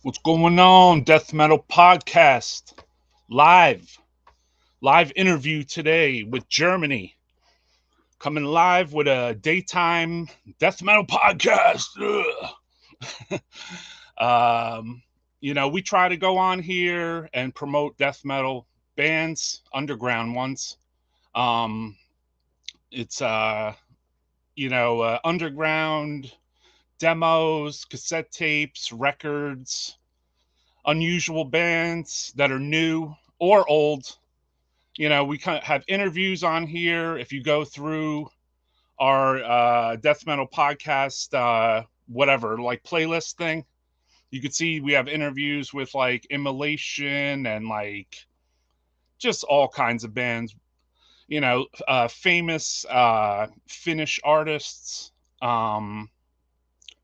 What's going on? Death Metal Podcast. Live. Live interview today with Germany. Coming live with a daytime Death Metal Podcast. We try to go on here and promote death metal bands, underground ones. Um, it's underground demos, cassette tapes, records, unusual bands that are new or old. We kind of have interviews on here. If you go through our death metal podcast, whatever, like playlist thing, you could see we have interviews with like Immolation and like just all kinds of bands, famous Finnish artists,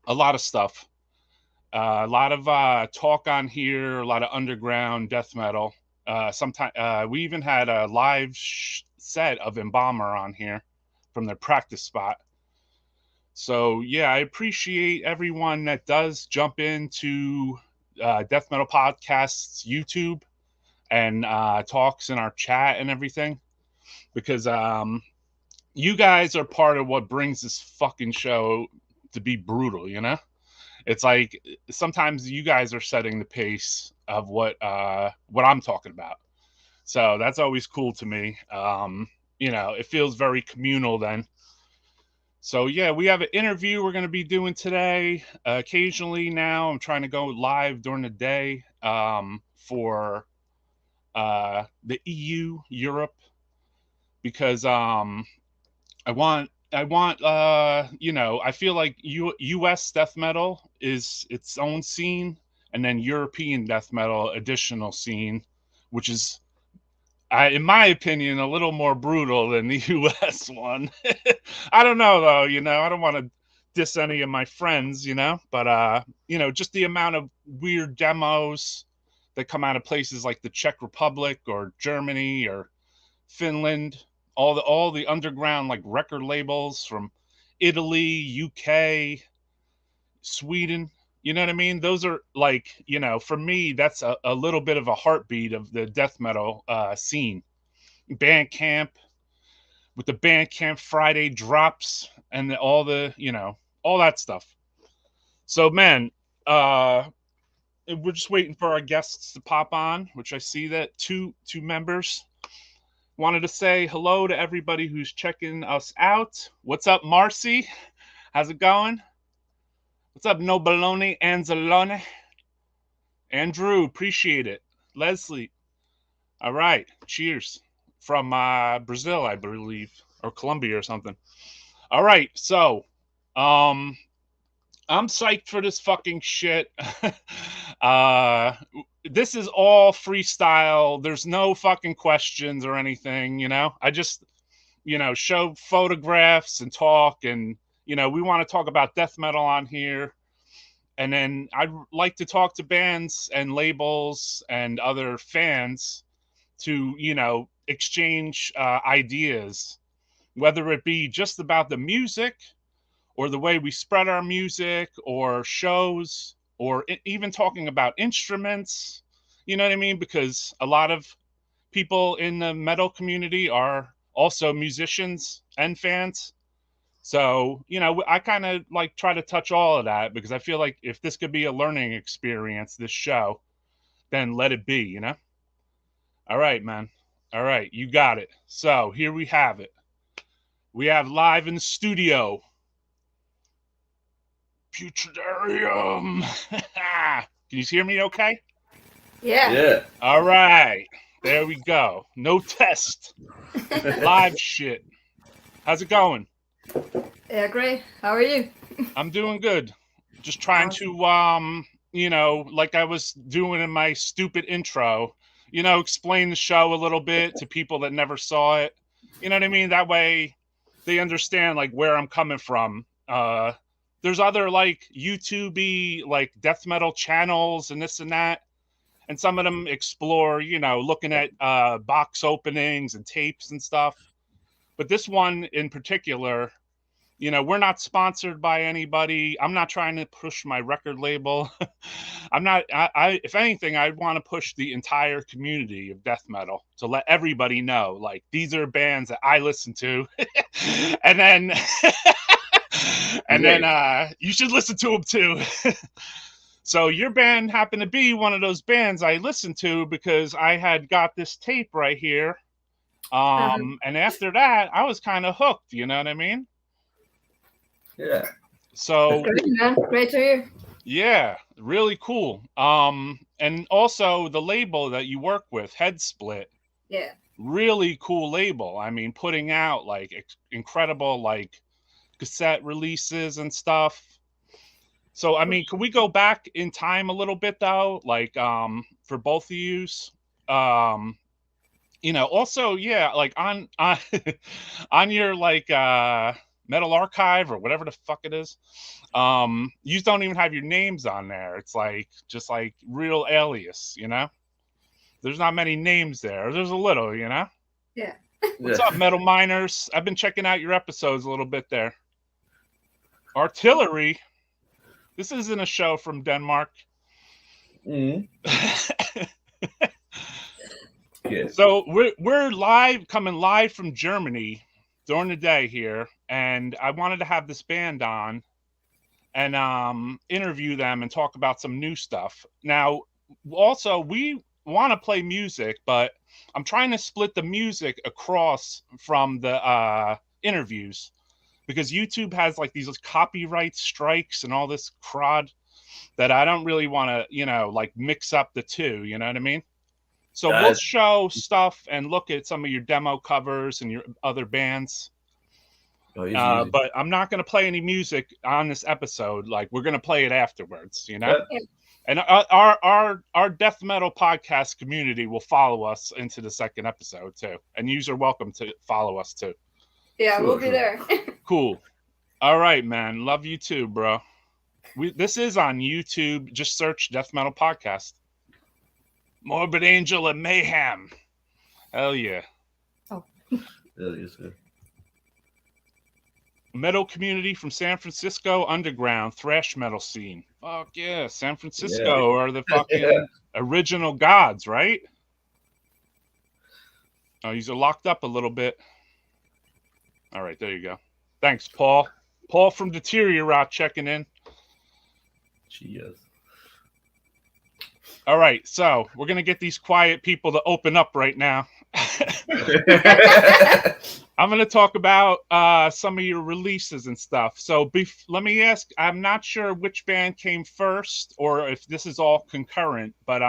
a lot of stuff. A lot of talk on here, a lot of underground death metal. Sometimes we even had a live set of Embalmer on here from their practice spot. So yeah, I appreciate everyone that does jump into Death Metal Podcast's YouTube and talks in our chat and everything, because you guys are part of what brings this fucking show to be brutal, It's like sometimes you guys are setting the pace of what I'm talking about. So that's always cool to me. It feels very communal then. So yeah, we have an interview we're going to be doing today. Occasionally now I'm trying to go live during the day for the EU, Europe, because I feel like US death metal is its own scene, and then European death metal additional scene, which is, in my opinion, a little more brutal than the US one. I don't know though, I don't want to diss any of my friends, but just the amount of weird demos that come out of places like the Czech Republic or Germany or Finland, all the underground like record labels from Italy, UK, Sweden. You know what I mean? Those are like, for me, that's a little bit of a heartbeat of the death metal scene. Bandcamp, with the Bandcamp Friday drops and all that stuff. So, man, we're just waiting for our guests to pop on, which I see that two members. Wanted to say hello to everybody who's checking us out. What's up, Marcy? How's it going? What's up, Nobalone Anzalone? Andrew, appreciate it. Leslie. All right. Cheers. From Brazil, I believe, or Colombia or something. All right. So, I'm psyched for this fucking shit. This is all freestyle. There's no fucking questions or anything, I just, show photographs and talk, and, we want to talk about death metal on here. And then I'd like to talk to bands and labels and other fans to, exchange ideas, whether it be just about the music or the way we spread our music or shows, or even talking about instruments, you know what I mean? Because a lot of people in the metal community are also musicians and fans. So, I kind of like try to touch all of that, because I feel like if this could be a learning experience, this show, then let it be, All right, man. All right, you got it. So here we have it. We have live in the studio, Putridarium. Can you hear me okay? Yeah. All right. There we go. No test. Live shit. How's it going? Yeah, great. How are you? I'm doing good. Just trying to, like I was doing in my stupid intro, explain the show a little bit to people that never saw it. You know what I mean? That way they understand like where I'm coming from. There's other like YouTube-y like death metal channels and this and that. And some of them explore, looking at box openings and tapes and stuff. But this one in particular, we're not sponsored by anybody. I'm not trying to push my record label. I'm not. If anything, I want to push the entire community of death metal to let everybody know, like, these are bands that I listen to, and then, you should listen to them too. So your band happened to be one of those bands I listened to because I had got this tape right here. And after that, I was kind of hooked. You know what I mean? Yeah. So great, man. Great to hear. Yeah, really cool. And also the label that you work with, Head Split. Yeah. Really cool label. I mean, putting out like incredible like cassette releases and stuff. So I mean, can we go back in time a little bit though? Like for both of yous? Also, yeah, like on on your like Metal Archive or whatever the fuck it is, you don't even have your names on there. It's like just like real alias, there's not many names there. There's a little, Yeah. What's up, Metal Miners? I've been checking out your episodes a little bit there. Artillery, this isn't a show from Denmark. Yeah. So we're coming live from Germany during the day here, and I wanted to have this band on and interview them and talk about some new stuff. Now, also, we want to play music, but I'm trying to split the music across from the interviews because YouTube has like these copyright strikes and all this crud that I don't really want to, like mix up the two, you know what I mean? So we'll show stuff and look at some of your demo covers and your other bands. Easy. But I'm not going to play any music on this episode. Like, we're going to play it afterwards, Yeah. And our death metal podcast community will follow us into the second episode too. And you are welcome to follow us too. Yeah, we'll be there. Cool. All right, man. Love you too, bro. This is on YouTube. Just search Death Metal Podcast. Morbid Angel and Mayhem. Hell yeah. Oh. That is good. Metal community from San Francisco underground thrash metal scene. Fuck yeah, San Francisco are the fucking original gods, right? Oh, these are locked up a little bit. All right, there you go. Thanks, Paul. Paul from Deteriorate checking in. Cheers. All right, so we're gonna get these quiet people to open up right now. I'm going to talk about some of your releases and stuff. So let me ask, I'm not sure which band came first or if this is all concurrent, but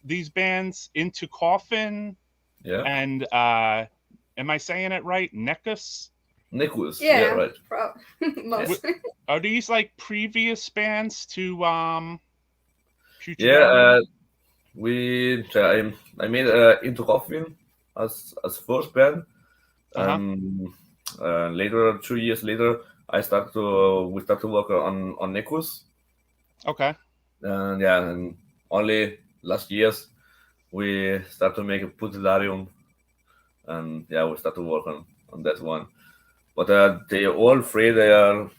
these bands, Into Coffin and am I saying it right? Necus? Yeah, right. Mostly. Are these like previous bands to Putridarium? I made Into Coffin as first band. Later, 2 years later, we started to work on Necus. Okay. And only last years we start to make a Putridarium, and we start to work on that one. But they all three they are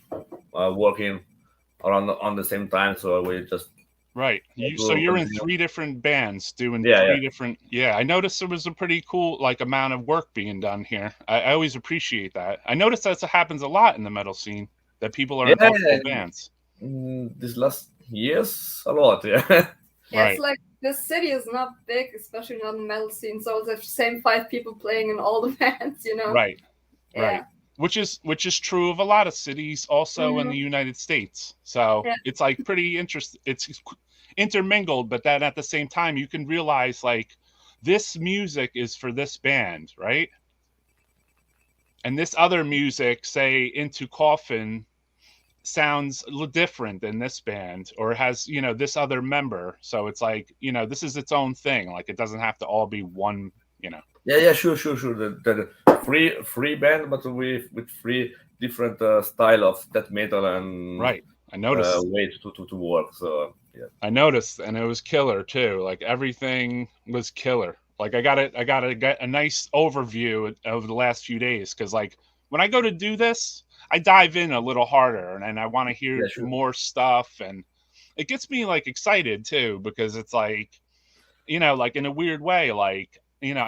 working around on the same time, so we just. Right. So you're in 3 different bands doing 3 different. Yeah, I noticed there was a pretty cool amount of work being done here. I always appreciate that. I noticed that happens a lot in the metal scene, that people are in multiple bands. This last years, a lot, Yeah, right. It's like this city is not big, especially not in the metal scene, so it's the same 5 people playing in all the bands, Right. Yeah. Right. Which is true of a lot of cities also in the United States. So it's like pretty interesting. It's intermingled, but then at the same time, you can realize like this music is for this band, right? And this other music, say Into Coffin, sounds a little different than this band or has, this other member. So it's like, this is its own thing. Like it doesn't have to all be one, Yeah, sure. The free band, but with 3 different style of death metal and right. I noticed way to work. So yeah, I noticed, and it was killer too. Like everything was killer. Like I got a nice overview of the last few days because like when I go to do this, I dive in a little harder, and I want to hear Yeah, sure. more stuff, and it gets me like excited too, because it's like, you know, like in a weird way, like, you know,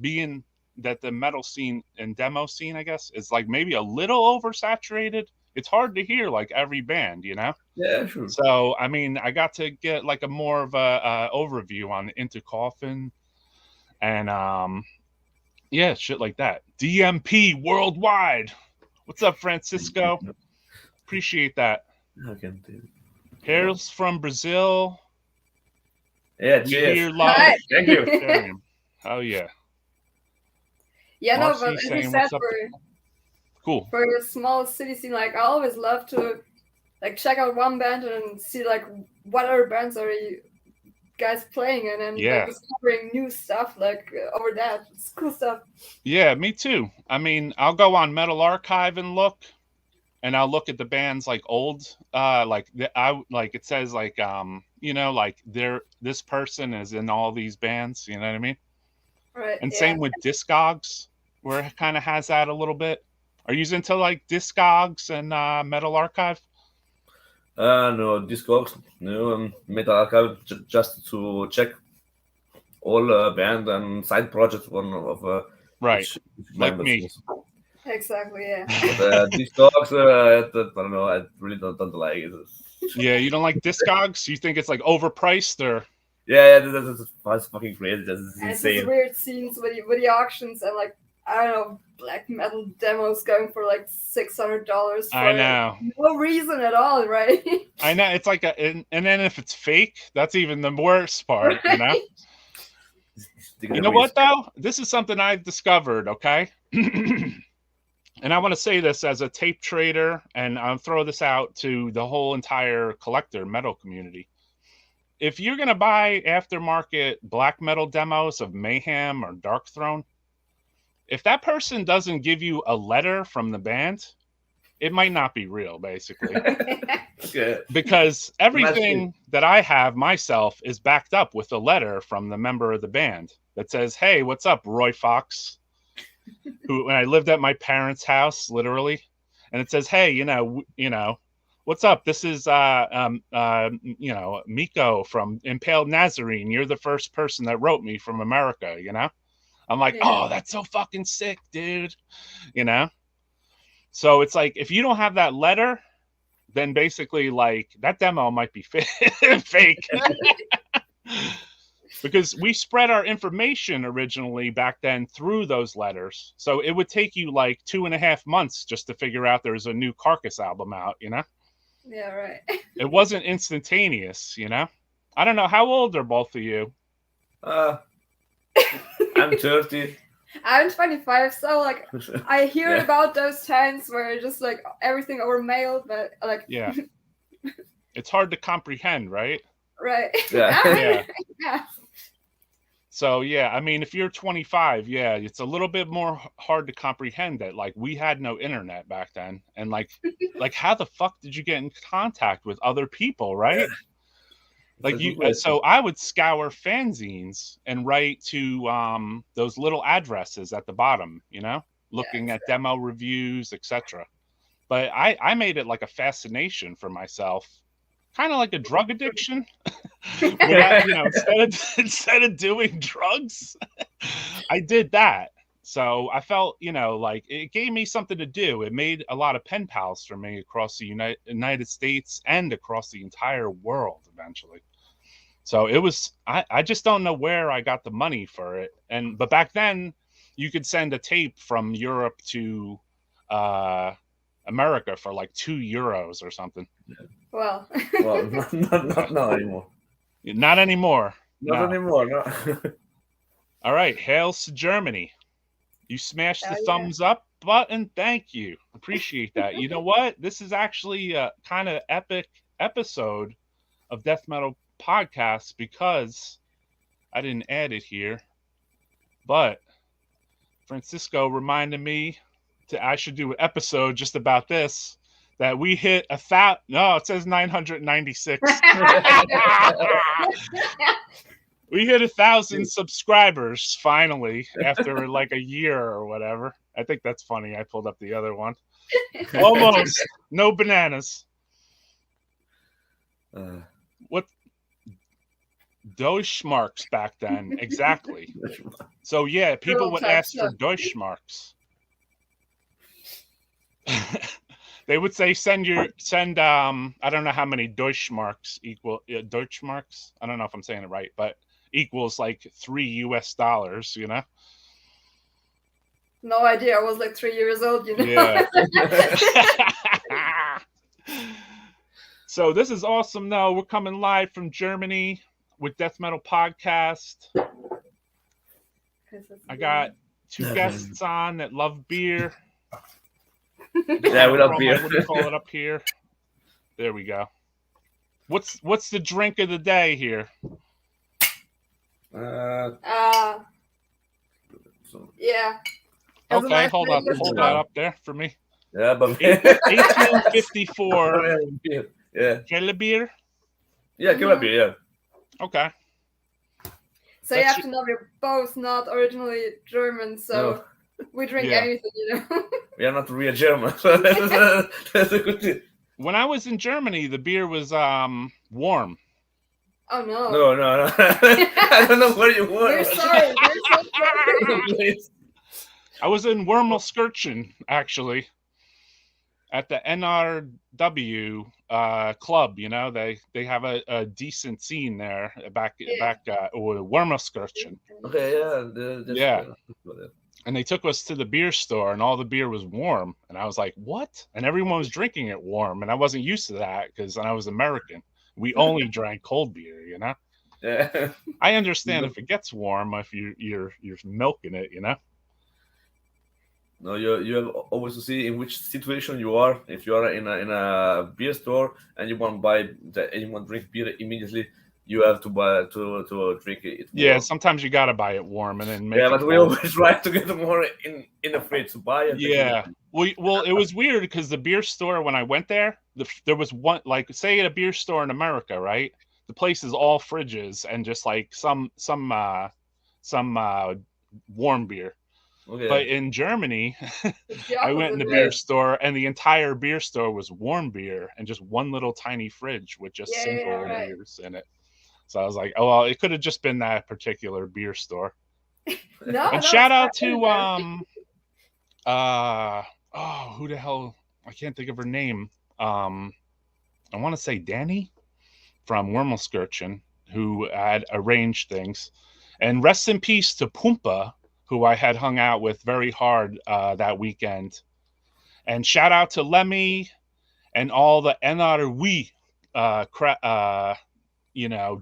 being that the metal scene and demo scene, I guess, is like maybe a little oversaturated. It's hard to hear like every band, you know. Yeah, sure. So I mean, I got to get like a more of a overview on Into Coffin, and yeah, shit like that. DMP worldwide. What's up, Francisco? Appreciate that. Okay. Hails from Brazil. Yeah, We cheers. hear love. Thank you. Putridarium. Oh yeah. Yeah, no, Marcy but as you saying, said, "What's up?" Cool. for a small city scene, like I always love to like check out one band and see like what other bands are you guys playing in, and Yeah. like discovering new stuff like over that. It's cool stuff. Yeah, me too. I mean, I'll go on Metal Archive and look, and I'll look at the bands like old, like like it says like you know, like this person is in all these bands. You know what I mean? Right. And yeah. same with Discogs, where it kind of has that a little bit. Are you into like Discogs and Metal Archive? No, Discogs, no, Metal Archive, just to check all band and side projects one of Right, each like members. me. Exactly. Yeah. But Discogs, I don't know. I really don't like it. Yeah, you don't like Discogs? You think it's like overpriced, or? Yeah, that's fucking crazy. That's And it's insane. just weird scenes with the auctions and like I don't know, black metal demos going for like $600 for I know. no reason at all, right? I know, it's like and then if it's fake, that's even the worst part, you know? You know what though? This is something I've discovered, okay? And I want to say this as a tape trader, and I'll throw this out to the whole entire collector metal community. If you're going to buy aftermarket black metal demos of Mayhem or Dark Throne, if that person doesn't give you a letter from the band, it might not be real, basically. Okay. Because everything that I have myself is backed up with a letter from the member of the band that says, "Hey, what's up, Roy Fox?" Who, when I lived at my parents' house, literally, and it says, "Hey, you know, what's up? This is you know, Miko from Impaled Nazarene. You're the first person that wrote me from America." You know, I'm like, "Oh, that's so fucking sick, dude." You know, so it's like if you don't have that letter, then basically like that demo might be fake. Because we spread our information originally back then through those letters. So it would take you like 2.5 months just to figure out there's a new Carcass album out, you know? Yeah, right. It wasn't instantaneous, you know? I don't know. How old are both of you? I'm 30. I'm 25, so like I hear about those times where just like everything over mail, but like yeah, it's hard to comprehend, right? Right. Yeah. So yeah, I mean, if you're 25, yeah, it's a little bit more hard to comprehend that like we had no internet back then, and like how the fuck did you get in contact with other people, right? Like so I would scour fanzines and write to those little addresses at the bottom, you know, looking at demo reviews, etc. But I made it like a fascination for myself, kind of like a drug addiction. Without, you know, instead of doing drugs, I did that. So I felt, you know, like it gave me something to do. It made a lot of pen pals for me across the United States and across the entire world eventually. So it was, I just don't know where I got the money for it. But back then you could send a tape from Europe to America for like €2 or something. Well, not anymore. Not anymore. Not anymore. No. All right, hails to Germany. You smashed the thumbs up button. Thank you. Appreciate that. You know what? This is actually a kind of epic episode of Death Metal Podcast because I didn't add it here, but Francisco reminded me I should do an episode just about this. That we hit 1,000. No, it says 996. We hit 1,000 subscribers finally after like a year or whatever. I think that's funny. I pulled up the other one. Almost. No bananas. What? Deutschmarks back then. Exactly. So yeah, people would ask for Deutschmarks. They would say send I don't know how many Deutschmarks equal Deutschmarks. I don't know if I'm saying it right, but equals like $3 US, No idea. I was like 3 years old, Yeah. So this is awesome. No, we're coming live from Germany with Death Metal Podcast. I got 2 guests on that love beer. Yeah, we love beer. What do you call it up here? There we go. What's the drink of the day here? Yeah. Okay, hold that up there for me. Yeah, but 1854. Yeah. Kellerbier? Yeah, Kellerbier, yeah. Okay. So you have to know we're both not originally German, so we drink anything, We are not real German, so that's a good thing. When I was in Germany, the beer was warm. Oh no. No. I don't know where you were. We're sorry. We're so sorry. I was in Wermelskirchen, actually, at the NRW club. They have a decent scene there back Wermelskirchen. Okay, yeah. And they took us to the beer store, and all the beer was warm. And I was like, what? And everyone was drinking it warm, and I wasn't used to that because I was American. We only drank cold beer, Yeah. I understand if it gets warm, if you're milking it, No, you have always to see in which situation you are. If you are in a beer store and you want to buy and you want to drink beer immediately, you have to buy to drink it warm. Yeah, sometimes you gotta buy it warm and then make it but cold. we always try to get more in the fridge to buy it. Yeah. Well, it was weird because the beer store, when I went there, there was one, like, say at a beer store in America, right? The place is all fridges and just like some warm beer. Okay. But in Germany, I went in the beer store and the entire beer store was warm beer and just one little tiny fridge with just single beers in it. So I was like, oh, well, it could have just been that particular beer store. And shout out to who the hell? I can't think of her name. I want to say Danny from Wermelskirchen, who had arranged things. And rest in peace to Pumpa, who I had hung out with very hard that weekend. And shout out to Lemmy and all the NRW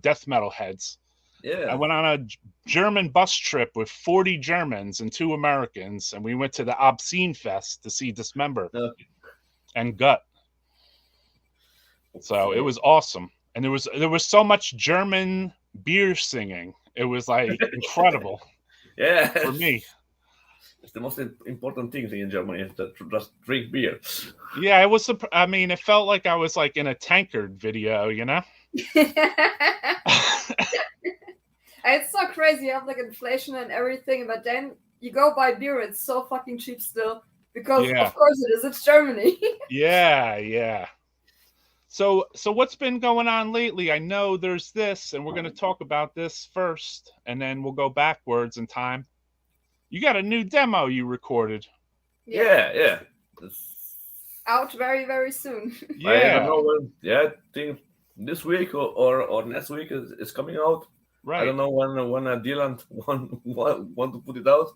death metal heads. Yeah. I went on a German bus trip with 40 Germans and 2 Americans, and we went to the Obscene Fest to see Dismember and Gut. So it was awesome. And there was so much German beer singing. It was like incredible. Yeah. For me. It's the most important thing in Germany is to just drink beer. Yeah, it was. I mean, it felt like I was like in a tankard video, It's so crazy. You have like inflation and everything, but then you go buy beer. It's so fucking cheap still because of course it is. It's Germany. Yeah. So what's been going on lately? I know there's this, and we're going to talk about this first, and then we'll go backwards in time. You got a new demo you recorded. Yeah. It's out very, very soon. Yeah. I don't know when. Yeah, I think this week or next week is coming out. Right. I don't know when Dylan want to put it out,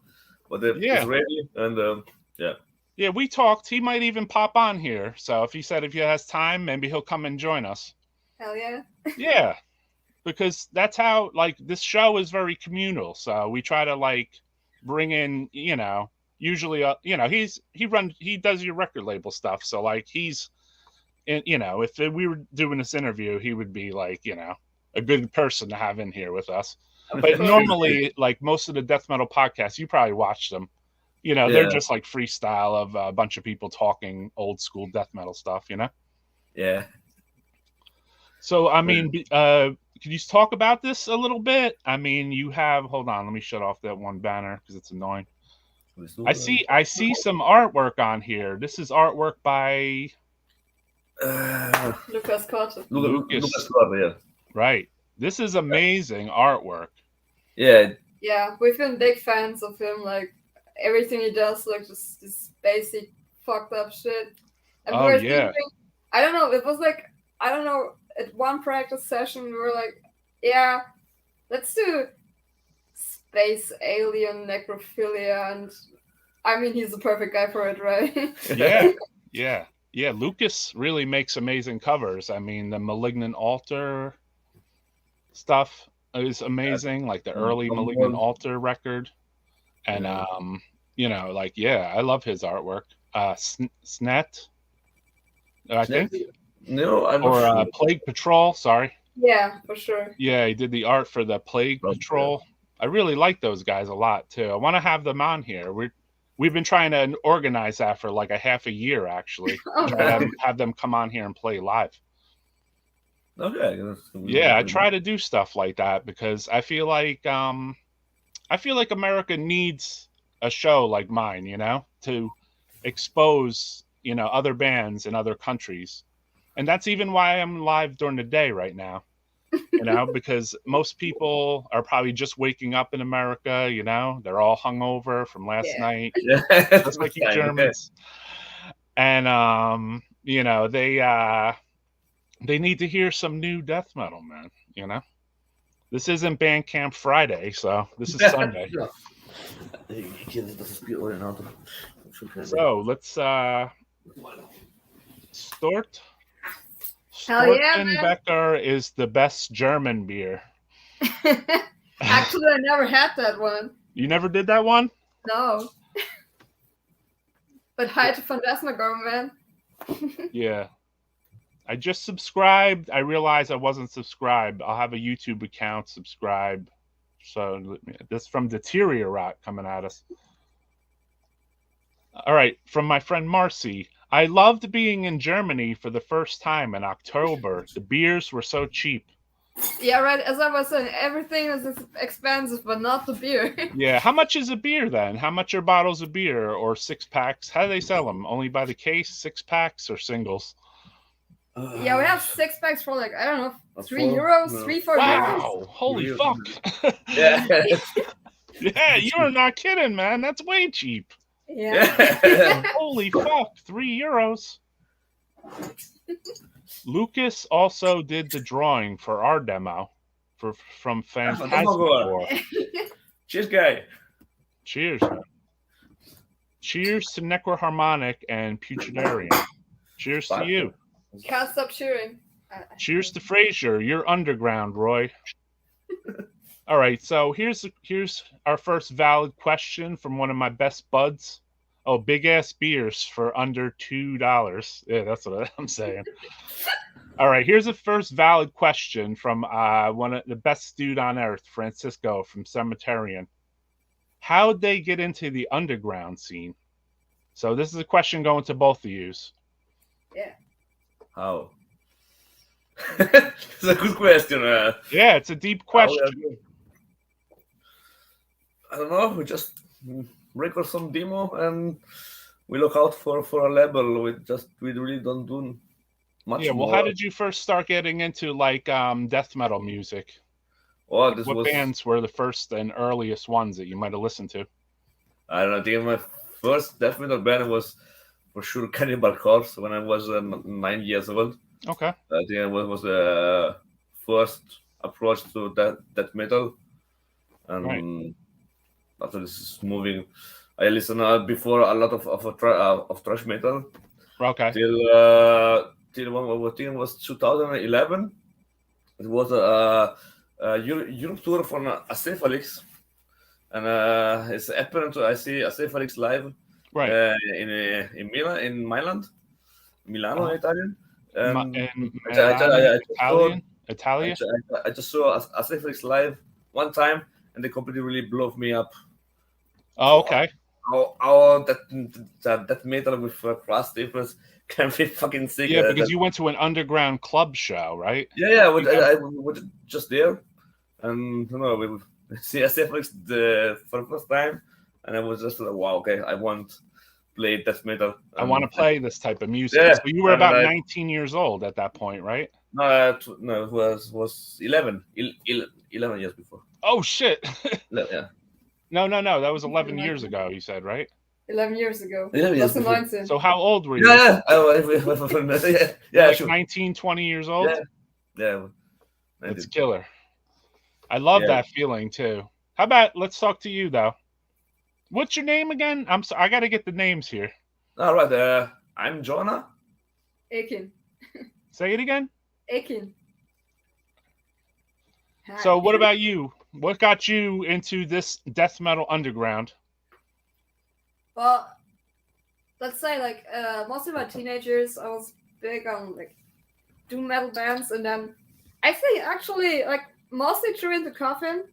but it's ready, and Yeah, we talked. He might even pop on here. So if he has time, maybe he'll come and join us. Hell yeah. Yeah, because that's how, like, this show is very communal. So we try to, like, bring in, usually, he does your record label stuff. So, like, he's, if we were doing this interview, he would be, like, a good person to have in here with us. But normally, like, most of the death metal podcasts, you probably watched them. They're just like freestyle of a bunch of people talking old school death metal stuff, Yeah. So, I mean, can you talk about this a little bit? I mean, hold on, let me shut off that one banner because it's annoying. I see some artwork on here. This is artwork by Lucas Corte. Lucas Corte, yeah. Right. This is amazing artwork. Yeah. Yeah, we've been big fans of him. Like everything he does, like just this basic fucked up shit. And we were thinking, I don't know. It was like at one practice session we were like, yeah, let's do space alien necrophilia, and I mean he's the perfect guy for it, right? Yeah. Lucas really makes amazing covers. I mean, the Malignant Altar stuff is amazing, like the early Malignant Altar record, and I love his artwork. Snet, I think. No, or Plague Patrol. Sorry. Yeah, for sure. Yeah, he did the art for the Plague Patrol. I really like those guys a lot too. I want to have them on here. We've been trying to organize that for like a half a year, actually. Have them come on here and play live. Okay. Yeah, I try to do stuff like that because I feel like America needs a show like mine, to expose, other bands in other countries. And that's even why I'm live during the day right now, because most people are probably just waking up in America, they're all hungover from last night, just like you Germans. And, they need to hear some new death metal, man, This isn't Bandcamp Friday, so this is Sunday. So let's Stort. Stortenbecker is the best German beer. Actually, I never had that one. You never did that one? No. But hi to Phantasmagoria, man. Yeah. I just subscribed. I realized I wasn't subscribed. I'll have a YouTube account, subscribe. So this from Deteriorate coming at us. All right, from my friend Marcy. I loved being in Germany for the first time in October. The beers were so cheap. Yeah, right. As I was saying, everything is expensive, but not the beer. Yeah, how much is a beer then? How much are bottles of beer or 6-packs? How do they sell them? Only by the case, 6-packs or singles? Yeah, we have 6-packs for like, I don't know, 3 euros, 3-4 euros. Wow, holy fuck. Yeah. Yeah, you're not kidding, man. That's way cheap. Yeah. Holy fuck, 3 euros. Lucas also did the drawing for our demo from Phantasmagoria. Cheers, guy. Cheers, man. Cheers to Necroharmonic and Putridarium. Cheers to you. Can't stop cheering. Cheers to Fraser. You're underground, Roy. All right, so here's our first valid question from one of my best buds. Oh, big ass beers for under $2. Yeah, that's what I'm saying. All right, here's the first valid question from one of the best dude on earth, Francisco from Cemeterian. How'd they get into the underground scene? So this is a question going to both of yous. Yeah. How? It's a good question. Yeah, it's a deep question. I don't know. We just record some demo and we look out for a label. We really don't do much. Yeah. Well, more. how did you first start getting into like death metal music? Oh, what bands were the first and earliest ones that you might have listened to? I don't know. I think my first death metal band was for sure Cannibal Corpse when I was 9 years old. Okay. I think it was the first approach to death metal. And right. After this is moving, I listened before a lot of thrash metal. Okay. Till one thing was 2011. It was a Europe tour from Acephalix, and it's happened to I see Acephalix live. Right. In Milan, in Milano, Italian. Italian. I just saw Acephalix live one time, and they completely really blew me up. Oh, okay. How that metal with class difference can be fucking sick. Yeah, because you went to an underground club show, right? Yeah. I was just there, and we see Acephalix for the first time, and I was just like, wow, okay, I want to play death metal. I want to play this type of music. Yeah, so you were about 19 years old at that point, right? No, it was 11 years before. Oh shit! Yeah. No, that was 11 years ago. You said, right? 11 years ago. 11 years before. So how old were you? Yeah, yeah, like sure. 19, 20 years old. Yeah. It's killer. I love that feeling too. How about let's talk to you though? What's your name again? I got to get the names here. All right. I'm Jonah. Akin. Say it again. Akin. So what about you? What got you into this death metal underground? Well, let's say like most of my teenagers, I was big on like doom metal bands, and then I think actually like mostly through Into Coffin,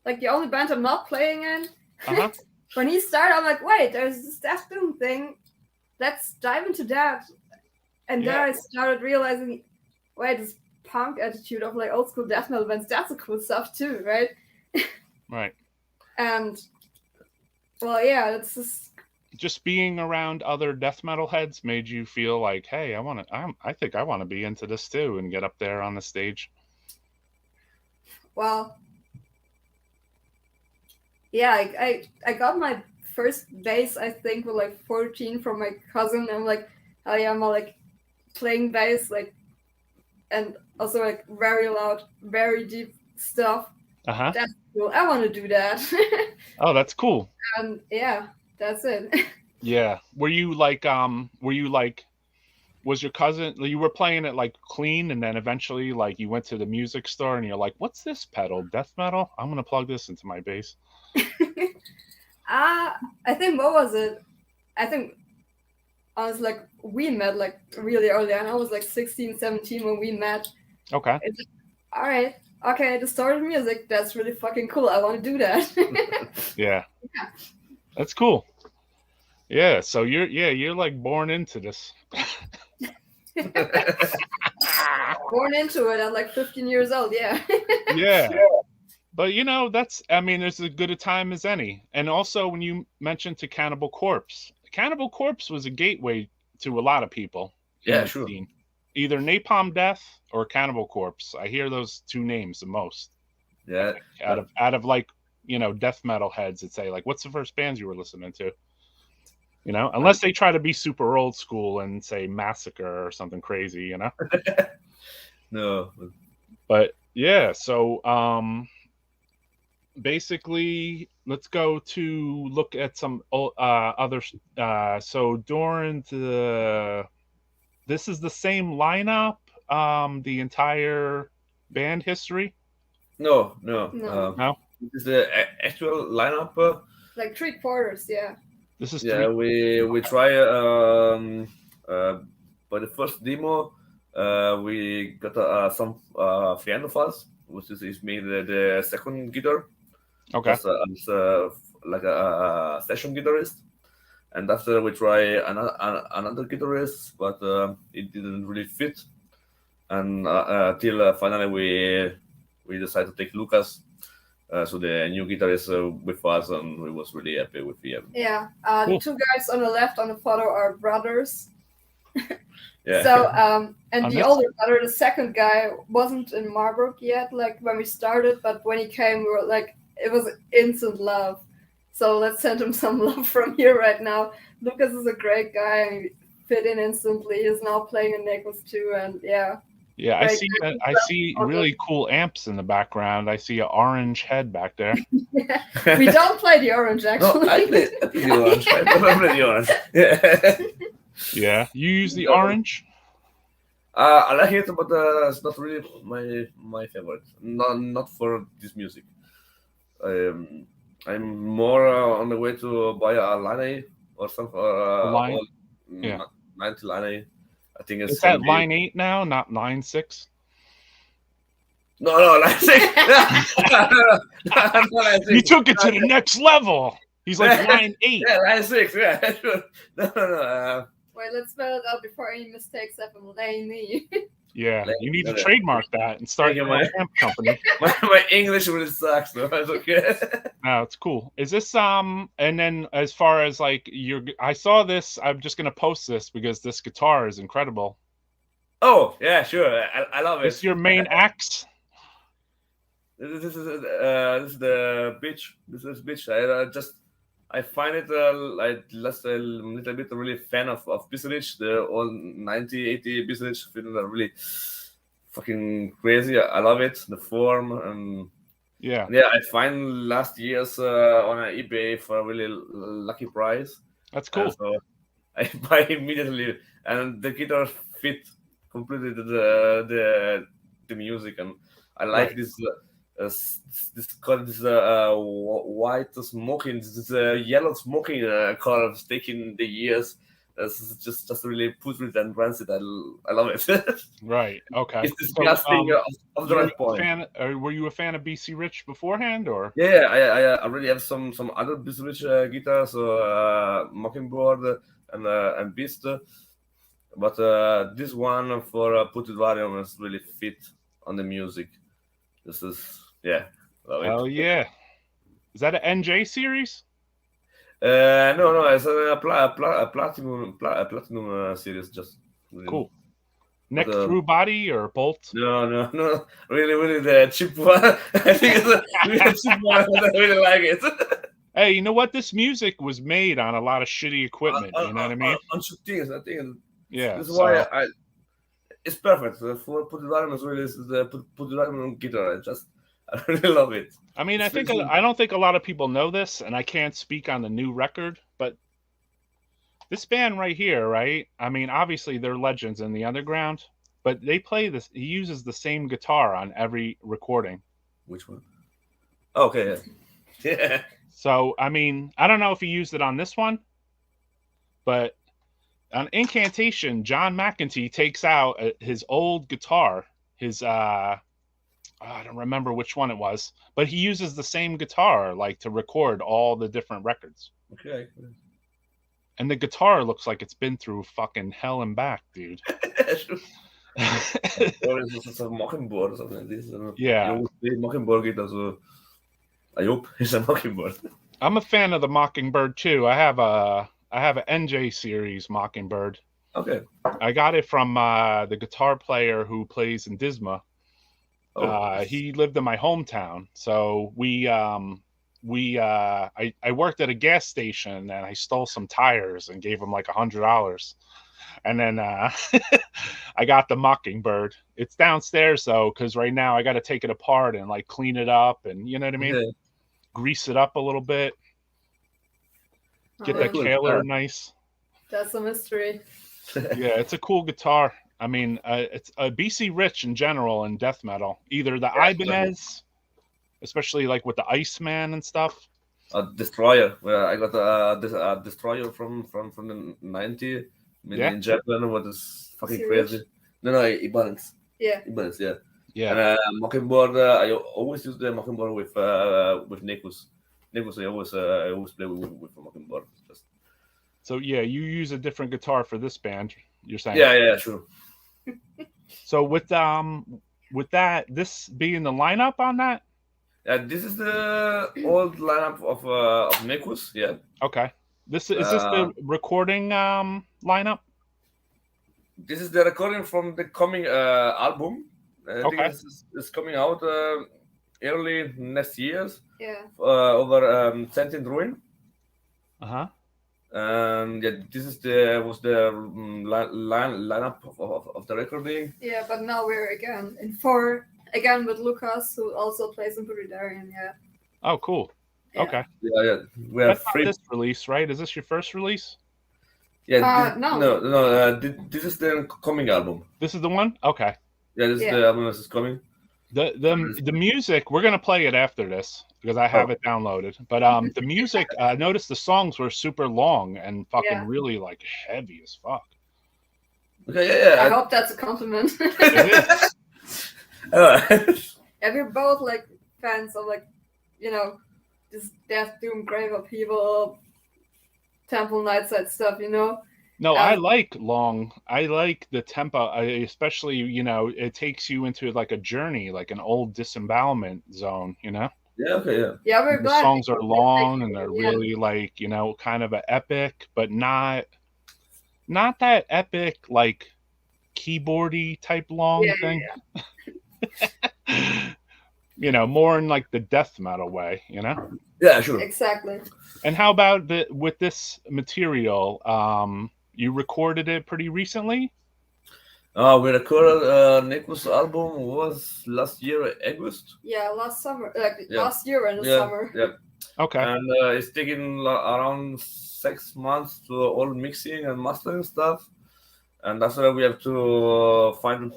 like the only band I'm not playing in. When he started, I'm like, wait, there's this death doom thing. Let's dive into that. And then I started realizing, wait, this punk attitude of like old school death metal bands, that's a cool stuff too, right? Right. And well, yeah, it's just being around other death metal heads made you feel like, hey, I think I want to be into this too and get up there on the stage. Well, yeah, I got my first bass, I think, with like 14 from my cousin. I'm like, oh yeah, I'm all like playing bass, like, and also like very loud, very deep stuff. That's cool. I want to do that. Oh, that's cool. And yeah, that's it. Yeah. Were you like, was your cousin, you were playing it like clean, and then eventually like you went to the music store and you're like, what's this pedal? Death metal? I'm going to plug this into my bass. I think, what was it? I think I was like, we met like really early on. I was like 16, 17 when we met. Okay. It's like, all right. Okay, the start of music, that's really fucking cool. I want to do that. Yeah. That's cool. Yeah, so you're like born into this. Born into it at like 15 years old, yeah. Yeah. But there's as good a time as any. And also when you mentioned to Cannibal Corpse was a gateway to a lot of people. Yeah, sure. Scene. Either Napalm Death or Cannibal Corpse. I hear those two names the most. Yeah. Out of like, death metal heads that say like, what's the first bands you were listening to? Unless they try to be super old school and say Massacre or something crazy, No. But yeah, so basically let's go to look at some other so during this is the same lineup the entire band history? No. No? This is the actual lineup. Like 3/4, yeah. This is we try by the first demo we got some friend of us, which is me the second guitar. Okay. As like a session guitarist, and after we try another guitarist, but it didn't really fit, and till finally we decided to take Lucas. So the new guitarist with us, and we was really happy with him. Yeah, cool. The two guys on the left on the photo are brothers. Yeah. So and the older brother, the second guy, wasn't in Marburg yet, like when we started, but when he came, we were like, it was instant love. So let's send him some love from here right now. Lucas is a great guy, and he fit in instantly. He's now playing in Nicholas too, and yeah. Yeah, I see really cool amps in the background. I see an orange head back there. Yeah. We don't play the orange, actually. No, I play the orange. I play the orange. Yeah. Yeah, you use the orange? I like it, but it's not really my favorite. Not for this music. I'm more on the way to buy a Line or something. Line? Yeah. 90 Line. I think it's. Is that line 8 now, not line 6? No, line 6. No, you took it to the next level. He's like line 8. Yeah, line 6. Yeah, sure. No. Wait, let's spell it out before any mistakes happen. Line me. Yeah, Like, you need to trademark that and start your own amp company. My English really sucks, though. That's okay. No, it's cool. Is this and then as far as like I saw this, I'm just gonna post this because this guitar is incredible. Oh yeah, sure. I love it. This is your main axe? This is the bitch. This is bitch. I find it I last a little bit really fan of Bislage, the old 90-80 Bislage. I feel really fucking crazy. I love it, the form, and yeah. I find last year's on eBay for a really lucky price. That's cool. So I buy immediately, and the guitar fit completely the music, and I like this. This color, this white smoking, this yellow smoking color taking the years. It's just really putrid and rancid. I love it. Right. Okay. It's disgusting of the right point. Were you a fan of BC Rich beforehand, or? Yeah, I already have some other BC Rich guitars, so Mockingbird and Beast, but this one for PUTRIDARIUM is really fit on the music. This is love it. Oh yeah, is that an NJ series? No, it's a platinum series. Just really. Cool. Neck through body or bolt? No. Really the cheap one. I think it's a really cheap one. I really like it. Hey, you know what? This music was made on a lot of shitty equipment. You know what I mean? On things, I think. Yeah. That's why it's perfect for PUTRIDARIUM as well as the PUTRIDARIUM guitar. I really love it. I mean, I don't think a lot of people know this, and I can't speak on the new record, but this band right here, right? I mean, obviously they're legends in the underground, but they play this. He uses the same guitar on every recording. Which one? Okay, yeah. So, I mean, I don't know if he used it on this one, but on Incantation, John McEntee takes out his old guitar, his I don't remember which one it was, but he uses the same guitar like to record all the different records. Okay. And the guitar looks like it's been through fucking hell and back, dude. Or it's a Mockingbird or something like this. Yeah. Mockingbird guitar, so I hope it's a Mockingbird. I'm a fan of the Mockingbird too. I have a NJ series Mockingbird. Okay. I got it from the guitar player who plays in Disma. He lived in my hometown, so I worked at a gas station and I stole some tires and gave him like $100, and then I got the Mockingbird. It's downstairs though, because right now I got to take it apart and like clean it up, and you know what I mean, grease it up a little bit, get that Kaler nice. That's a mystery. Yeah, it's a cool guitar. I mean, it's a BC Rich in general in death metal. Either the Ibanez, especially like with the Iceman and stuff. Destroyer. Well, I got this Destroyer from the 90s in Japan. What is fucking crazy? No, Ibanez. Yeah. Ibanez, yeah. Yeah. And Mockingbird. I always use the Mockingbird with Nikus. Nikus, I always play with Mockingbird. So yeah, you use a different guitar for this band. You're saying? Yeah, sure. So with that, this being the lineup on that? This is the old lineup of Nikus. Yeah. Okay. Is this the recording lineup? This is the recording from the coming album. I think it's coming out early next year. Yeah. Over Sentient Ruin. Uh-huh. And this is was the lineup of the recording. Yeah, but now we're again in 4 again with Lucas, who also plays in PUTRIDARIUM. Yeah. Oh, cool. Yeah. Okay. Yeah. We have this release, right? Is this your first release? Yeah. No. This is the coming album. This is the one. Okay. Yeah, this is the album that is coming. The music, we're gonna play it after this because I have it downloaded. But the music, I noticed the songs were super long and fucking really like heavy as fuck. Okay, yeah. I hope that's a compliment. It is. Yeah, we're both like fans of like, you know, this Death Doom Grave of People, Temple Nightside stuff, you know. No, I like long. I like the tempo, especially, it takes you into like a journey, like an old disembowelment zone, Yeah, okay, yeah. Yeah, we're The glad. songs are long and they're really like, kind of an epic, but not that epic, like keyboardy type long thing. More in like the death metal way, Yeah, sure. Exactly. And how about with this material? You recorded it pretty recently? We recorded Nico's album was last year, August. Yeah, last summer, last year in the summer. Yeah. Okay. And it's taking around 6 months to all mixing and mastering stuff. And that's why we have to find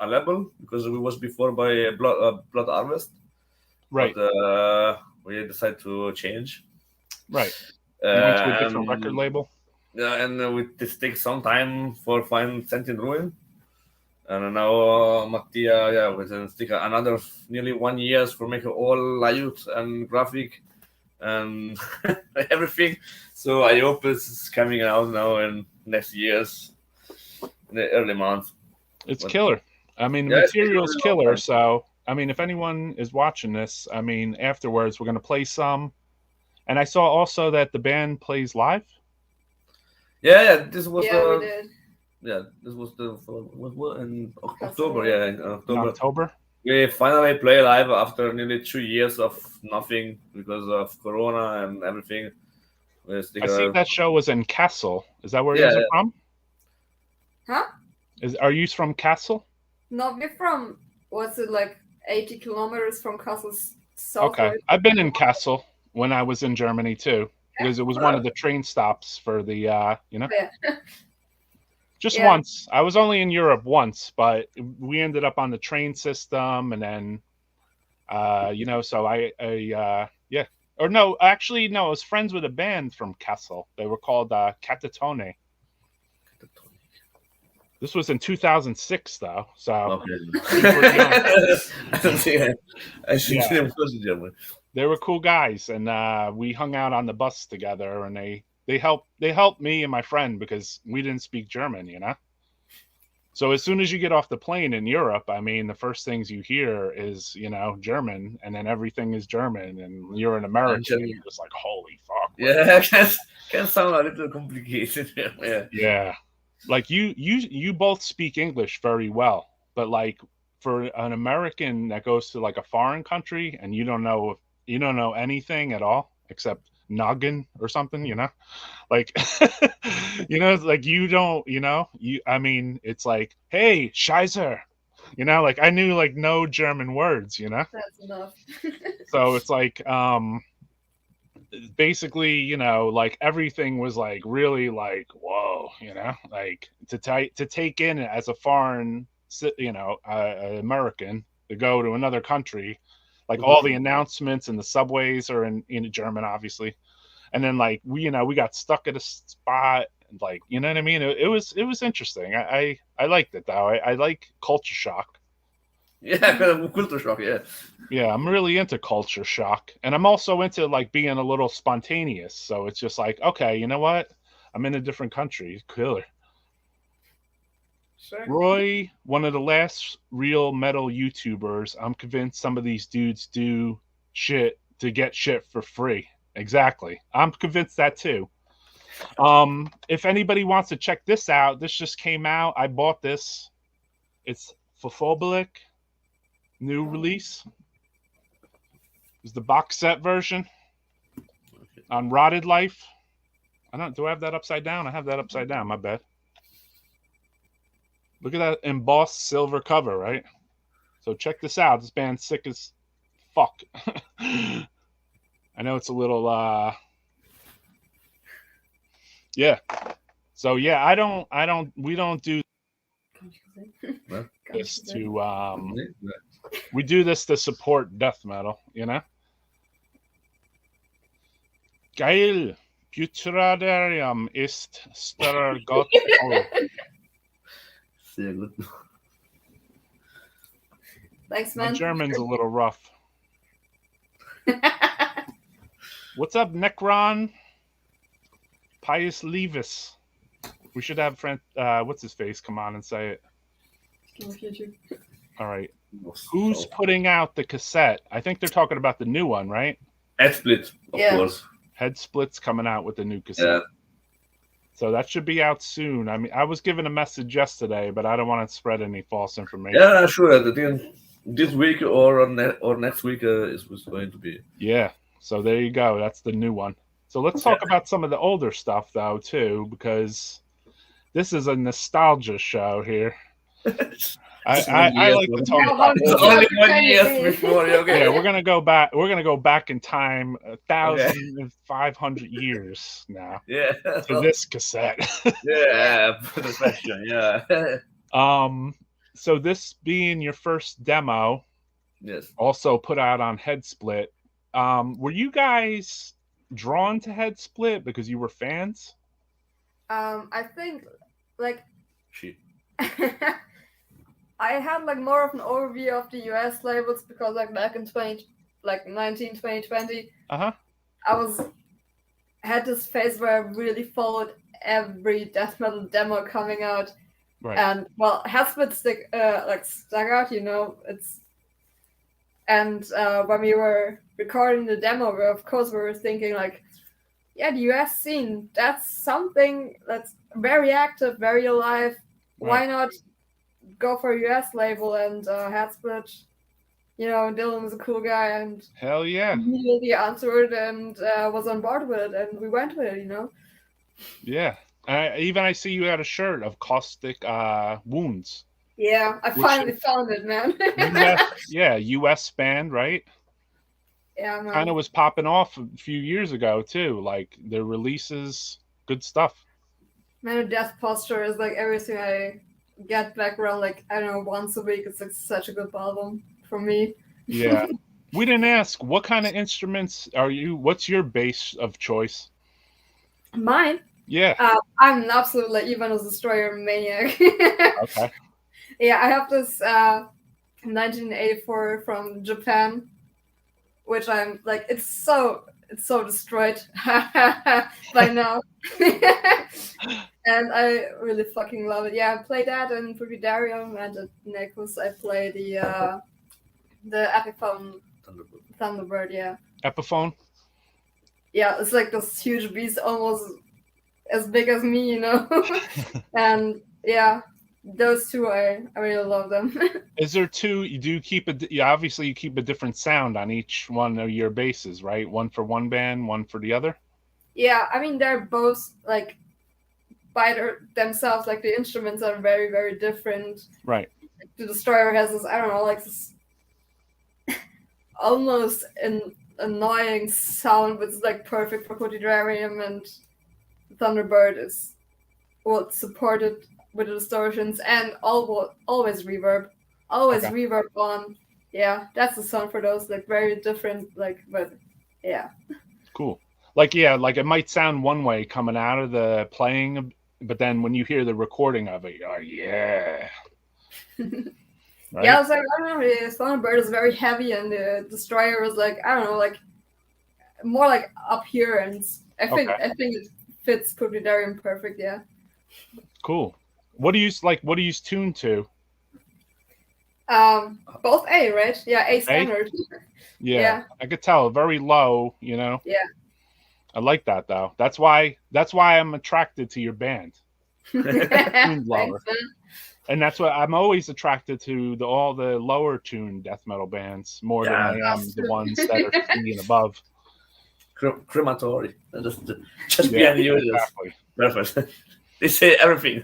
a label because we was before by Blood Harvest. Right. But we decided to change. Right. You went to a different record label? Yeah, and this takes some time for find Sent in Ruin. And now Mattia, we can take another nearly 1 year for making all layout and graphic and everything. So I hope it's coming out now in next year's in the early months. It's killer. I mean, the material's killer. So, I mean, if anyone is watching this, I mean, afterwards we're going to play some. And I saw also that the band plays live. Yeah, this was we did. Yeah, this was in October. Yeah, in October. We finally play live after nearly 2 years of nothing because of Corona and everything. I see that show was in Kassel. Is that where you guys are from? Huh? Are you from Kassel? No, we're from, what's it, like 80 kilometers from Kassel south. Okay, I've been in Kassel when I was in Germany too, because it was one of the train stops for the, Yeah. Just once. I was only in Europe once, but we ended up on the train system, and then, so yeah. Or no, actually, no, I was friends with a band from Kassel. They were called Catatone. This was in 2006, though. So they were cool guys, and we hung out on the bus together, and they helped me and my friend because we didn't speak German, So as soon as you get off the plane in Europe, I mean, the first things you hear is, German, and then everything is German, and you're an American, and you're just like, holy fuck. Yeah, can sound a little complicated. Yeah. Like you both speak English very well, but like for an American that goes to like a foreign country and you don't know anything at all except noggin or something, like like you don't, I mean, it's like, hey, Scheiße, like I knew like no German words, That's enough. So it's like basically, like everything was like really like, whoa, like to take in as a foreign, American to go to another country, like all the announcements and the subways are in German, obviously. And then like we got stuck at a spot, like, you know what I mean? It was interesting. I liked it though. I like culture shock. Yeah, culture shock. Yeah, I'm really into culture shock, and I'm also into like being a little spontaneous. So it's just like, okay, you know what? I'm in a different country. Killer. Sure. Roy, one of the last real metal YouTubers. I'm convinced some of these dudes do shit to get shit for free. Exactly. I'm convinced that too. If anybody wants to check this out, this just came out. I bought this. It's Phobolic. New release. Is the box set version on Rotted Life. Do I have that upside down? I have that upside down, my bad. Look at that embossed silver cover, right? So check this out. This band's sick as fuck. I know it's a little yeah. So yeah, we don't do this to we do this to support death metal, Geil. Putridarium ist störr Gott. Sehr gut. Thanks, man. My German's a little rough. What's up, Necron? Pius Levis. We should have what's his face come on and say it. All right. Who's putting out the cassette? I think they're talking about the new one, right? Head Split, of course. Head Split's coming out with the new cassette. So that should be out soon. I mean, I was given a message yesterday, but I don't want to spread any false information. Yeah, sure. This week or next week is going to be. Yeah. So there you go. That's the new one. So let's talk about some of the older stuff, though, too, because this is a nostalgia show here. I like to talk about only 1 year before. Okay. Yeah, we're gonna go back. We're gonna go back in time 1,500 years now. Yeah. To this cassette. Yeah. Perfection. Yeah. So this being your first demo, yes, also put out on Head Split. Were you guys drawn to Head Split because you were fans? I think like. She. I had like more of an overview of the US labels because like back in 2020, I had this phase where I really followed every death metal demo coming out. Right. And well, Headsplit stuck out, you know. And when we were recording the demo, we were thinking like, yeah, the US scene, that's something that's very active, very alive. Right. Why not go for a US label? And Headsplit, you know, Dylan was a cool guy and hell yeah, immediately answered and was on board with it, and we went with it, you know. Yeah. I see you had a shirt of Caustic Wounds. Yeah, I finally found it, man. US band, right? Yeah, man. Kind of was popping off a few years ago too. Like their releases, good stuff. Man, Death Posture is like everything I get back around, like, I don't know, once a week. It's like such a good album for me. Yeah. We didn't ask, what kind of instruments what's your bass of choice? Mine? Yeah. I'm an absolute like Ivanos Destroyer maniac. Okay. Yeah, I have this 1984 from Japan, which I'm like, it's so destroyed by now. And I really fucking love it. Yeah, I played that in PUTRIDARIUM, and at Necus I play the Epiphone Thunderbird, yeah. Epiphone? Yeah, it's like this huge beast, almost as big as me, you know. And yeah, those two, I really love them. Is there two? You keep obviously you keep a different sound on each one of your basses, right? One for one band, one for the other. Yeah, I mean they're both like by themselves, like the instruments are very, very different. Right. The Destroyer has this, I don't know, like this almost an annoying sound, but it's like perfect for PUTRIDARIUM, and Thunderbird is supported with the distortions and always reverb. Always okay. Reverb on. Yeah, that's the sound for those, like very different, like, but yeah. Cool. Like, yeah, like it might sound one way coming out of the playing, but then when you hear the recording of it, you're like, yeah. Right? Yeah, I was like, I don't know, the Thunderbird is very heavy and the Destroyer was like, I don't know, like more like up here, and I think it fits PUTRIDARIUM perfect, yeah. Cool. What do you tune to? Both A, right? Yeah, A standard. Yeah, I could tell, very low, you know. Yeah. I like that though. That's why I'm attracted to your band. Lower. And that's what I'm always attracted to, all the lower tuned death metal bands more than I am the ones that are 3 and above. Crematory. Just behind you. Exactly. Perfect. They say everything.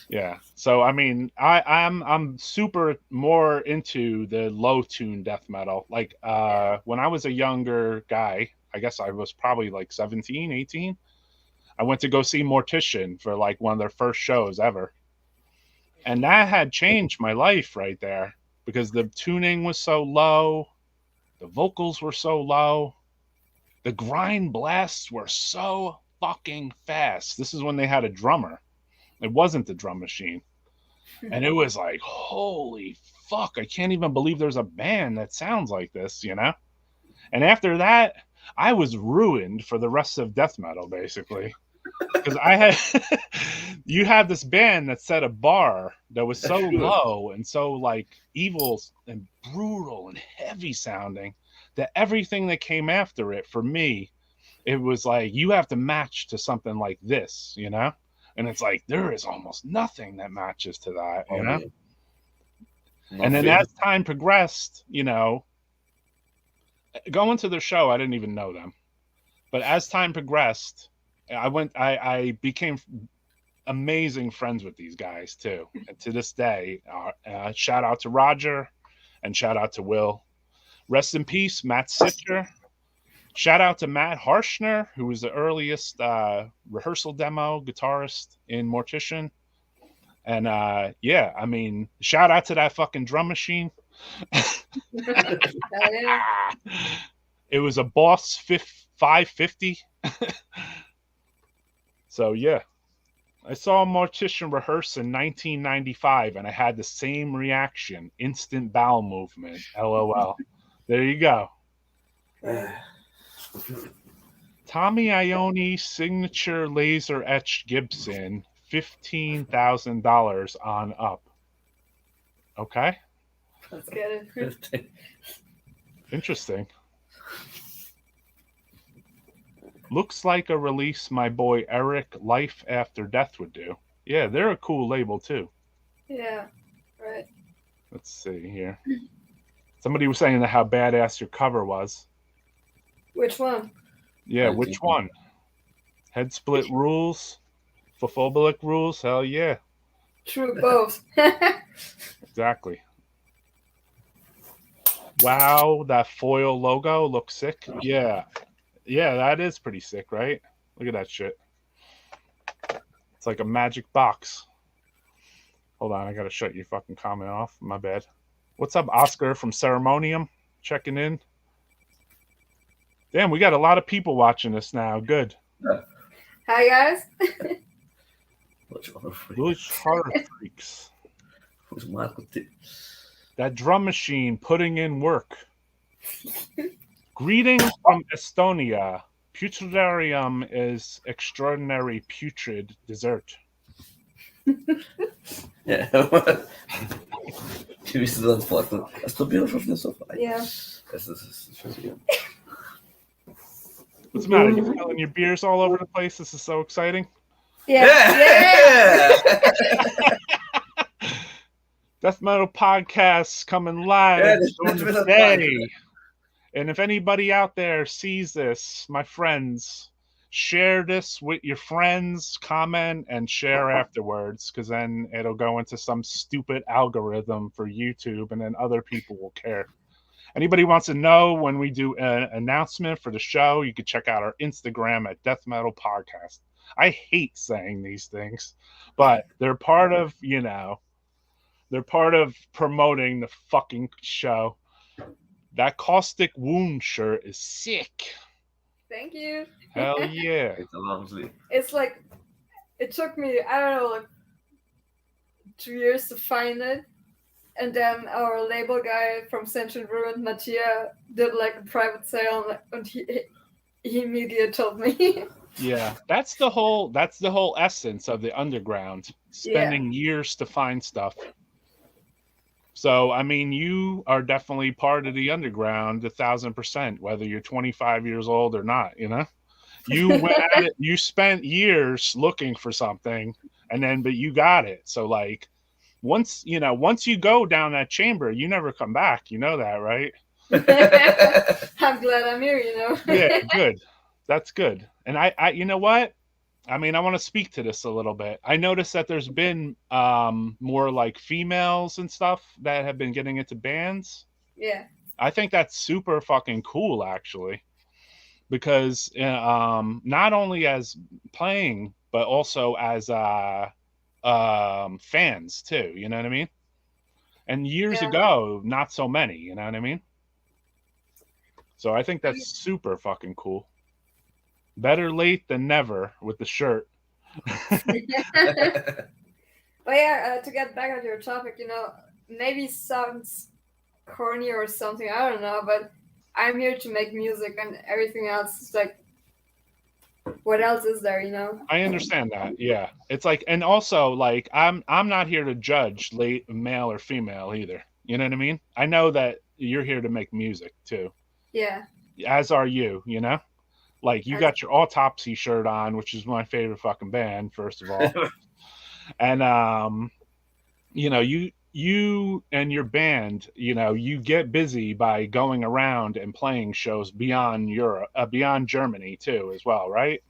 Yeah. So I mean, I'm super more into the low tune death metal. Like when I was a younger guy, I guess I was probably like 17, 18. I went to go see Mortician for like one of their first shows ever. And that had changed my life right there, because the tuning was so low, the vocals were so low, the grind blasts were so fucking fast. This is when they had a drummer. It wasn't the drum machine. And it was like, holy fuck, I can't even believe there's a band that sounds like this, you know? And after that, I was ruined for the rest of death metal, basically. because you had this band that set a bar that was so low and so like evil and brutal and heavy sounding that everything that came after it, for me, it was like you have to match to something like this, you know? And it's like there is almost nothing that matches to that, you know? And then as time progressed, you know, going to their show, I didn't even know them. But as time progressed, I became amazing friends with these guys too. And to this day, shout out to Roger and shout out to Will. Rest in peace, Matt Sitcher. Shout out to Matt Harshner, who was the earliest rehearsal demo guitarist in Mortician. And yeah, I mean, shout out to that fucking drum machine. It was a Boss 550. So yeah, I saw Mortician rehearse in 1995, and I had the same reaction: instant bowel movement. LOL. There you go. Tommy Iommi signature laser etched Gibson, $15,000 on up. Okay. Let's get it. Interesting. Looks like a release my boy Eric Life After Death would do. Yeah, they're a cool label too. Yeah, right. Let's see here. Somebody was saying how badass your cover was. Which one? Yeah, which one? Head split rules? Phophobolic rules? Hell yeah. True, both. Exactly. Wow, that foil logo looks sick. Yeah. Yeah, that is pretty sick, right? Look at that shit. It's like a magic box. Hold on, I gotta shut your fucking comment off. My bad. What's up, Oscar from Ceremonium? Checking in. Damn, we got a lot of people watching us now. Good. Hi, guys. Which horror freaks? Who's Marco? That drum machine putting in work. Greetings from Estonia. Putridarium is extraordinary putrid dessert. Yeah. Vi visste den språket. Jag står björn så far. Yeah. What's the matter? You filling your beers all over the place? This is so exciting. Yeah. Death Metal Podcasts coming live during the day. And if anybody out there sees this, my friends, share this with your friends, comment, and share afterwards, because then it'll go into some stupid algorithm for YouTube, and then other people will care. Anybody wants to know when we do an announcement for the show, you can check out our Instagram at Death Metal Podcast. I hate saying these things, but they're part of, you know, they're part of promoting the fucking show. That Caustic Wound shirt is sick. Thank you. Hell yeah. It's like, it took me, I don't know, like 2 years to find it. And then our label guy from Sentient Ruin, Mattia, did like a private sale, and he immediately told me. Yeah, that's the whole essence of the underground. Spending years to find stuff. So, I mean, you are definitely part of the underground 1,000%, whether you're 25 years old or not, you know? You went at it, you spent years looking for something, but you got it. So, like, once you go down that chamber, you never come back. You know that, right? I'm glad I'm here, you know? Yeah, good. That's good. And I you know what? I mean, I want to speak to this a little bit. I noticed that there's been more like females and stuff that have been getting into bands. Yeah. I think that's super fucking cool, actually, because not only as playing, but also as fans too. You know what I mean? And years ago, not so many. You know what I mean? So I think that's super fucking cool. Better late than never with the shirt. But yeah, to get back on your topic, you know, maybe sounds corny or something, I don't know, but I'm here to make music, and everything else is like what else is there, you know? I understand that. Yeah, it's like, and also like I'm not here to judge late male or female either. You know what I mean? I know that you're here to make music too. Yeah. As are you. You know, like you got your Autopsy shirt on, which is my favorite fucking band, first of all, and you know, you and your band, you know, you get busy by going around and playing shows beyond Europe, beyond Germany too, as well, right?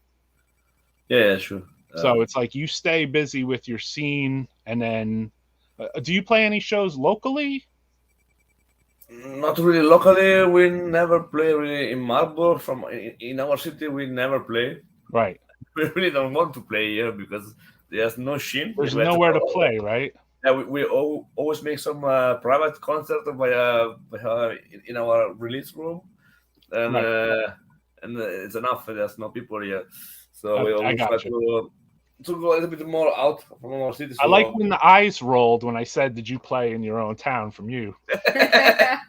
Yeah, sure. So it's like you stay busy with your scene, and then do you play any shows locally? Not really locally. We never play really in Marburg. From in our city, we never play. Right. We really don't want to play here because there's no scene. There's nowhere to play, right? Yeah, we always make some private concert in our release room, and Right. it's enough. There's no people here, so we I always try got you. to go a little bit more out from our city. I like So when the eyes rolled when I said, "Did you play in your own town?" From you. yeah,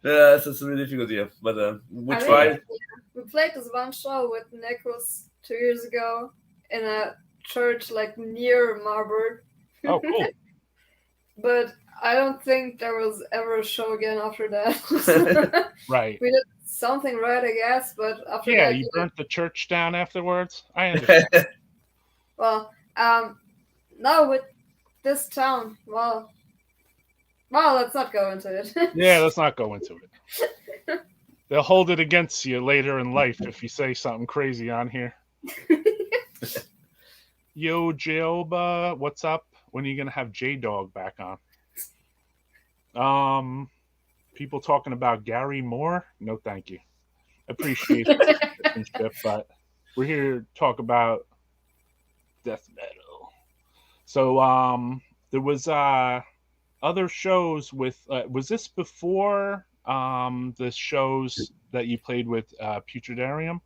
it's really difficult here, but we I mean, try. we played this one show with Nicholas 2 years ago in a church like near Marburg. Oh, cool. But I don't think there was ever a show again after that. Right. We did something right, I guess, but after Yeah, that, you burnt the church down afterwards. I understand. well, now with this town, well, let's not go into it. Yeah, let's not go into it. They'll hold it against you later in life if you say something crazy on here. Yo, Jilba, what's up? When are you gonna have J Dog back on? People talking about Gary Moore? No, thank you. Appreciate the but we're here to talk about death metal. So, there was other shows with. Was this before the shows that you played with Putridarium?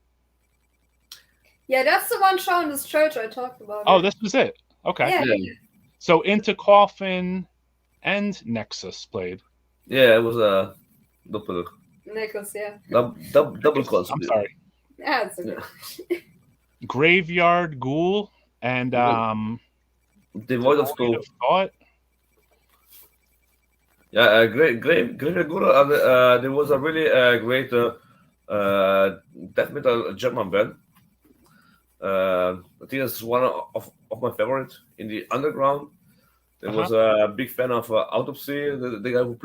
Yeah, that's the one show in this church I talked about. Oh, this was it. Okay. Yeah. So Into Coffin and Nexus played. Yeah, it was a double. Nicholas, yeah. Double concert. I'm sorry. Yeah, it's okay. Graveyard Ghoul and Devoid of Thought. Yeah, great. There was a really great death metal German band. I think it's one of my favorites in the underground. There was a big fan of Autopsy, the guy who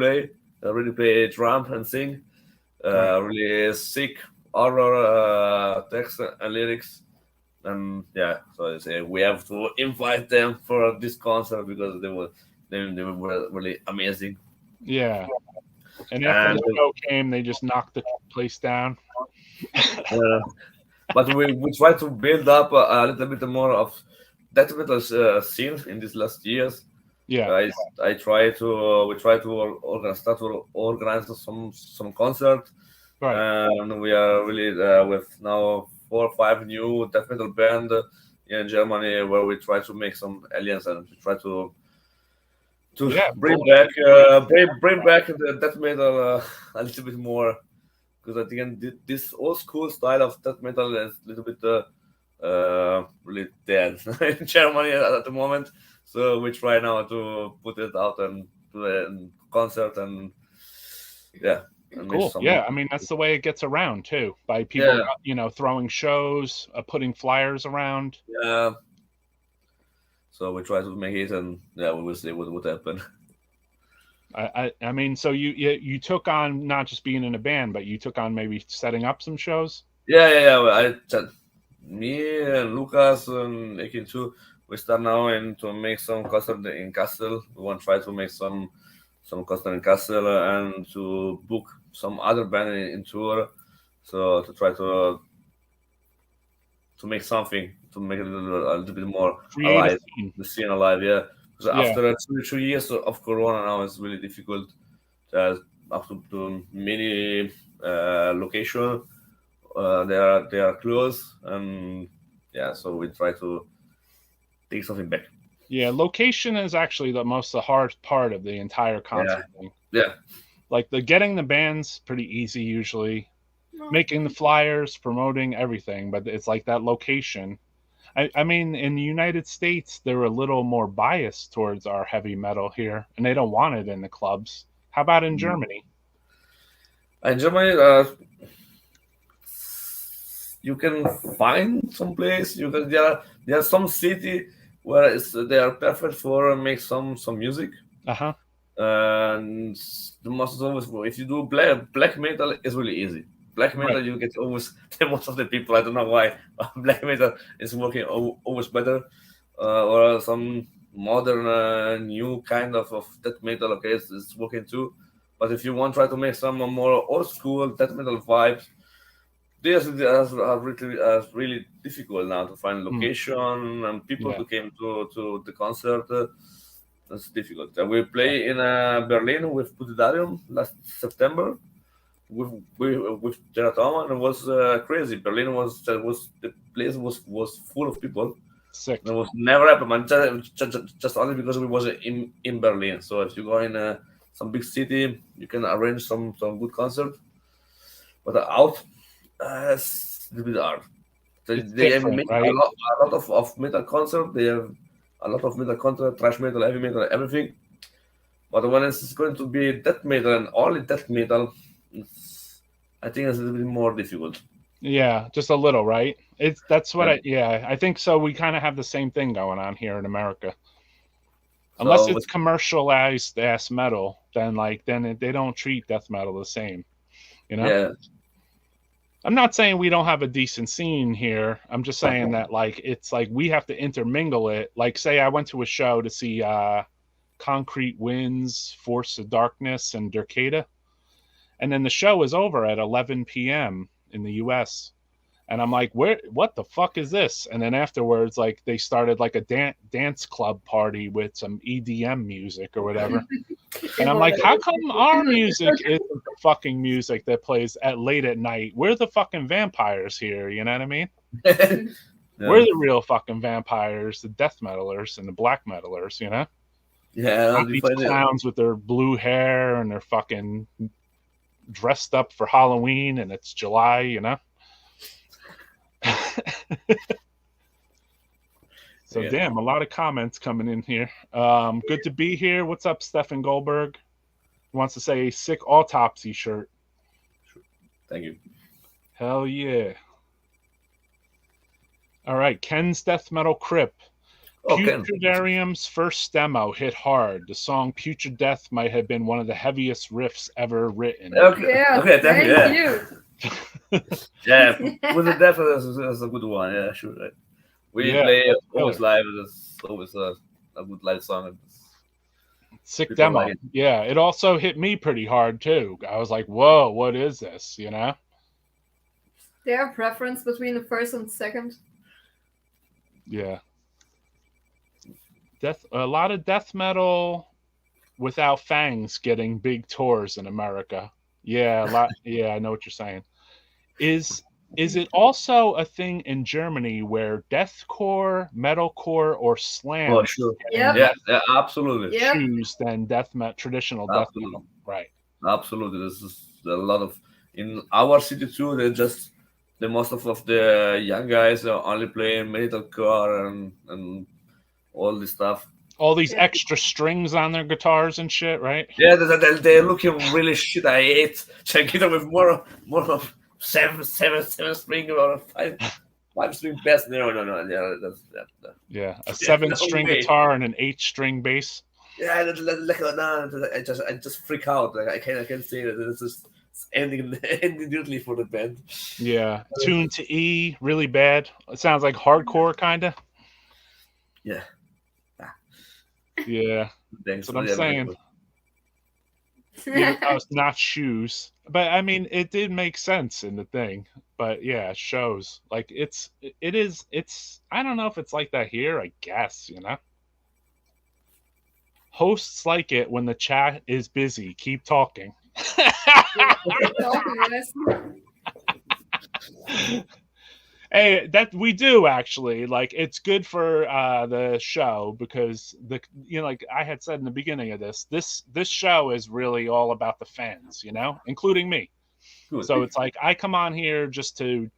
really play drum and sing. Really sick horror text and lyrics. And yeah, so I say we have to invite them for this concert because they were really amazing. Yeah. And after the show came, they just knocked the place down. But we try to build up a little bit more of death metal scene in these last years. Yeah, we try to organize some concert, right. And we are really with now 4 or 5 new death metal band in Germany where we try to make some aliens and try to bring back the death metal a little bit more. Because I think this old school style of death metal is a little bit really dead in Germany at the moment. So we try now to put it out and do a concert and yeah. And cool. Yeah, I mean that's the way it gets around too, by people throwing shows, putting flyers around. Yeah. So we try to make it, and yeah, we will see what would happen. I mean, so you took on not just being in a band, but you took on maybe setting up some shows. Yeah. Me and Lucas and Ekin too. We start now to make some concert in Kassel. We want to try to make some concert in Kassel and to book some other band in tour. So to try to make something, to make it a little bit more alive, the scene alive. Yeah. So after 2 years of Corona now, it's really difficult to have to many location. They are closed, and yeah, so we try to take something back. Yeah, location is actually the hard part of the entire concert thing. Yeah, like getting the bands pretty easy usually. making the flyers, promoting everything, but it's like that location. I mean, in the United States, they're a little more biased towards our heavy metal here, and they don't want it in the clubs. How about in Germany? In Germany, you can find some place. There are some city where they are perfect for make some music. Uh-huh. And the most always, if you do black metal, it's really easy. Black metal, you get always most of the people. I don't know why black metal is working always better, or some modern new kind of death metal. Okay, it's working too. But if you want to try to make some more old school death metal vibes, this is really difficult now to find location and people to came to the concert. That's difficult. We play in Berlin with PUTRIDARIUM last September with Geratom, and it was crazy. Berlin was the place was full of people. Sick. It was never happened, man. Just only because we was in Berlin. So if you go in some big city, you can arrange some good concert. But out, it's a little bit hard. They have made right? a lot of metal concert. They have a lot of metal content, thrash metal, heavy metal, everything. But when it's going to be death metal and only death metal, I think it's a little bit more difficult. Yeah, just a little, right? That's what I think so. We kind of have the same thing going on here in America. Unless it's commercialized ass metal, then they don't treat death metal the same. You know? Yeah. I'm not saying we don't have a decent scene here. I'm just saying that it's like we have to intermingle it. Like, say I went to a show to see Concrete Winds, Force of Darkness, and Dercada, and then the show is over at 11 p.m. in the U.S. And I'm like, what the fuck is this? And then afterwards, like, they started like a dance club party with some EDM music or whatever. And I'm like, how come our music isn't the fucking music that plays at late at night? We're the fucking vampires here, you know what I mean? We're the real fucking vampires, the death metalers and the black metalers, you know? Yeah. Not these clowns with their blue hair and they're fucking dressed up for Halloween and it's July, you know? So damn, a lot of comments coming in here. Good to be here. What's up, Stefan Goldberg? Wants to say sick autopsy shirt. Thank you. Hell yeah. All right, Ken's Death Metal Crip. Putridarium's first demo hit hard. The song Putrid Death might have been one of the heaviest riffs ever written. Okay, thank you. Yeah, with the Death is a good one. Yeah, sure. We play always live. It's always a good live song. Sick demo. Like yeah, it also hit me pretty hard too. I was like, whoa, what is this? You know? There a preference between the first and second? Yeah. A lot of death metal without fangs getting big tours in America. Yeah, a lot. Yeah, I know what you're saying. Is it also a thing in Germany where deathcore, metalcore, or slam? Oh, sure. Yeah, absolutely. Choose than traditional death metal, right? Absolutely. This is a lot of in our city too. They just most of the young guys are only playing metalcore and all this stuff. All these extra strings on their guitars and shit, right? Yeah, they're looking really shit. I hate guitar with more of seven string or five string bass. No. Yeah, a 7-string guitar and an 8-string bass. Yeah, I just freak out. Like I can't say that it's just ending neatly for the band. Yeah, tuned to E, really bad. It sounds like hardcore, kind of. Yeah. Yeah, that's what I'm saying. Not shoes, but I mean, it did make sense in the thing. But yeah, shows like it's. I don't know if it's like that here. I guess Hosts like it when the chat is busy. Keep talking. Hey, that we do actually. Like, it's good for the show because like I had said in the beginning of this show is really all about the fans, including me. Good. So it's like I come on here just to,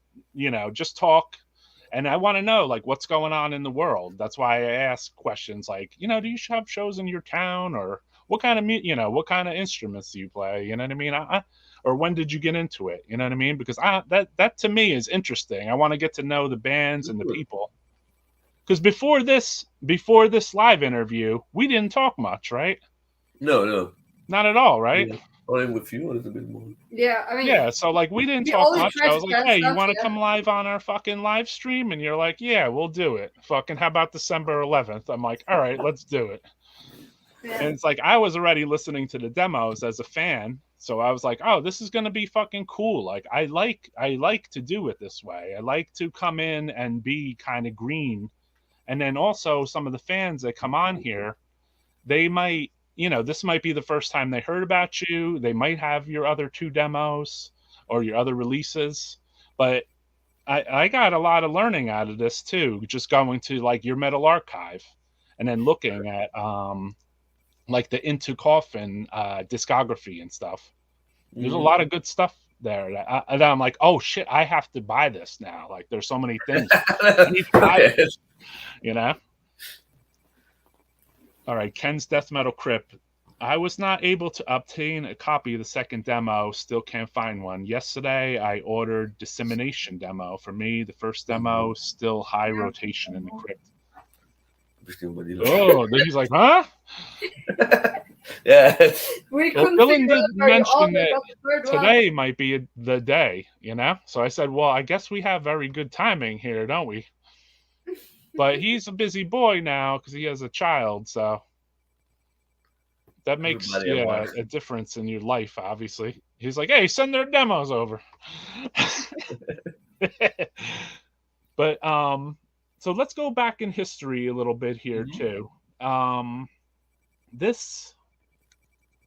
just talk. And I want to know, like, what's going on in the world. That's why I ask questions like, do you have shows in your town, or what kind of what kind of instruments do you play? You know what I mean? Or when did you get into it? You know what I mean? Because that to me is interesting. I want to get to know the bands and the people. Because before this live interview, we didn't talk much, right? No. Not at all, right? Yeah. Only with you a little bit more. Yeah, I mean. Yeah, so like we didn't talk much. I was like, hey, you want to come live on our fucking live stream? And you're like, yeah, we'll do it. Fucking how about December 11th? I'm like, all right, let's do it. Yeah. And it's like I was already listening to the demos as a fan. So I was like, oh, this is gonna be fucking cool. Like I like to do it this way. I like to come in and be kind of green. And then also some of the fans that come on here, they might, this might be the first time they heard about you. They might have your other 2 demos or your other releases. But I got a lot of learning out of this too, just going to like your metal archive and then looking at like the Into Coffin discography and stuff. There's a lot of good stuff there. And I'm like, oh shit, I have to buy this now. Like there's so many things. I need to buy this, All right, Ken's Death Metal Crypt. I was not able to obtain a copy of the second demo. Still can't find one. Yesterday, I ordered Dissemination demo. For me, the first demo, still high rotation in the crypt. Oh, then he's like, huh? Yeah. Dylan did mention that today might be the day, So I said, well, I guess we have very good timing here, don't we? But he's a busy boy now because he has a child, so that makes a difference in your life, obviously. He's like, hey, send their demos over. But so let's go back in history a little bit here too. There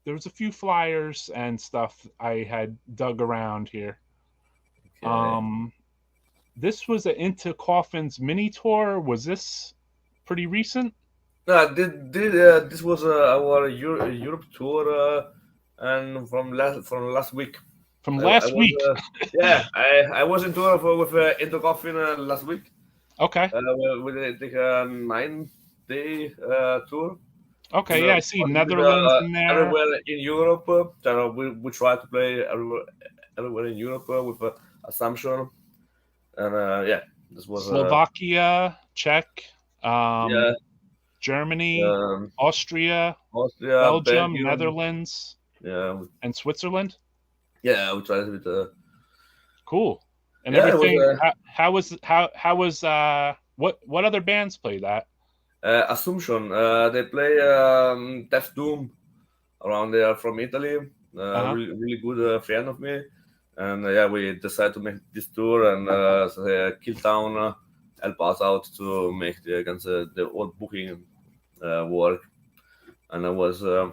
was a few flyers and stuff I had dug around here. Okay. This was an Into Coffins mini tour. Was this pretty recent? No, this was our Europe tour, and from last week. From last week. Yeah, I was in tour with Into Coffin last week. Okay. We did a 9-day tour. Okay, yeah, I see Netherlands in there. Everywhere in Europe. We try to play everywhere in Europe with Assumption. And this was Slovakia, Czech, Germany, Austria, Belgium, Netherlands, and Switzerland. Yeah, we tried it. Cool. And everything. How was what other bands play that? Assumption. They play Death Doom around there from Italy. Really good friend of me. And we decided to make this tour, and Killtown helped us out to make the old booking work. And it was good.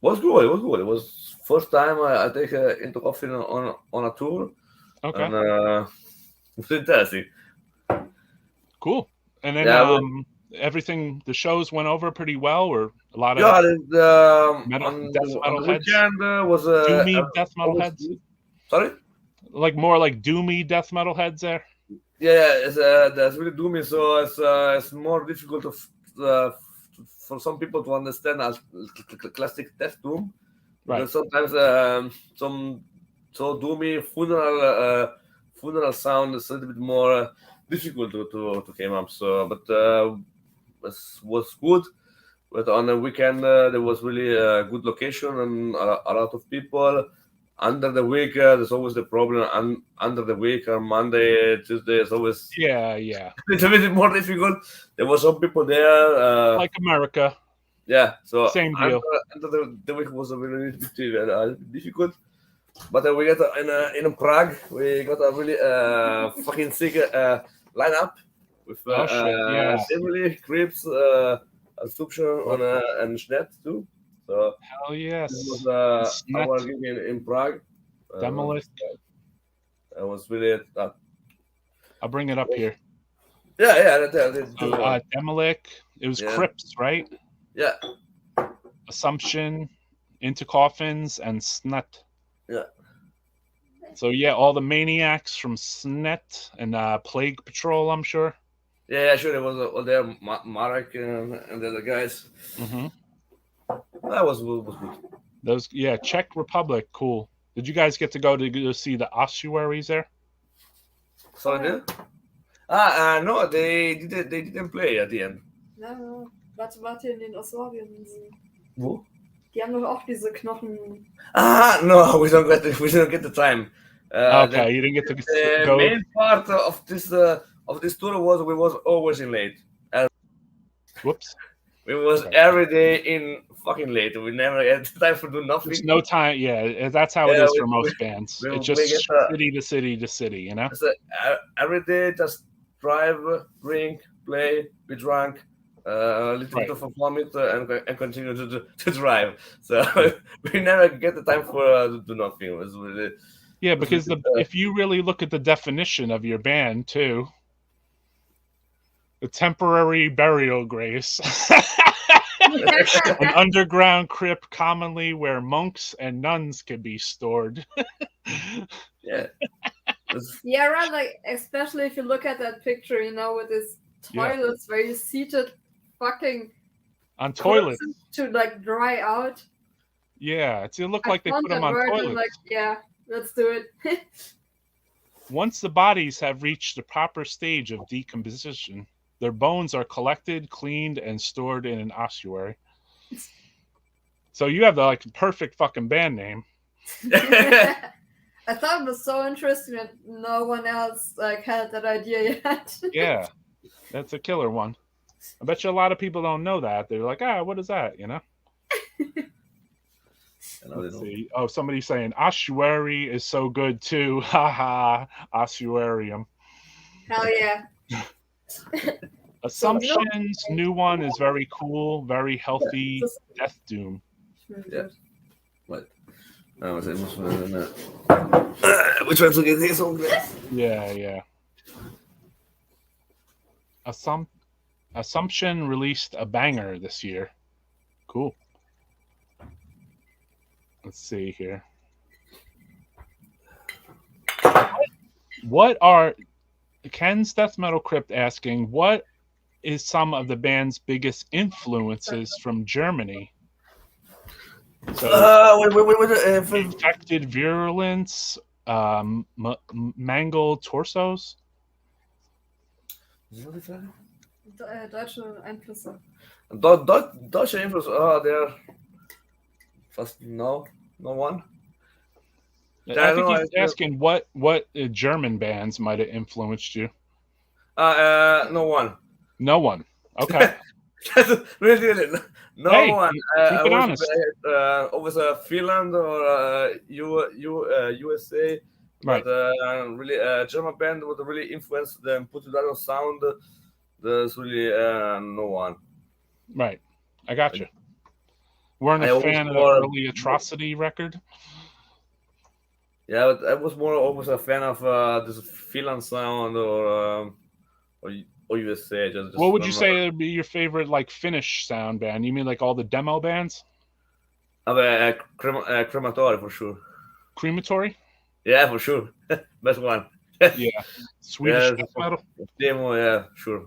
It was good. It was first time I take Into Coffin on a tour. Okay. And it was fantastic. Cool. And then everything, the shows went over pretty well, or a lot of death metal heads. Was doomy death metal heads. Sorry? Like more like doomy death metal heads there? Yeah, that's really doomy, so it's more difficult for some people to understand as classic death doom. Right. Because sometimes some so doomy funeral sound is a little bit more difficult to come up. So, but it was good. But on the weekend there was really a good location and a lot of people. Under the week, there's always the problem. Under the week, on Monday, Tuesday, it's always it's a bit more difficult. There were some people there, like America. Yeah, so same deal. Under the week was a really difficult, but we got in Prague. We got a really fucking sick lineup with Emily, Crips, Assumption, and Schnedt too. So hell yes, this was our gig in Prague. Demolic. It was really. I'll bring it up here. Yeah. Demolic. It was Crips, right? Yeah. Assumption, Into Coffins, and Snut. Yeah. So yeah, all the maniacs from SNET and Plague Patrol, I'm sure. Yeah, sure. There was there Marek and the other guys. Mm-hmm. That was good. Those, yeah, Czech Republic, cool. Did you guys get to go see the ossuaries there? Sorry, no, they didn't play at the end. No, warte in den Ossuarien-Inseln. Wo? Die haben doch auch diese Knochen. No, we don't get the time. Okay, you didn't get to go. The main part of this tour was we was always in late. Whoops. We was every day in fucking late. We never had time to do nothing. There's no time. Yeah, that's how it is for most bands. It's just city to city to city, you know? So, every day just drive, drink, play, be drunk, a little bit of a vomit, and continue to drive. So we never get the time for to do nothing. It was really, yeah, because if you really look at the definition of your band too, the temporary burial grace. An underground crypt commonly where monks and nuns can be stored. Yeah. Yeah, right. Like, especially if you look at that picture, you know, with these toilets where you seated fucking on toilets to like dry out. Yeah, it looked like they put them on toilets. Like, yeah, let's do it. Once the bodies have reached the proper stage of decomposition, their bones are collected, cleaned, and stored in an ossuary. So you have the perfect fucking band name. I thought it was so interesting that no one else had that idea yet. Yeah, that's a killer one. I bet you a lot of people don't know that. They're like, what is that? You know? Let's see. Oh, somebody's saying ossuary is so good too. Ha ha, ossuarium. Hell yeah. Assumption's new one is very cool, very healthy. Death Doom. Yeah. What? Which one's looking at this one? Yeah. Assumption released a banger this year. Cool. Let's see here. What are Ken's Death Metal Crypt asking, what is some of the band's biggest influences from Germany? So, infected virulence, mangled torsos. Deutsche Einflüsse. Deutsche Einflüsse. They're fast no one. I think he's asking what German bands might have influenced you. No one. No one. Okay. really, no one. Keep it honest. Always Finland or USA. Right. But really, German band would really influence the PUTRIDARIUM sound. There's really no one. Right. I got you. Weren't a fan of the early Atrocity record? Yeah, but I was more always a fan of this Finland sound or USA. Just what would you say would be your favorite Finnish sound band? You mean all the demo bands? Crematory for sure. Crematory? Yeah, for sure. Best one. Yeah. Swedish death metal? Demo, yeah, sure.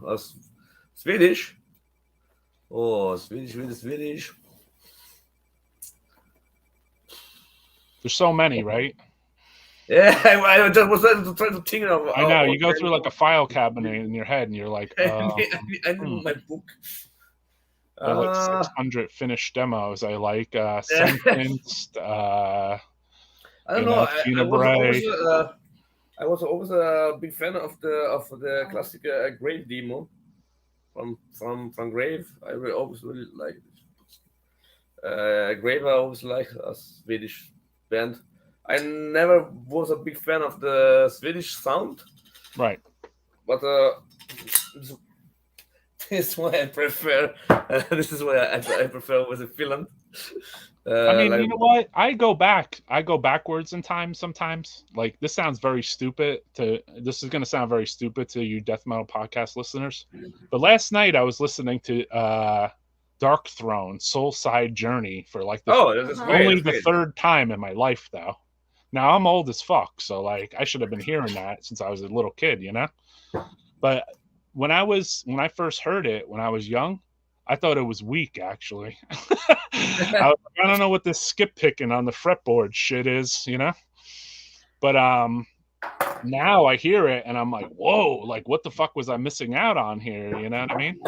Swedish. Oh, Swedish. There's so many, right? Yeah, I just was trying to think of. I know, you go through a file cabinet in your head and you're like, I need my book. 600 Finnish demos I like. Sentenced, I don't know. I was always a big fan of the classic Grave demo from Grave. I always really liked it. Grave, I always liked a Swedish band. I never was a big fan of the Swedish sound. Right. But this is why I prefer. This is why I prefer with Finland. I mean, you know what? I go backwards in time sometimes. This sounds very stupid this is going to sound very stupid to you death metal podcast listeners. But last night I was listening to Dark Throne, Soul Side Journey for only the third time in my life though. Now I'm old as fuck, so like I should have been hearing that since I was a little kid, you know. But when I first heard it when I was young, I thought it was weak. Actually, I don't know what this skip picking on the fretboard shit is, you know. But now I hear it and I'm like, whoa, like what the fuck was I missing out on here? You know what I mean?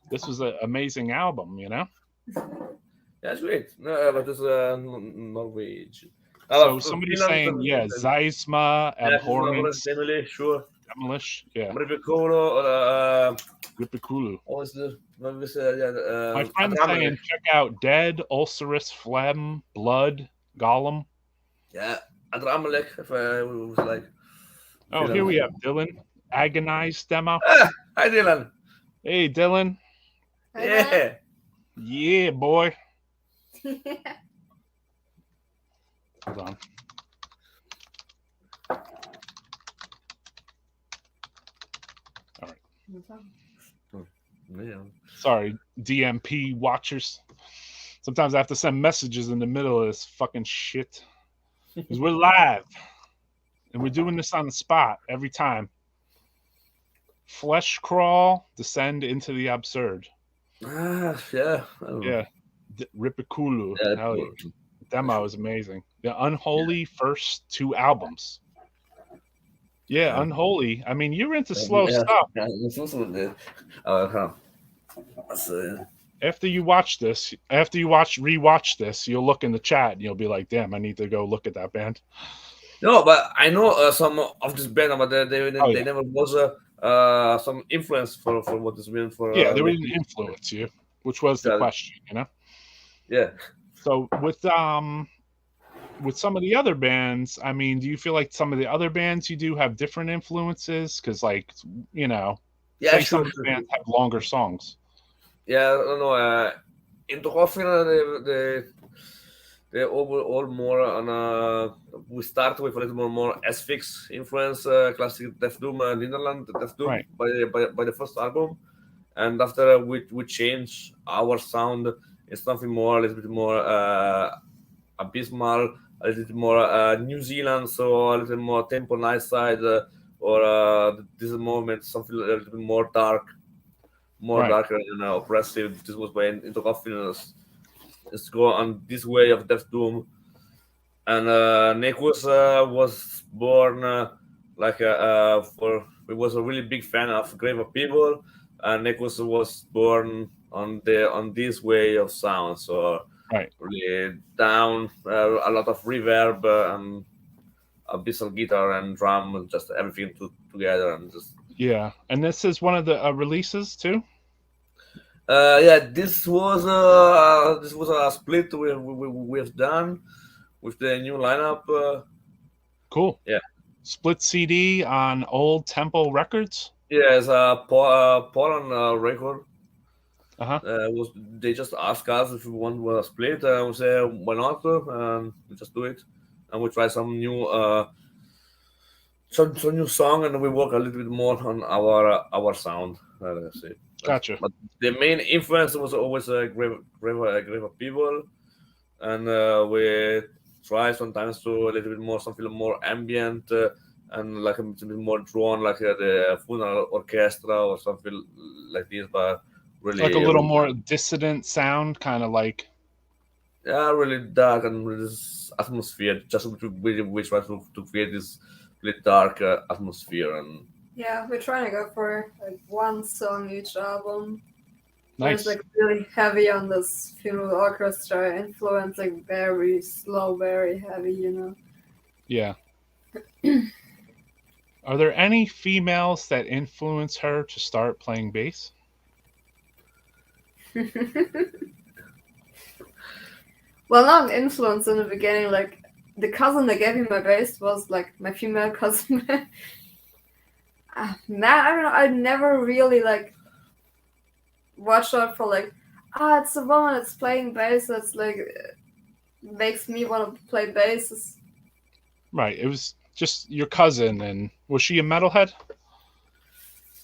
This was an amazing album, you know. Yeah, it's great. But it's Norwegian. So somebody's Finland, saying, yeah, Zeisma, yeah, Abhorrence, Emily, sure. Demolish, yeah, Ripicolo, Ripikulu. what was the My friend's saying, check out Dead, Ulcerous Phlegm, Blood, Gollum. Yeah, Adramelech, if I was like. Oh, here we have Dylan. Agonized demo. Ah, hi, Dylan. Hey, Dylan. Yeah. Yeah, boy. Hold on. All right. Yeah. Sorry, DMP watchers. Sometimes I have to send messages in the middle of this fucking shit. Because we're live. And we're doing this on the spot every time. Flesh crawl, descend into the absurd. Ah, yeah. Yeah. Ripikulu. Yeah, Demo is amazing. The Unholy first 2 albums. Yeah, Unholy. I mean, you're into slow stuff. Yeah, it's also the. After you rewatch this, you'll look in the chat and you'll be like, damn, I need to go look at that band. No, but I know some of this band, but they never was some influence for what this band for. Yeah, they didn't influence you, which was the question, you know? Yeah. So with some of the other bands, I mean, do you feel like some of the other bands you do have different influences? Because, like, you know, yeah, some of the bands have longer songs. Yeah, I don't know. In the coffin, they overall more on. We start with a little more S-Fix influence, classic Def Doom, Netherlands Def Doom Right. by the first album, and after we change our sound. It's something more, a little bit more abysmal, a little bit more New Zealand, so a little more tempo nice side, or this moment something a little bit more dark, darker and oppressive. This was when Into Coffin is go on this way of Death Doom, and Nekus was born he was a really big fan of Grave of People, and Nekus was born on this way of sound, so really down, a lot of reverb and abyssal guitar and drum, and just everything together, and just And this is one of the releases too. This was a split we've done with the new lineup. Cool. Yeah, split CD on Old Temple Records. Yeah, it's a Poland record. Uh-huh. They just asked us if we want a split, and we say why not, and we just do it, and we try some new some new song, and we work a little bit more on our sound. Let's see. Gotcha. But the main influence was always Grave of People, and we try sometimes to a little bit more something more ambient and like a bit more drawn, like the funeral orchestra or something like this, but. Really, like a little more dissident sound, kind of like. Yeah, really dark and really atmosphere. Just we try to create this really dark atmosphere, and. Yeah, we're trying to go for like one song each album. Nice. It's like really heavy on this funeral orchestra influence, like very slow, very heavy, you know. Yeah. Are there any females that influence her to start playing bass? Well, not influence in the beginning. Like the cousin that gave me my bass was like my female cousin. I don't know. I never really like watched out for like, it's a woman that's playing bass. That's like makes me want to play bass. Right. It was just your cousin, and was she a metalhead?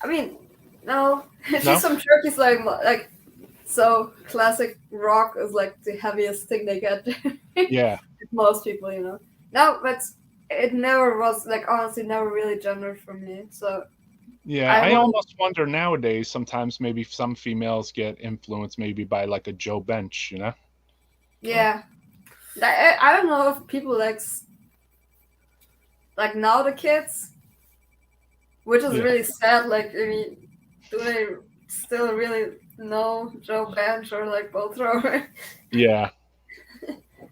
I mean, no. She's from Turkey, like. So classic rock is like the heaviest thing they get. Yeah. Most people, you know. No, but it never was like honestly never really gendered for me. So yeah, I almost wonder nowadays. Sometimes maybe some females get influenced maybe by like a Joe Bench, you know? Yeah, I don't know if people like now the kids, which is really sad. Like, I mean, do they still really know Joe Bench or like Bolt Thrower? Yeah.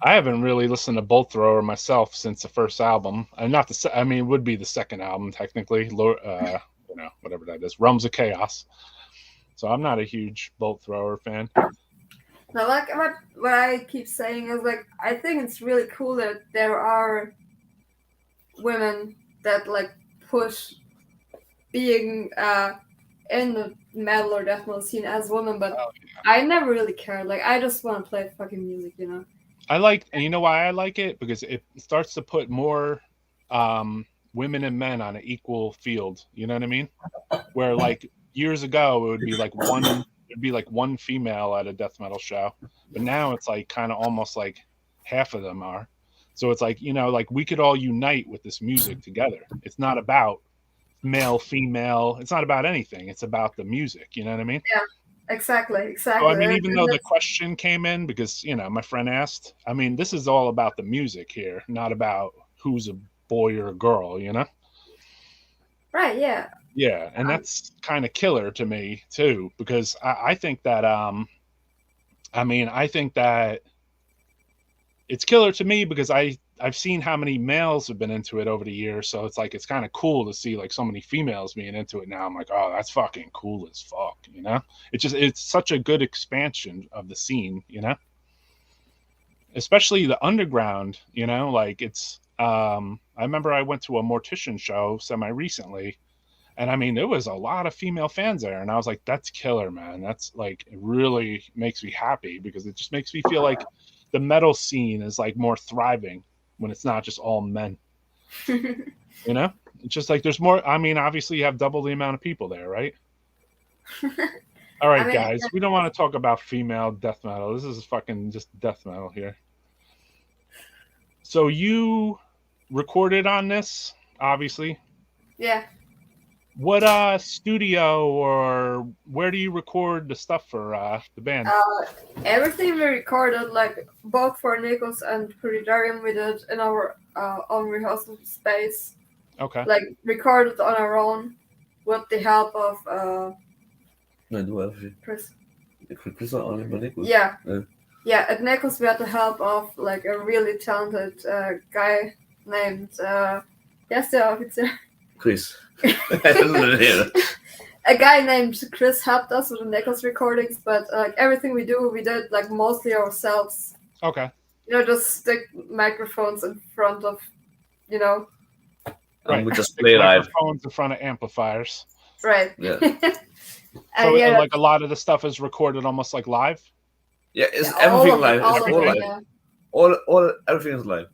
I haven't really listened to Bolt Thrower myself since the first album. Not the, I mean, it would be the second album technically. You know, whatever that is, Realms of Chaos. So I'm not a huge Bolt Thrower fan. No, like what I keep saying is like I think it's really cool that there are women that like push being in the metal or death metal scene as women, but I never really cared. Like I just want to play fucking music, you know. I like, and you know why I like it? Because it starts to put more women and men on an equal field. You know what I mean? Where like years ago it would be like one female at a death metal show, but now it's like kind of almost like half of them are. So it's like, you know, like we could all unite with this music together. It's not about male, female. It's not about anything. It's about the music. You know what I mean? Yeah. Exactly. So, I mean, even though the question came in because, you know, my friend asked, I mean, this is all about the music here, not about who's a boy or a girl, you know? Right, yeah. Yeah, and that's kind of killer to me, too, because I think that, I think that it's killer to me because I've seen how many males have been into it over the years, so it's like it's kind of cool to see like so many females being into it now. I'm like, oh, that's fucking cool as fuck, you know? It's such a good expansion of the scene, you know? Especially the underground, you know, like it's I remember I went to a Mortician show semi recently, and I mean there was a lot of female fans there, and I was like, that's killer, man. That's like it really makes me happy because it just makes me feel like the metal scene is like more thriving when it's not just all men. You know? It's just like there's more. I mean, obviously you have double the amount of people there, right? All right, guys, we don't want to talk about female death metal. This is fucking just death metal here. So you recorded on this, obviously? Yeah. What studio or where do you record the stuff for the band? Everything we recorded, like both for Nikos and PUTRIDARIUM, we did in our own rehearsal space. Okay. Like recorded on our own with the help of Chris. Yeah. Yeah, at Nikos we had the help of like a really talented guy named Chris. A guy named Chris helped us with the Nikos recordings, but like everything we did like mostly ourselves. Okay. You know, just stick microphones in front of, you know. And we just play live. Microphones in front of amplifiers. Right. Yeah. So yeah, like a lot of the stuff is recorded almost like live. Yeah, it's everything live. It's all live. Yeah. All everything is live.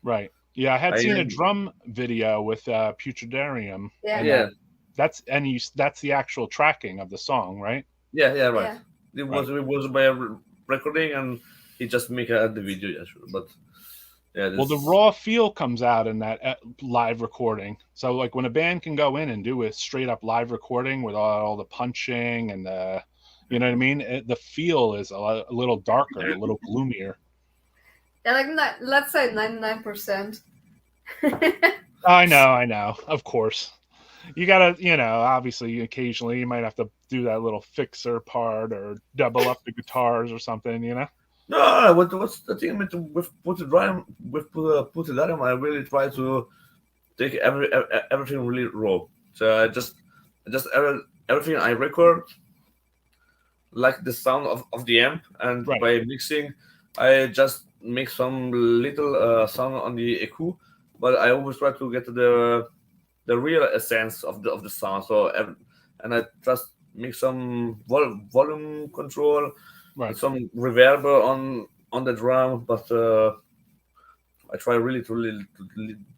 Right. Yeah, I had seen a drum video with Putridarium. Yeah. And, that's the actual tracking of the song, right? Yeah, right. Yeah. It was by a recording, and he just make the video. Yeah, sure. But yeah. Well, the raw feel comes out in that live recording. So, like when a band can go in and do a straight up live recording with all the punching and the, you know what I mean? The feel is a little darker, a little gloomier. Yeah, like let's say 99%. I know. Of course. You gotta, you know, obviously, occasionally you might have to do that little fixer part or double up the guitars or something, you know. No. What's the thing with PUTRIDARIUM? With PUTRIDARIUM, I really try to take everything really raw. So I just everything I record, like the sound of the amp, and by mixing, I just make some little sound on the EQ, but I always try to get the real essence of the sound. So and I just make some volume control, some reverb on the drum, but I try really to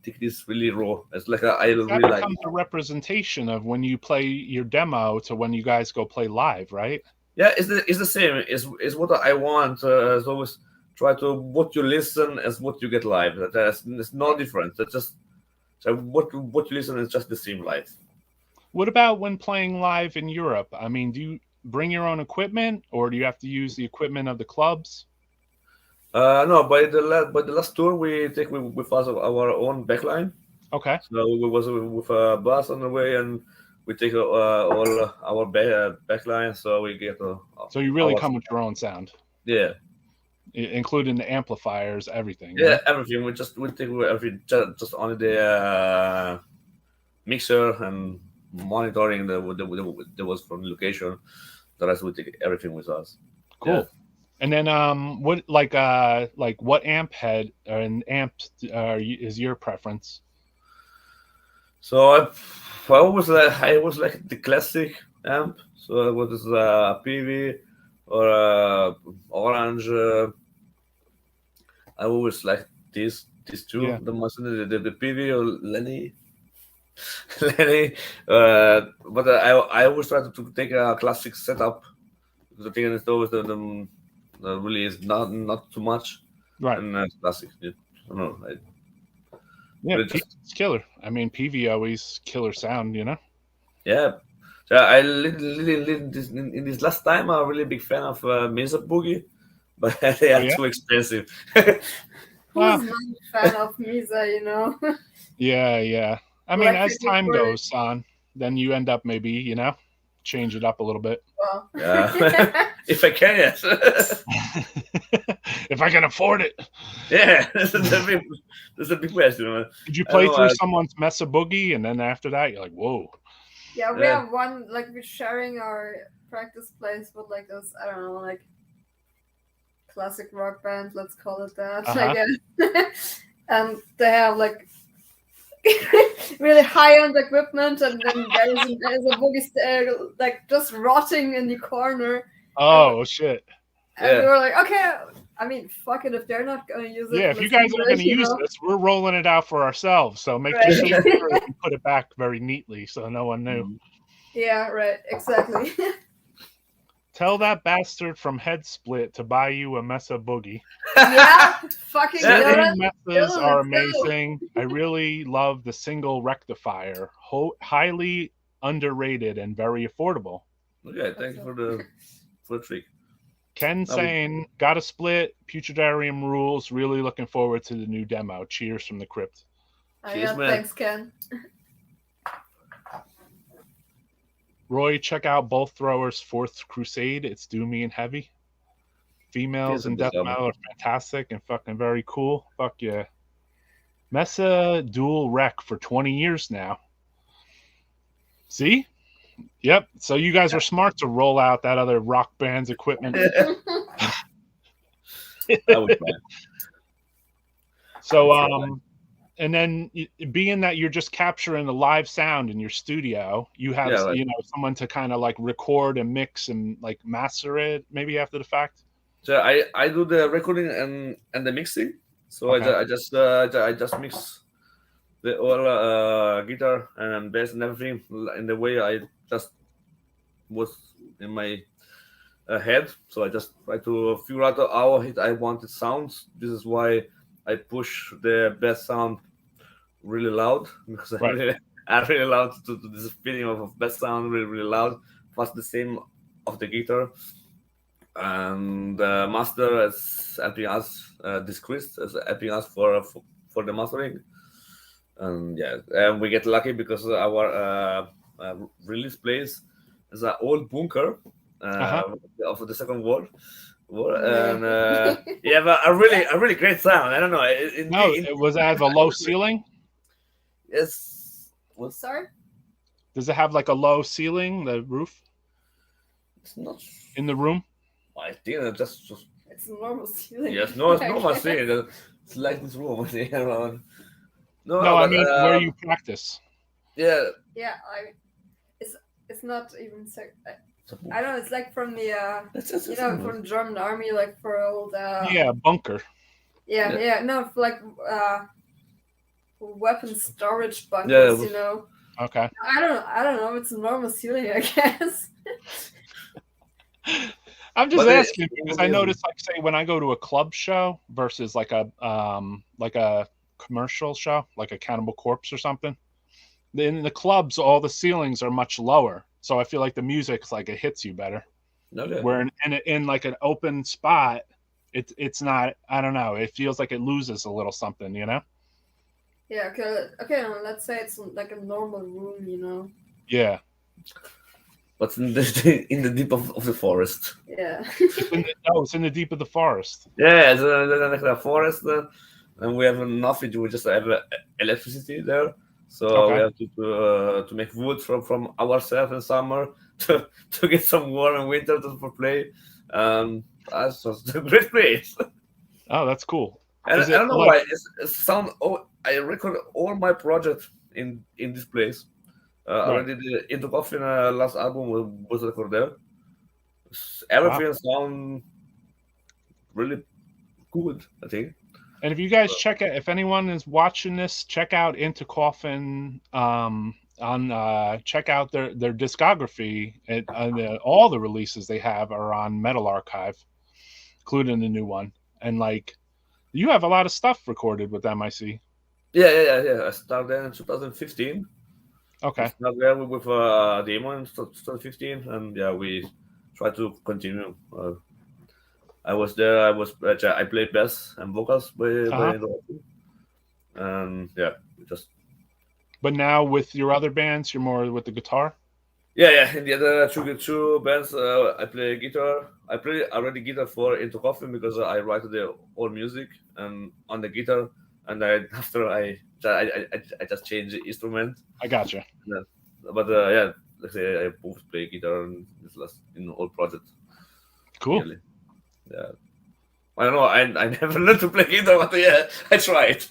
take this really raw. It's like I really like. Becomes a representation of when you play your demo to when you guys go play live, right? Yeah, it's the same. It's what I want. It's always try to what you listen is what you get live. There's no difference. That's just so what you listen is just the same live. What about when playing live in Europe? I mean, do you bring your own equipment, or do you have to use the equipment of the clubs? No, by the last tour we take with us our own backline. Okay. So we was with a bus on the way, and we take all our backline. So we get. So you really come with your own sound. Yeah. Including the amplifiers, everything. Yeah, everything. We take everything. Just only the mixer and monitoring that was from the location. The rest we take everything with us. Cool. Yeah. And then what like what amp head and amp is your preference? So I was like the classic amp. So what is a PV or orange? I always like these two. Yeah. The PV or Lenny. But I always try to take a classic setup. The thing is always the really is not too much. Right. And classic. I don't know. Yeah, it's killer. I mean, PV always killer sound, you know. Yeah. So I in this last time I'm a really big fan of Mesa Boogie, but they are too expensive. Who's not a fan of Mesa, you know? Yeah. I mean, as time goes on, then you end up maybe, you know, change it up a little bit. Well. Yeah. If I can, yes. If I can afford it. Yeah, that's a big question. Man. Did you play through someone's Mesa Boogie, and then after that, you're like, whoa. Yeah, we have one, like, we're sharing our practice place with, like, this, I don't know, like, classic rock band, let's call it that, I guess. And they have, like, really high-end equipment, and then there's a boogie like just rotting in the corner. Oh shit! And we were like, okay, I mean, fuck it, if they're not gonna use it. Yeah, if you guys are gonna use this, we're rolling it out for ourselves. So make sure you put it back very neatly, so no one knew. Yeah, right, exactly. Tell that bastard from Head Split to buy you a Mesa Boogie. Yeah, fucking Mesas are amazing. I really love the single rectifier. Highly underrated and very affordable. Okay, thank you for the trick. Ken saying, got a split, Putridarium rules. Really looking forward to the new demo. Cheers from the crypt. Cheers, man. Thanks, Ken. Roy, check out both throwers' Fourth Crusade. It's doomy and heavy. Females in death metal are fantastic and fucking very cool. Fuck yeah. Mesa dual rec for 20 years now. See? Yep. So you guys were smart to roll out that other rock band's equipment. So and then being that you're just capturing the live sound in your studio, you have you know, someone to kind of like record and mix and like master it maybe after the fact. So I do the recording and the mixing. So I just mix the all guitar and bass and everything in the way I just was in my head. So I just try to figure out how I want it sounds. This is why I push the bass sound really loud, because I really loud to this feeling of bass sound really loud. Plus the same of the guitar. And master is helping us. This Chris is helping us for the mastering. And and we get lucky because our release place is an old bunker of the Second World War, and you have a really great sound. I don't know. It was have a low ceiling. Yes. Sorry. Does it have like a low ceiling? The roof. It's not in the room. I think it's just. It's a normal ceiling. Yes, no, it's normal ceiling. It's like this room. No, I mean where you practice. Yeah. Yeah, it's not even. I don't know. It's like from the you know, from the German army, like for old. Bunker. Yeah. No, for like weapon storage bunkers. You know. Okay. I don't know. It's a normal ceiling, I guess. I'm just asking because I noticed, like, say, when I go to a club show versus like a commercial show, like a Cannibal Corpse or something. In the clubs, all the ceilings are much lower, so I feel like the music's like it hits you better. Okay. Where in like an open spot, it's not. I don't know. It feels like it loses a little something, you know. Yeah. Okay. Let's say it's like a normal room, you know. Yeah. But in the deep of the forest. Yeah. It's in the deep of the forest. Yeah, it's like a forest, and we have nothing. We just have electricity there, so we have to make wood from ourselves in summer to get some warm in winter for play. That's just a great place. Oh, that's cool. And I don't know why it sound. Oh, I record all my projects in this place. Already the Into Coffin last album was recorded there. Everything sound really good, I think. And if you guys check it, if anyone is watching this, check out Into Coffin check out their discography. All the releases they have are on Metal Archive, including the new one. And like, you have a lot of stuff recorded with them, I see. Yeah. I started in 2015. Okay. I started there with demo in 2015, and yeah, we try to continue. I was there. I played bass and vocals and yeah, just. But now with your other bands, you're more with the guitar. Yeah. In the other two bands, I play guitar. I play already guitar for Into Coffin because I write the all music and on the guitar, and after I just change the instrument. I gotcha. Yeah. But yeah, let's say I both play guitar in all projects. Cool. Really. Yeah. I don't know. I never learned to play guitar, but yeah, I tried.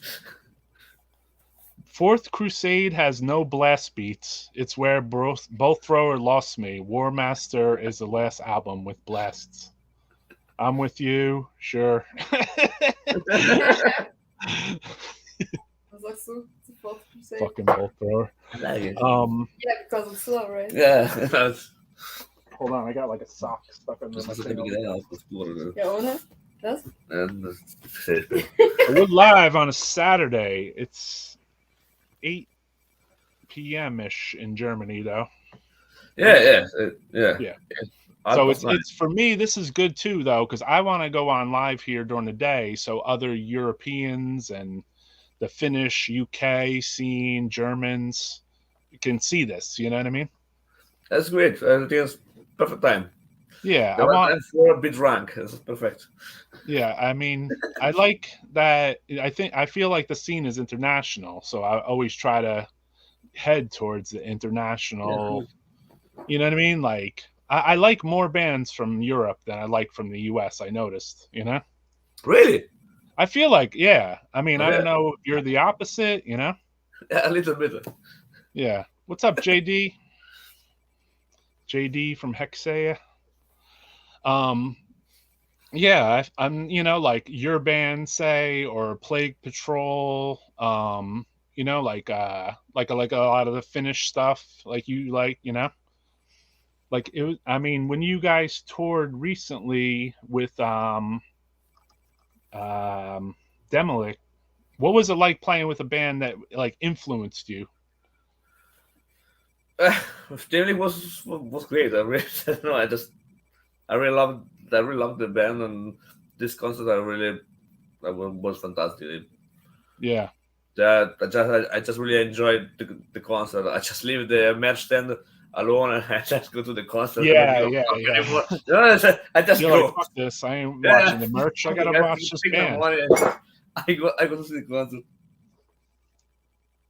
Fourth Crusade has no blast beats. It's where both thrower lost me. War Master is the last album with blasts. I'm with you, sure. Was sagst du zu Fourth Crusade? Fucking bolt thrower. Yeah, because it's slow, right? Yeah. Hold on, I got like a sock stuck in my thing. Ja, oder? Das? We're live on a Saturday. It's 8 p.m. ish in Germany, though. Yeah. So it's for me. This is good too, though, because I want to go on live here during the day, so other Europeans and the Finnish, UK scene, Germans can see this. You know what I mean? That's great. I think it's perfect time. Yeah, I want for a bit drunk. It's perfect. Yeah, I mean, I like that. I feel like the scene is international, so I always try to head towards the international. Yeah. You know what I mean? Like, I like more bands from Europe than I like from the US. I noticed. You know? Really? I feel like, yeah. I mean, I don't know if you're the opposite. You know? Yeah, a little bit. Yeah. What's up, JD? JD from Hexea. Yeah, I'm, you know, like your band, say, or Plague Patrol, you know, like a lot of the Finnish stuff, like you like, you know, like it was, I mean, when you guys toured recently with Demolic, what was it like playing with a band that like influenced you? Demolic was great. I really, no, I really loved the band, and this concert was fantastic. Yeah. I just really enjoyed the concert. I just leave the merch stand alone and I just go to the concert. Yeah. No, I just You're go. Like, fuck this! I ain't watching the merch. I gotta watch this band. I go to the concert.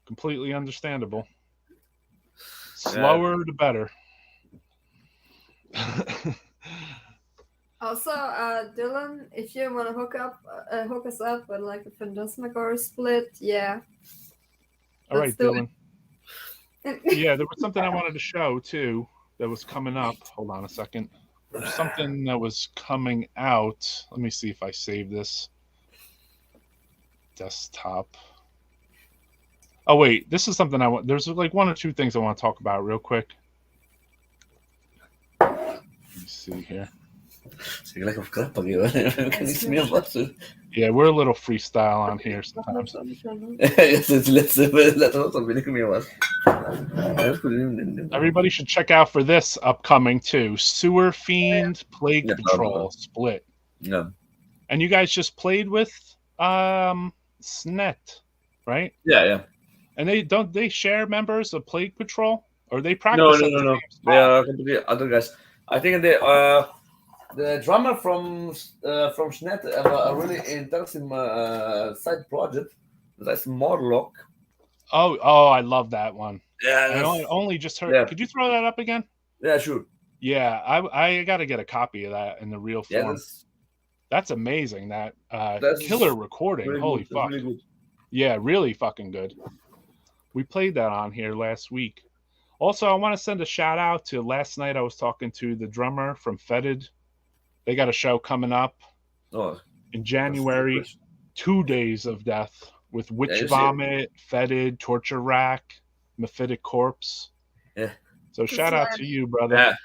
Completely understandable. Slower the better. Also, Dylan, if you want to hook us up with like a Phantasmagoria split, yeah. All right, Dylan. Yeah, there was something I wanted to show too that was coming up. Hold on a second. There's something that was coming out. Let me see if I save this. Desktop. Oh wait, this is something I want. There's like one or two things I want to talk about real quick. Let me see here. Så jag kan klappa grejer. Kan liksom jag bara så. Yeah, we're a little freestyle on here sometimes. Everybody should check out for this upcoming too. Sewer Fiend, Plague Patrol split. Yeah. And you guys just played with Snet, right? Yeah. And they share members of Plague Patrol, or they practice? No. They are completely other guys. I think the drummer from Schnet have a really interesting side project. That's Morlock. Oh, I love that one. Yeah, I only just heard. Yeah. Could you throw that up again? Yeah, sure. Yeah, I got to get a copy of that in the real form. Yeah, that's amazing. That killer recording. Really Holy fuck. Really good. Yeah, really fucking good. We played that on here last week. Also, I want to send a shout out to last night. I was talking to the drummer from Fetid. They got a show coming up in January. 2 days of death with Witch Vomit, Fetid, Torture Rack, Mephitic Corpse. Yeah. So shout out to you, brother. Yeah.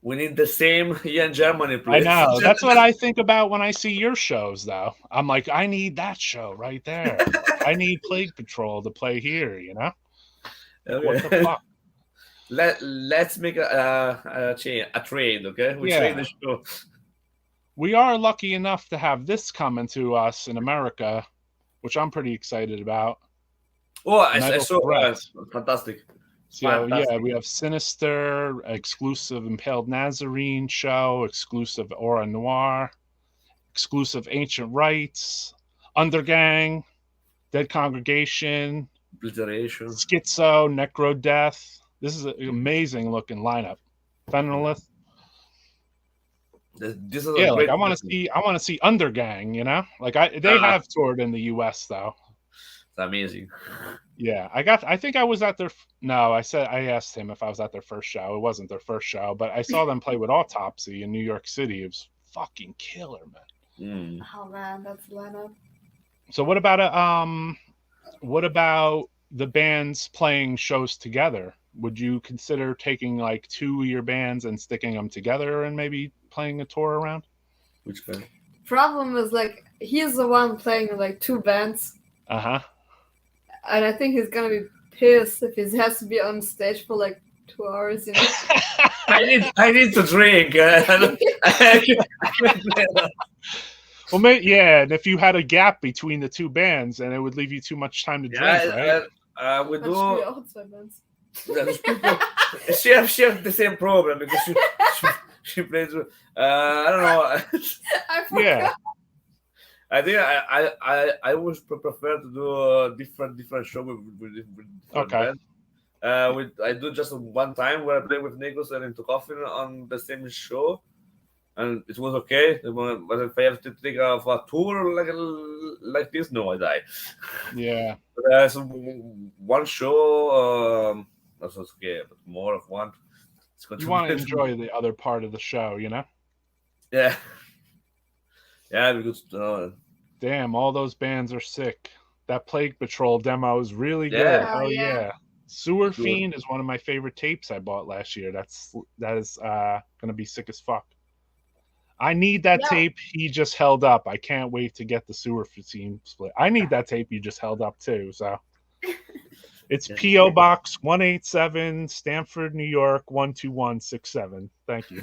We need the same here in Germany, please. I know. That's what I think about when I see your shows, though. I'm like, I need that show right there. I need Plague Patrol to play here, you know? Okay. What the fuck? Let's make a trade, okay? We trade the show. We are lucky enough to have this coming to us in America, which I'm pretty excited about. Oh, I saw fantastic. So yeah, we have Sinister, exclusive Impaled Nazarene show, exclusive Aura Noir, exclusive Ancient Rites, Undergang, Dead Congregation, Obliteration, Schizo, Necro Death. This is an amazing looking lineup. Fenolith. This is like I want to see Undergang, you know? Like they have toured in the US though. It's amazing. Yeah, I think I was at their I asked him if I was at their first show. It wasn't their first show, but I saw them play with Autopsy in New York City. It was fucking killer, man. Oh man, that's a lineup. So what about the bands playing shows together? Would you consider taking like 2 of your bands and sticking them together and maybe playing a tour around? Which band? Problem is, like, he's the one playing like 2 bands. Uh-huh. And I think he's gonna be pissed if he has to be on stage for like 2 hours, you know. I need to drink. Well, and if you had a gap between the 2 bands, and it would leave you too much time to drink, right? We do. She has the same problem because she plays. I don't know. I forgot. I think I would prefer to do a different show with different bands. I do just one time where I played with Nikos and into Coffin on the same show, and it was okay. But if I have to take a tour like this, no, I die. Yeah. But one show, that's okay, but more of one. You want to enjoy the other part of the show, you know? Yeah. Yeah, because damn, all those bands are sick. That Plague Patrol demo is really good. Yeah. Oh yeah. Sewer Fiend is one of my favorite tapes I bought last year. That is gonna be sick as fuck. I need that tape he just held up. I can't wait to get the Sewer Fiend split. I need that tape you just held up too. So it's P.O. Box 187, Stamford, New York 12167. Thank you.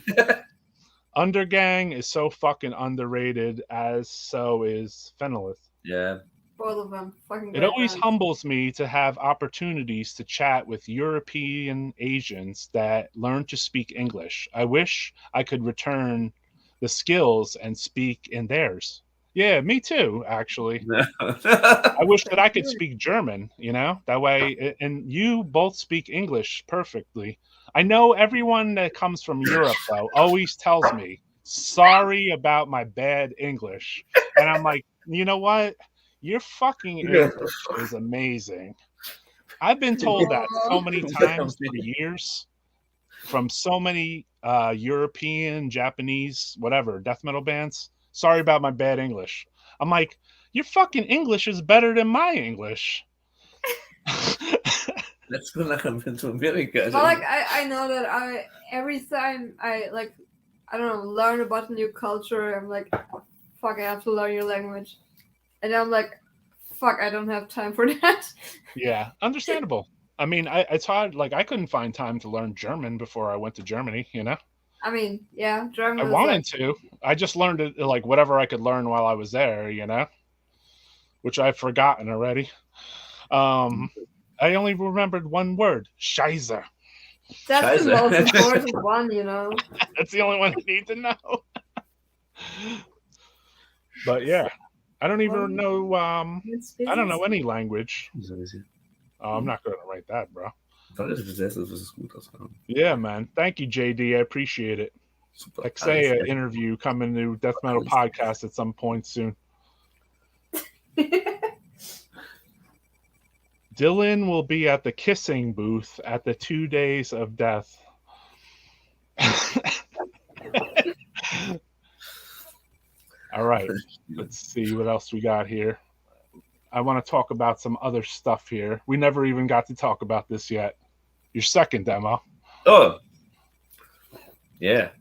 Undergang is so fucking underrated, as so is Fenolith. Yeah. Both of them. Fucking it always humbles me to have opportunities to chat with European Asians that learn to speak English. I wish I could return the skills and speak in theirs. Yeah, me too, actually. I wish that I could speak German, you know? That way, and you both speak English perfectly. I know everyone that comes from Europe, though, always tells me, sorry about my bad English. And I'm like, you know what? Your fucking English is amazing. I've been told that so many times for years from so many European, Japanese, whatever, death metal bands. Sorry about my bad English. I'm like, your fucking English is better than my English. That's gonna come into America. But like I know that every time I like I don't know, learn about a new culture. I'm like, fuck, I have to learn your language. And I'm like, fuck, I don't have time for that. Yeah, understandable. I mean, it's hard. Like, I couldn't find time to learn German before I went to Germany, you know? I mean, yeah, German I is wanted like, to. I just learned it, like, whatever I could learn while I was there, you know? Which I've forgotten already. I only remembered one word, Scheiße. that's the most Scheiße. important one, you know? That's the only one I need to know. But yeah, I don't even know. I don't know any language. Oh, I'm not going to write that, bro. Yeah, man. Thank you, JD. I appreciate it. Like, say an interview coming to Death Metal Podcast at some point soon. Dylan will be at the kissing booth at the 2 days of death. All right. Let's see what else we got here. I want to talk about some other stuff here. We never even got to talk about this yet. Your second demo. Oh. Yeah.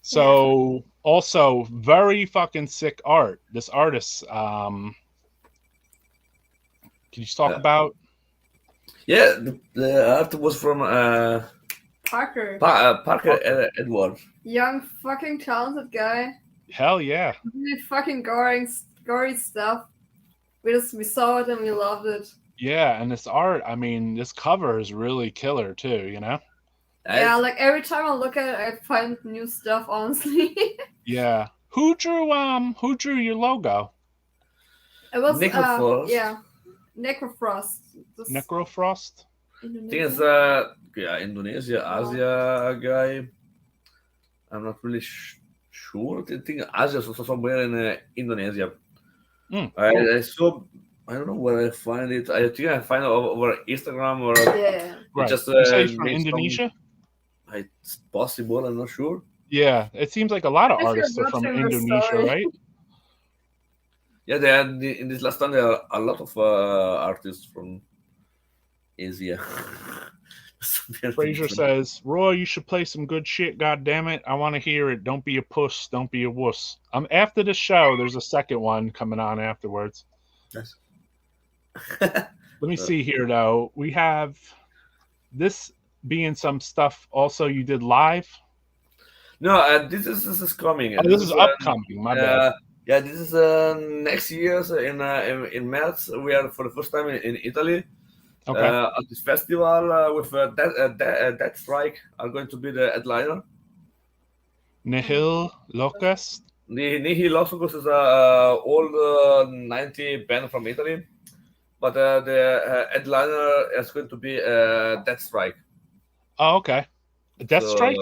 So, also, very fucking sick art. This artist, can you talk about? Yeah, the art was from Parker. Parker Edward. Young fucking talented guy. Hell yeah. Really fucking gory stuff. We saw it and we loved it. Yeah, and this art, I mean, this cover is really killer too, you know? Yeah, like every time I look at it, I find new stuff, honestly. Yeah. Who drew your logo? It was Necrofrost. Yeah. Necrofrost. Necrofrost? I think it's Indonesia, Asia guy. I'm not really sure. I think Asia, so somewhere in Indonesia. I saw. I don't know where I find it. I think I find it over Instagram or right. Just you say from Indonesia. It's possible. I'm not sure. Yeah, it seems like a lot of artists are from Indonesia, right? Yeah, they had in this last time there are a lot of artists from Asia. Fraser says, Roy, you should play some good shit, god damn it. I want to hear it. Don't be a puss, don't be a wuss. After the show, there's a second one coming on afterwards. Yes. Let me see here though. We have this being some stuff also you did live. No, this is coming. Oh, this is upcoming, my bad. Yeah, this is next year in March. We are for the first time in Italy. Okay. At this festival with Death Strike are going to be the headliner. Nihil Locust. Nihil Locust is an old 90 band from Italy, but the headliner is going to be Death Strike. Oh, okay. Death Strike?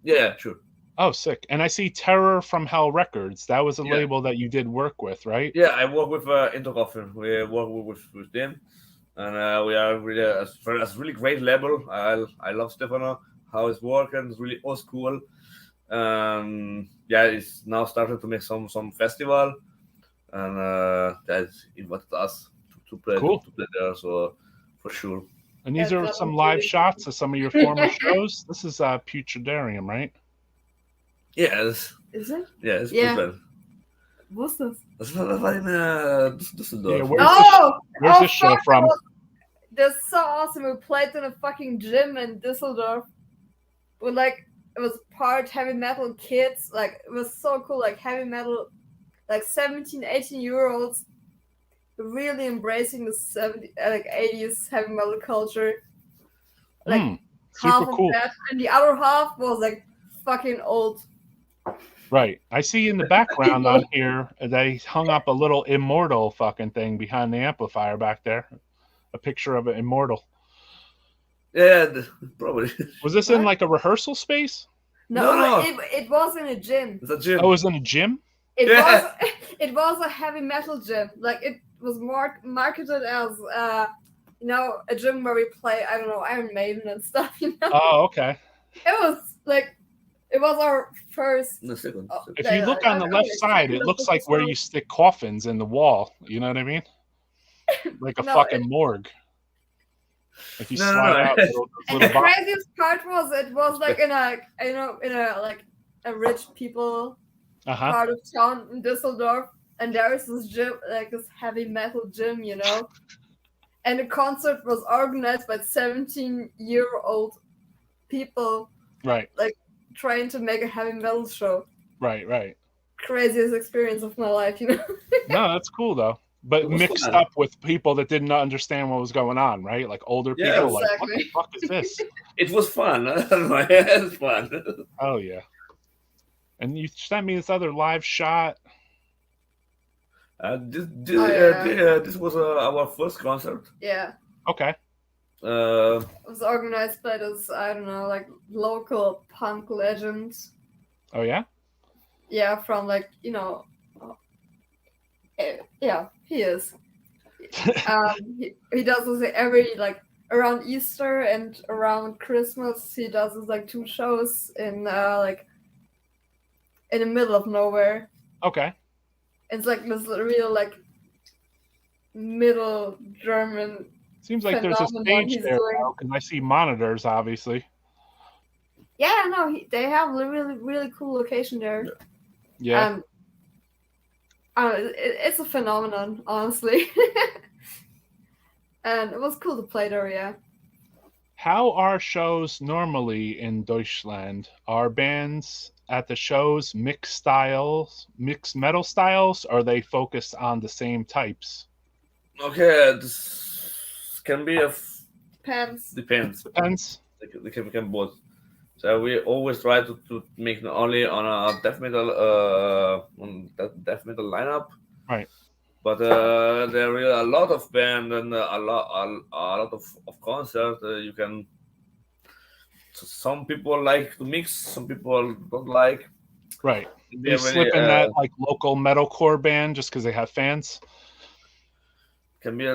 Yeah, sure. Oh, sick. And I see Terror from Hell Records. That was a label that you did work with, right? Yeah, I work with Intercoffin. We work with them. And we are really a really great label. I love Stefano, how it's working. It's really old school. It's now started to make some festival, and that invited us to play there. So for sure. And these are some live shots of some of your former shows. This is Putridarium, right? Yes. Is it? Yeah, it's good. What's this? That's not in Düsseldorf. Yeah, where's this show from? That's so awesome. We played in a fucking gym in Düsseldorf. With it was part heavy metal kids. Like, it was so cool. Like, heavy metal, like 17, 18-year-olds really embracing the 80s heavy metal culture. Like, half of cool. that. And the other half was like fucking old. Right. I see in the background on here, they hung up a little Immortal fucking thing behind the amplifier back there. A picture of an Immortal. Yeah, probably. Was this in like a rehearsal space? No. It was in a gym. It's a gym. Oh, it was in a gym? It was a heavy metal gym. Like, it was more marketed as a gym where we play, I don't know, Iron Maiden and stuff, Oh, okay. It was our first. If you look on the left side, it looks like where you stick coffins in the wall. You know what I mean? Like a fucking morgue. If you slide out little and the craziest part was it was like in a a rich people Uh-huh. part of town in Düsseldorf, and there is this gym, like this heavy metal gym, and the concert was organized by 17-year-old people, Right. like trying to make a heavy metal show. Right. Craziest experience of my life, No, that's cool though. It But was mixed fun. up with people that didn't understand what was going on, right? Like older Yeah, people, like, what the Exactly. fuck is this? It was fun. It was fun. Oh yeah. And you sent me this other live shot. This was our first concert. Yeah. Okay. Uh, It was organized by this, I don't know, like local punk legend. Oh yeah? Yeah, from like, yeah, he is. He does this every, like, around Easter and around Christmas. He does this like 2 shows in like in the middle of nowhere. Okay. It's like this real like middle German. Seems like there's a phenomenon stage he's there doing. because I see monitors, obviously. Yeah, no, they have a really, really cool location there. Yeah. It's a phenomenon, honestly. And it was cool to play there, yeah. How are shows normally in Deutschland? Are bands at the shows mixed metal styles, or are they focused on the same types? okay, this can be Depends. depends. Depends. They can become both. So we always try to make not only on a death metal lineup, Right. but there are a lot of band and a lot of concert. You can. Some people like to mix, some people don't like. Right. They They slip in that like local metalcore band just because they have fans. can be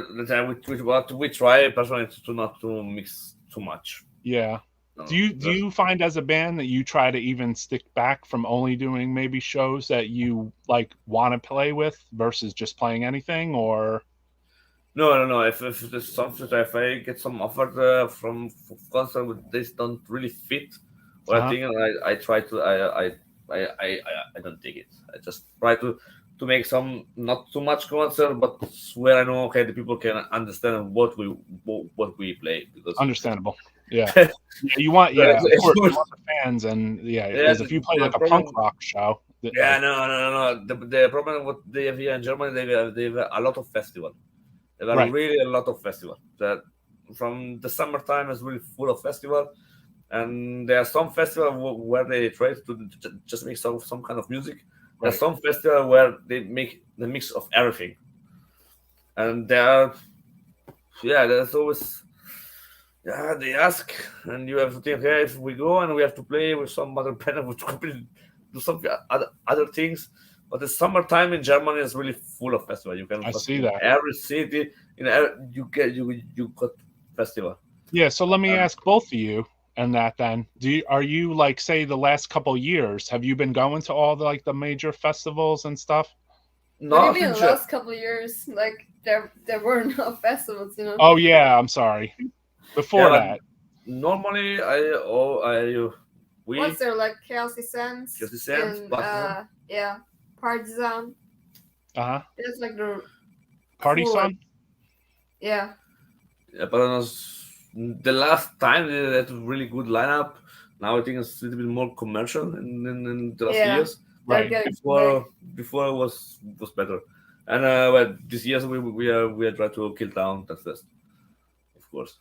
what we try personally to not to mix too much. Yeah. No, Do you find as a band that you try to even stick back from only doing maybe shows that you like want to play with versus just playing anything, or No. If there's something, if I get some offer from concert with this don't really fit, what I think, I try to I don't take it. I just try to make some not too much concert, but where I know okay the people can understand what we play because understandable. Yeah. You want of course you want the fans, and because if you play like a punk rock show. Yeah, no. The problem what they have here in Germany, they have a lot of festival. There are really a lot of festival. That from the summertime is really full of festival, and there are some festival where they try to just make some kind of music. There's some festival where they make the mix of everything, and there's always they ask, and you have to think, okay, if we go and we have to play with some other band, we completely do some other things. But the summertime in Germany is really full of festival. You can see that every city you got festival. Yeah. So let me ask both of you, and that then are you like say the last couple years have you been going to all the major festivals and stuff? What do you mean the last couple of years? Like there were no festivals, Oh yeah, I'm sorry. Before that, normally what's there like Chaos Descents? Yeah, Partisan. It's like the Partisan. Yeah. Yeah, but the last time they had a really good lineup. Now I think it's a little bit more commercial in the last years. Right. Before it was better, and this year we are trying to kill down that fest, of course.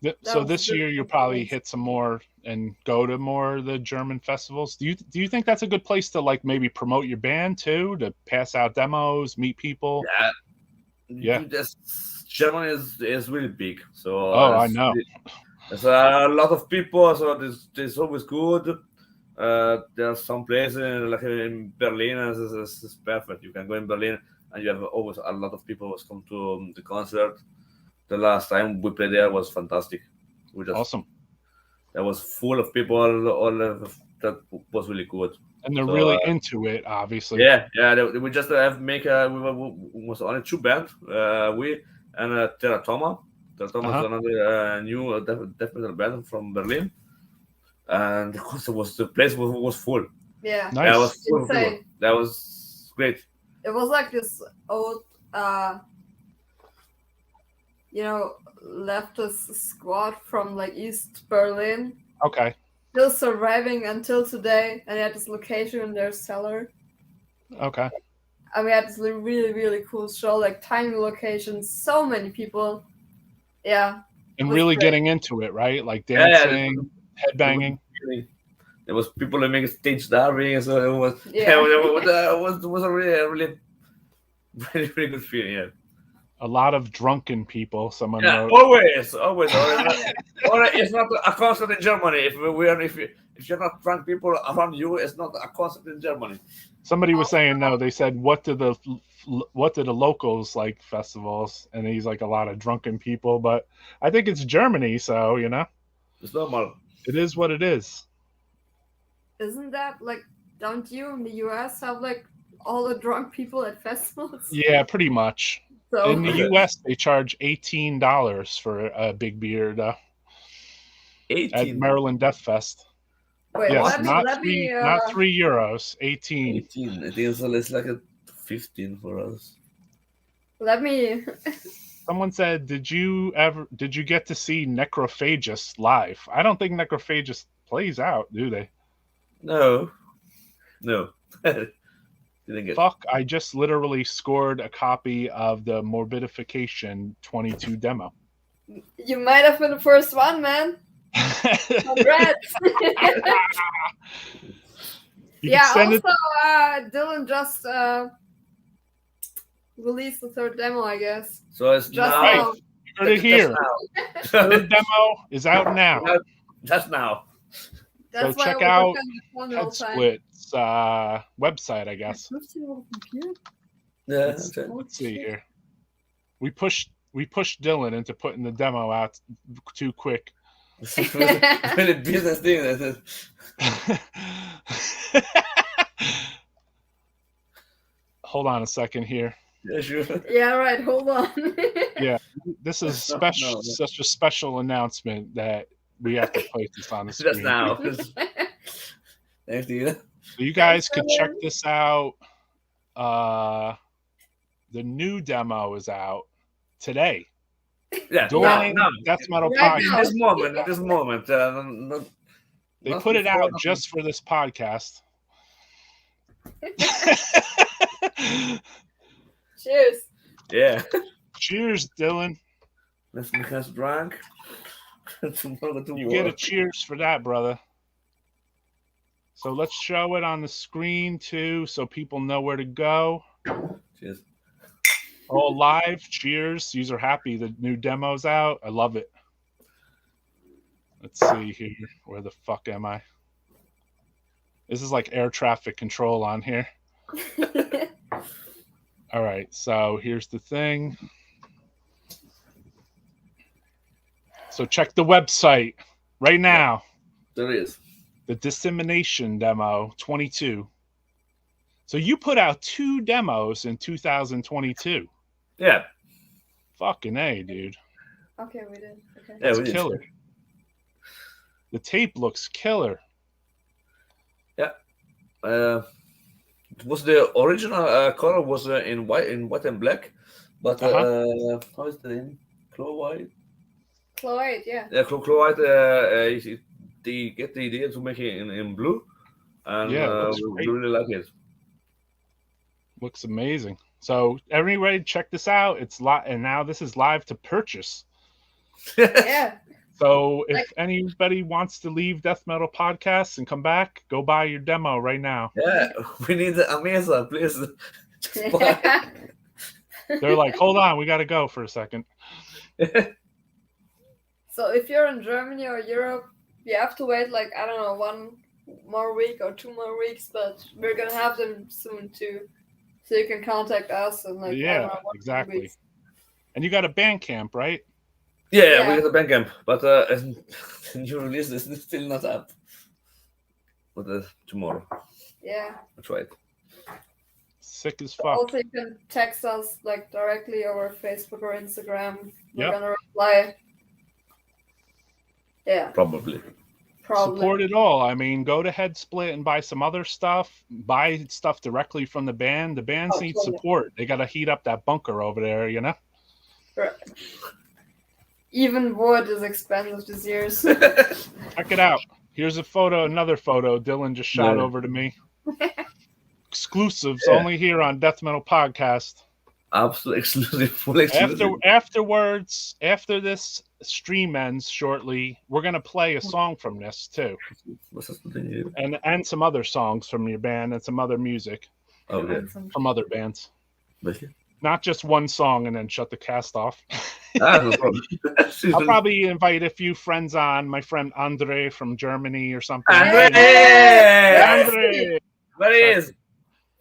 Yep. So this year you'll probably hit some more and go to more of the German festivals. Do you think that's a good place to like maybe promote your band too, to pass out demos, meet people? Yeah. Germany is really big, so I know. There's a lot of people, so there's always good. There's some places like in Berlin, is perfect. You can go in Berlin and you have always a lot of people who come to the concert. The last time we played there was fantastic. Awesome. That was full of people. That was really good. And they're really into it, obviously. Yeah. We just have we was only 2 bands. We and Teratoma. Teratoma is another new death metal band from Berlin. And the place was full. Yeah. Nice. That was great. It was like this old, leftist squad from like East Berlin. Okay. Still surviving until today, and they had this location in their cellar. Okay. And we had this really, really cool show, like tiny locations, so many people. Yeah. And really great. Getting into it, right? Like dancing, headbanging. There was people that make stage diving, so it was it was a really very good feeling. Yeah. A lot of drunken people. Someone wrote. Always. Or it's not a concert in Germany. If you're not drunk people around you, it's not a concert in Germany. Somebody was saying no. They said, what do the locals like festivals? And he's like, a lot of drunken people. But I think it's Germany, so it's normal. It is what it is. Isn't that like? Don't you in the US have like all the drunk people at festivals? Yeah, pretty much. So in the US, they charge $18 for a big beer at Maryland Death Fest. Wait, yes, not €3. 18. 18. It is like a 15 for us. Let me. Someone said, "Did you get to see Necrophagus live?" I don't think Necrophagus plays out, do they? No. Fuck! I just literally scored a copy of the Morbidification 22 demo. You might have been the first one, man. Congrats! Dylan just released the third demo, I guess. So it's just now. Right. You heard it here. Third demo is out now. Just now. That's so check out Headsplit's website, I guess. Yeah. Let's see here. We pushed Dylan into putting the demo out too quick. Really business thing. Hold on a second here. Yeah, sure. Yeah, right. Hold on. Yeah, this is special. Such a special announcement that we have to place this on the screen. Just now. Thanks to you. So you guys could check this out. The new demo is out today. Yeah, during Death Metal Podcast. At this moment. They put it out just for this podcast. Cheers. Yeah. Cheers, Dylan. Let's make us drunk. You get a cheers for that, brother. So let's show it on the screen too, so people know where to go. Cheers. All live. Cheers. These are happy. The new demo's out. I love it. Let's see here. Where the fuck am I? This is like air traffic control on here. All right. So here's the thing. So check the website right now. There is. The Dissemination demo 22. So you put out 2 demos in 2022. Yeah. Fucking A, dude. Okay, we did. Okay. That's killer. The tape looks killer. Yeah. It was the original color was in white and black, but how is the name? Chloride. Chloride, yeah. Yeah, chloride. They get the idea to make it in blue, and we really like it. Looks amazing. So everybody, check this out. It's live, and now this is live to purchase. Yeah. So if anybody wants to leave Death Metal Podcasts and come back, go buy your demo right now. Yeah, we need the Amazon, please. They're like, hold on, we got to go for a second. So if you're in Germany or Europe, you have to wait like, I don't know, 1 more week or 2 more weeks, but we're going to have them soon too. So you can contact us and like, yeah, exactly. And you got a Bandcamp, right? Yeah, we got a Bandcamp, but the new release is still not up. But tomorrow. Yeah. That's right. Sick as fuck. Also, you can text us like directly over Facebook or Instagram. We're Yep. gonna reply. Yeah. Probably. Probably. Support it all. I mean, go to Headsplit and buy some other stuff. Buy stuff directly from the band. The bands need support. They got to heat up that bunker over there, you know? Right. Even wood is expensive this year. Check it out. Here's a photo, another photo Dylan just shot over to me. Exclusives only here on Death Metal Podcast. Absolutely exclusive, full exclusive. Afterwards, after this stream ends shortly, we're gonna play a song from this too, and some other songs from your band and some other music from other bands. Not just one song and then shut the cast off. No problem. I'll probably invite a few friends on. My friend Andre from Germany or something. Andre! Where he is?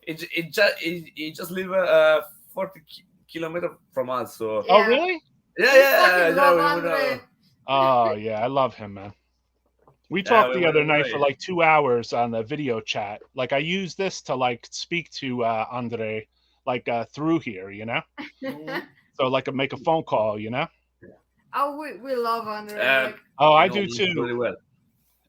He just live 40 kilometers from us. So. Oh really? Yeah. Oh yeah, I love him, man. We talked the other night for like 2 hours on the video chat. Like I use this to like speak to Andre, like through here, you know. So like make a phone call, you know. Oh, we love Andre. I do too. Really well.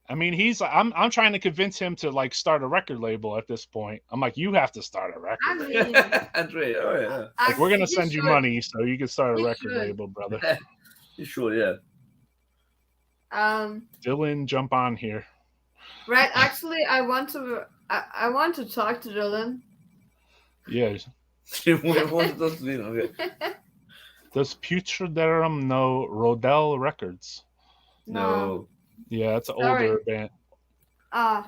I mean, I'm trying to convince him to like start a record label at this point. I'm like, you have to start a record label. Andre, Like, we're gonna send you money so you can start a record label, brother. You should, yeah. Dylan, jump on here. Right, actually, I want to talk to Dylan. Yeah. Does Putridarium know Rodell Records? No. Yeah, it's an older band. Come.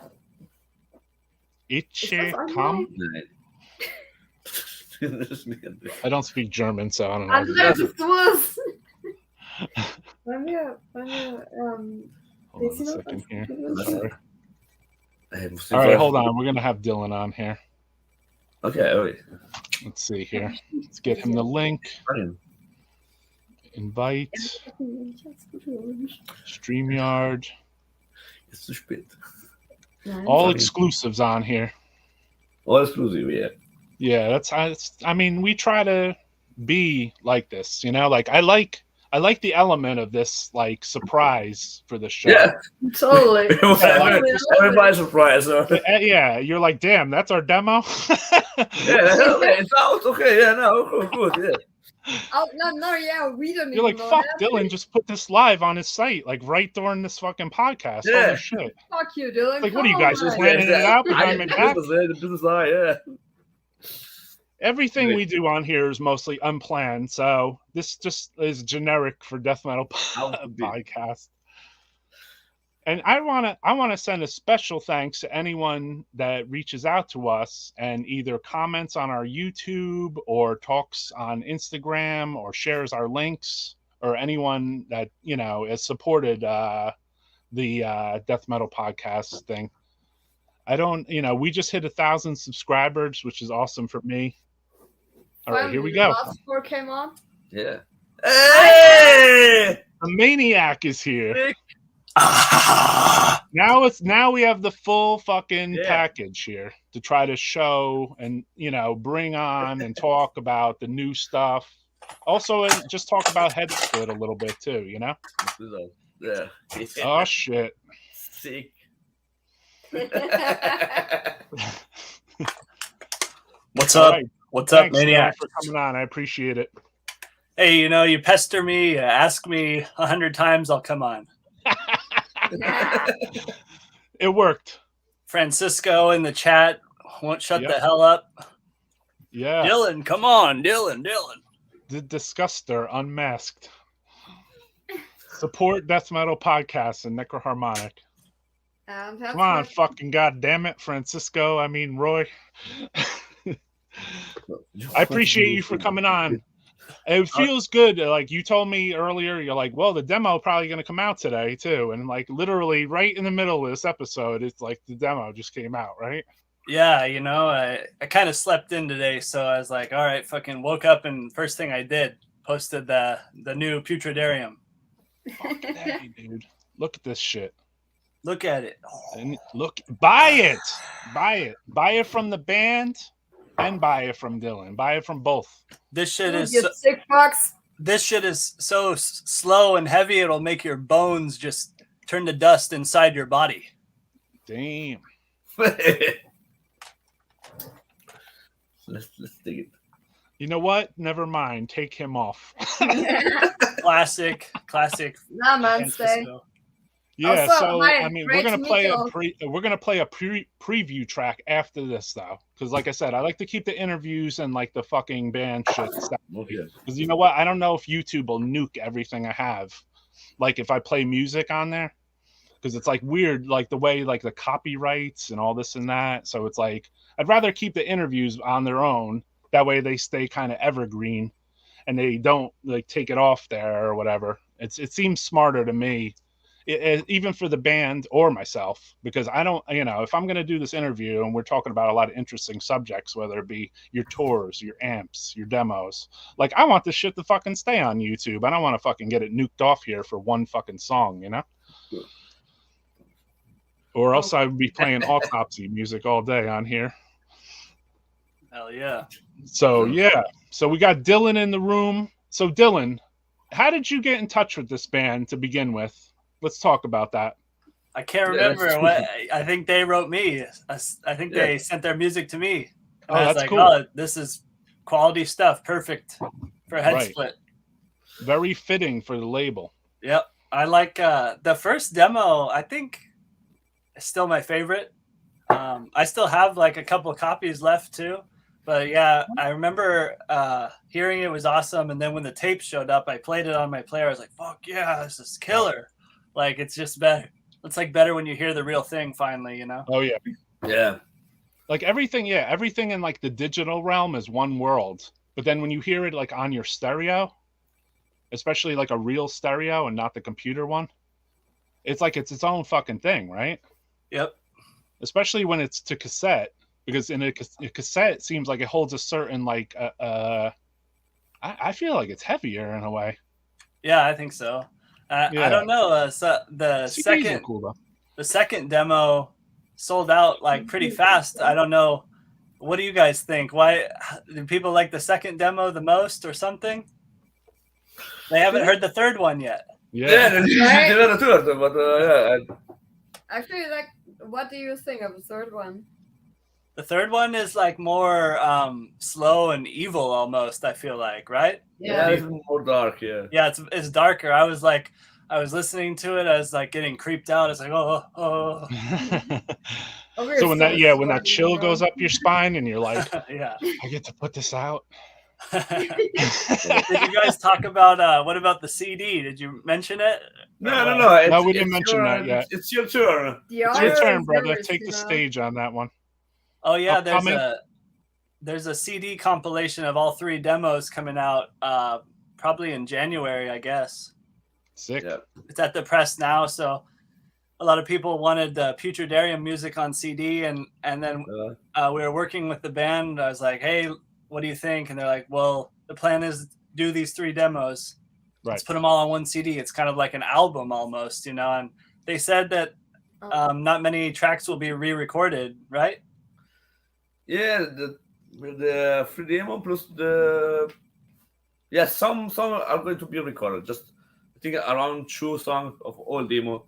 I don't speak German, so I don't know. Hold on a second here. Sorry. All right, hold on. We're gonna have Dylan on here. Okay. Let's see here. Let's get him the link. Invite. StreamYard. All exclusives on here. All exclusive, yeah. Yeah, I mean, we try to be like this, you know. Like I like the element of this, like surprise for the show. Yeah, totally. Everybody's surprised. Yeah, you're like, damn, that's our demo. It's out. Okay, yeah, no, good, yeah. Oh no, yeah, we don't. You're like, fuck, Dylan just put this live on his site, like right during this fucking podcast. Yeah. Holy shit! Fuck you, Dylan. Like, what are you guys planning it out behind my back? The business eye, yeah. Everything we do on here is mostly unplanned, so this just is generic for Death Metal Podcast. And I wanna send a special thanks to anyone that reaches out to us and either comments on our YouTube or talks on Instagram or shares our links, or anyone that, you know, has supported the Death Metal Podcast thing. We just hit 1,000 subscribers, which is awesome for me. All right, here we go. Last 4 came on. Yeah. Hey! The Maniac is here. Now we have the full fucking package here to try to show and, you know, bring on and talk about the new stuff. Also, just talk about Headsplit a little bit too, you know? Yeah. Oh shit. Sick. What's up? Right. What's up, Thanks, Maniac? for coming on. I appreciate it. Hey, you know, you pester me, ask me 100 times, I'll come on. It worked. Francisco in the chat won't shut the hell up. Yeah. Dylan, come on, Dylan. The Disguster Unmasked. Support Death Metal Podcast and Necroharmonic. Come on, fucking goddamn it, Francisco. I mean, Roy. I appreciate you for coming on. It feels good. Like you told me earlier, you're like, well, the demo probably going to come out today too. And like literally right in the middle of this episode, it's like the demo just came out, right? Yeah, you know, I kind of slept in today, so I was like, all right, fucking woke up, and first thing I did, posted the new Putridarium. Fucking heavy, dude. Look at this shit. Look at it. And look, buy it. Buy it from the band. And buy it from Dylan. Buy it from both. This shit is $6. This shit is so slow and heavy; it'll make your bones just turn to dust inside your body. Damn. Let's dig it. You know what? Never mind. Take him off. Classic. Nah, man, stay. Yeah, Also, so hi, I mean, great we're to gonna play meet you. we're gonna play a preview track after this though, because like I said, I like to keep the interviews and like the fucking band shit stuff. Okay. Because you know what? I don't know if YouTube will nuke everything I have, like if I play music on there, because it's like weird, like the way like the copyrights and all this and that. So it's like I'd rather keep the interviews on their own. That way they stay kind of evergreen, and they don't like take it off there or whatever. It seems smarter to me. Even for the band or myself, because I don't, if I'm going to do this interview and we're talking about a lot of interesting subjects, whether it be your tours, your amps, your demos, like I want this shit to fucking stay on YouTube. I don't want to fucking get it nuked off here for one fucking song, or else I would be playing autopsy music all day on here. Hell yeah. So we got Dylan in the room. So Dylan, how did you get in touch with this band to begin with? Let's talk about that. I can't remember what. I think they wrote me. I think they sent their music to me. And I was like, cool. Oh, this is quality stuff. Perfect for a head split. Very fitting for the label. Yep. I like the first demo. I think it's still my favorite. I still have like a couple of copies left too. But yeah, I remember hearing it was awesome. And then when the tape showed up, I played it on my player. I was like, fuck yeah, this is killer. Like, it's just better. It's like better when you hear the real thing finally, Oh, yeah. Yeah. Like everything in like the digital realm is one world. But then when you hear it like on your stereo, especially like a real stereo and not the computer one, it's like it's its own fucking thing, right? Yep. Especially when it's to cassette, because in a cassette, it seems like it holds a certain like, I feel like it's heavier in a way. Yeah, I think so. I don't know. So the second demo sold out like pretty fast. I don't know. What do you guys think? Why do people like the second demo the most, or something? They haven't heard the third one yet. Yeah, they were the third, but yeah. Actually, like, what do you think of the third one? The third one is like more slow and evil almost, I feel like, right? Yeah, it's more dark, yeah. Yeah, it's darker. I was listening to it, I was like getting creeped out. It's like, oh. So when that chill goes up your spine and you're like, yeah, I get to put this out. Did you guys talk about what about the CD? Did you mention it? No, we didn't mention that yet. It's your turn. It's your turn, brother. Take the stage on that one. Oh yeah, there's a CD compilation of all 3 demos coming out probably in January, I guess. Sick. Yeah. It's at the press now, so a lot of people wanted the Putridarium music on CD, and then we were working with the band. I was like, hey, what do you think? And they're like, well, the plan is do these 3 demos. Right. Let's put them all on one CD. It's kind of like an album almost, And they said that not many tracks will be re-recorded, right? Yeah, the 3 demo plus some are going to be recorded. Just I think around 2 songs of all demo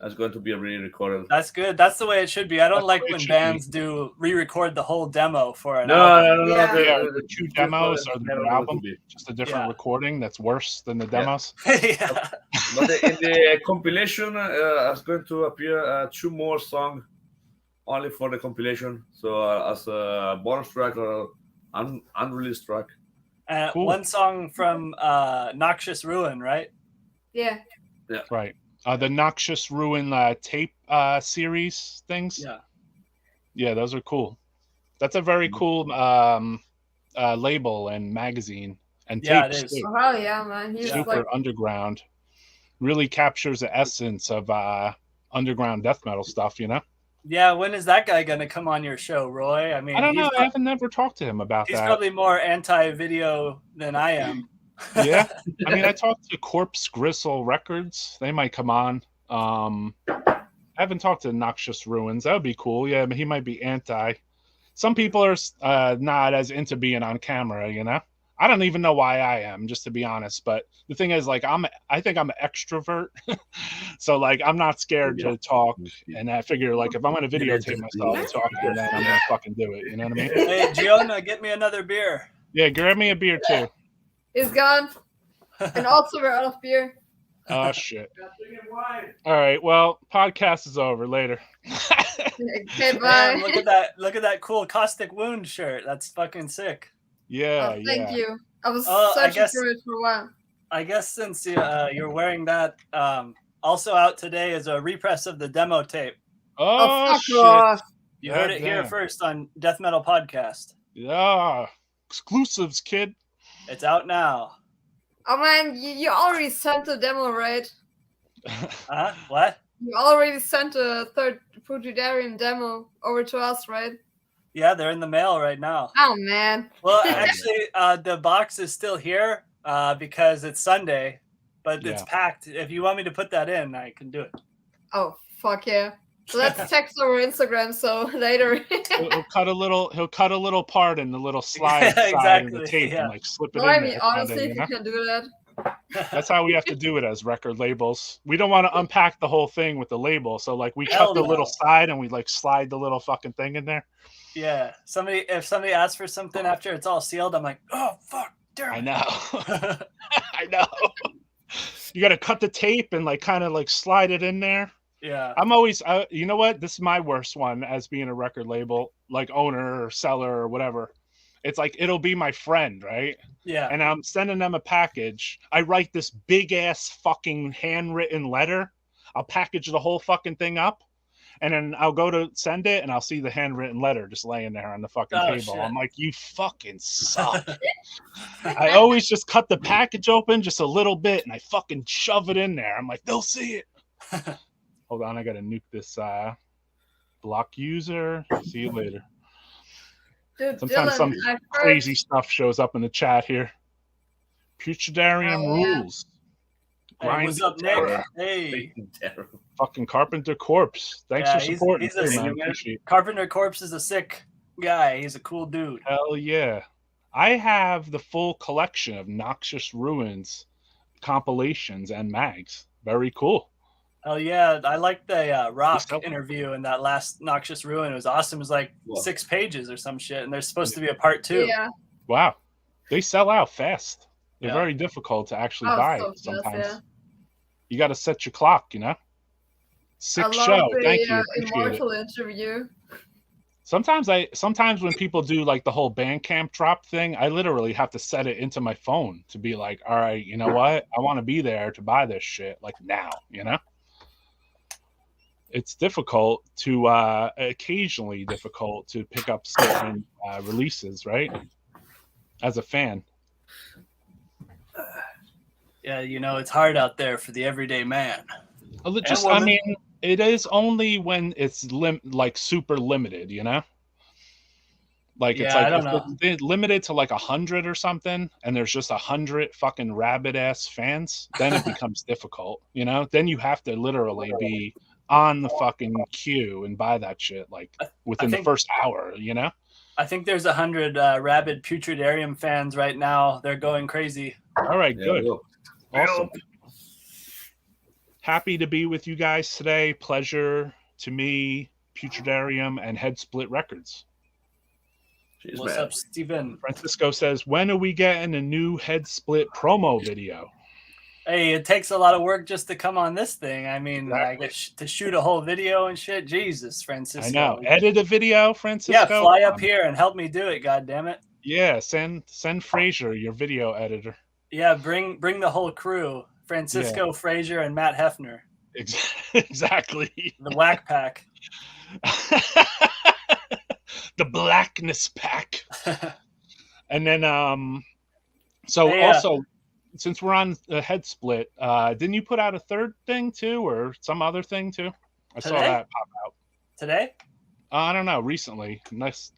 is going to be re-recorded. That's good. That's the way it should be. I don't like when bands do re-record the whole demo for an album. No. The 2 demos are the album, just a different recording that's worse than the demos. Yeah. But in the compilation, is going to appear 2 more songs only for the compilation. So as a bonus track or unreleased track. Cool. One song from Noxious Ruin, right? Yeah. Right. The Noxious Ruin tape series things. Yeah. Yeah, those are cool. That's a very cool label and magazine and tape. It is. Oh yeah, man. He's super underground. Really captures the essence of underground death metal stuff, Yeah, when is that guy going to come on your show, Roy? I mean, I don't know. I haven't never talked to him about that. He's probably more anti-video than I am. Yeah. I mean, I talked to Corpse Gristle Records. They might come on. I haven't talked to Noxious Ruins. That would be cool. Yeah, but he might be anti. Some people are not as into being on camera, I don't even know why I am, just to be honest. But the thing is, like, I think I'm an extrovert, so like I'm not scared to talk. And I figure, like, if I'm gonna videotape myself talking, then I'm gonna fucking do it. You know what I mean? Hey, Giona, get me another beer. Yeah, grab me a beer too. He's gone, and also we're out of beer. Oh shit! All right, well, podcast is over. Later. Okay, bye. Man, look at that! Look at that cool Caustic Wound shirt. That's fucking sick. Yeah, thank you. I was I searching guess- for it for a while. I guess since you're wearing that, also out today is a repress of the demo tape. Oh, fuck shit! off. You heard it here first on Death Metal Podcast. Yeah, exclusives, kid. It's out now. Oh man, you already sent the demo, right? Huh? What? You already sent a third Putridarium demo over to us, right? Yeah, they're in the mail right now. Oh man. Well, actually, the box is still here because it's Sunday, but it's packed. If you want me to put that in, I can do it. Oh fuck yeah! So let's text over Instagram. So later. He'll cut a little part in the little slide side of the tape and like slip it in I there. mean, honestly, if you can do that. That's how we have to do it as record labels. We don't want to unpack the whole thing with the label, so like we cut the little side and we like slide the little fucking thing in there. Yeah. If somebody asks for something after it's all sealed, I'm like, oh fuck, damn. I know. I know. You got to cut the tape and like kind of like slide it in there. Yeah. I'm always, you know what? This is my worst one as being a record label, like owner or seller or whatever. It's like, it'll be my friend, right? Yeah. And I'm sending them a package. I write this big ass fucking handwritten letter. I'll package the whole fucking thing up. And then I'll go to send it and I'll see the handwritten letter just laying there on the fucking table. Shit. I'm like, you fucking suck. I always just cut the package open just a little bit and I fucking shove it in there. I'm like, they'll see it. Hold on, I gotta nuke this block user. See you later. Dude, Sometimes Dylan, some crazy stuff shows up in the chat here. Putridarium rules. Hey, what's up, Nick? Hey. Fucking Carpenter Corpse. Thanks for supporting. Carpenter Corpse is a sick guy. He's a cool dude. Hell yeah. I have the full collection of Noxious Ruins compilations and mags. Very cool. Oh yeah, I like the Rock interview in that last Noxious Ruin. It was awesome. It was like 6 pages or some shit, and there's supposed to be a part 2. Yeah. Wow. They sell out fast. They're very difficult to actually buy sometimes. You got to set your clock, you know? Sick show. Thank you. Immortal interview. Sometimes when people do like the whole Bandcamp drop thing, I literally have to set it into my phone to be like, all right, you know what? I want to be there to buy this shit like now, you know? It's difficult to occasionally difficult to pick up certain releases, right? As a fan. Yeah, you know, it's hard out there for the everyday man. I mean, it is only when it's like super limited, you know? Like it's like it's limited to like 100 or something, and there's just 100 fucking rabid ass fans, then it becomes difficult, you know? Then you have to literally be on the fucking queue and buy that shit like within the first hour, you know? I think there's 100 rabid Putridarium fans right now. They're going crazy. All right, good. Awesome. Happy to be with you guys today. Pleasure to me, Putridarium and Head Split Records. What's up, Steven? Francisco says, when are we getting a new Head Split promo video? Hey, it takes a lot of work just to come on this thing. I mean, to shoot a whole video and shit. Jesus, Francisco. I know. Edit a video, Francisco? Yeah, fly up here and help me do it, goddammit. Yeah, send Fraser, your video editor. Yeah, bring the whole crew. Francisco, Fraser, and Matt Hefner. Exactly. The Whack Pack. The Blackness Pack. And then, also, since we're on the Head Split, didn't you put out a third thing too, or some other thing too? I saw that pop out. Today? I don't know. Recently. Nice.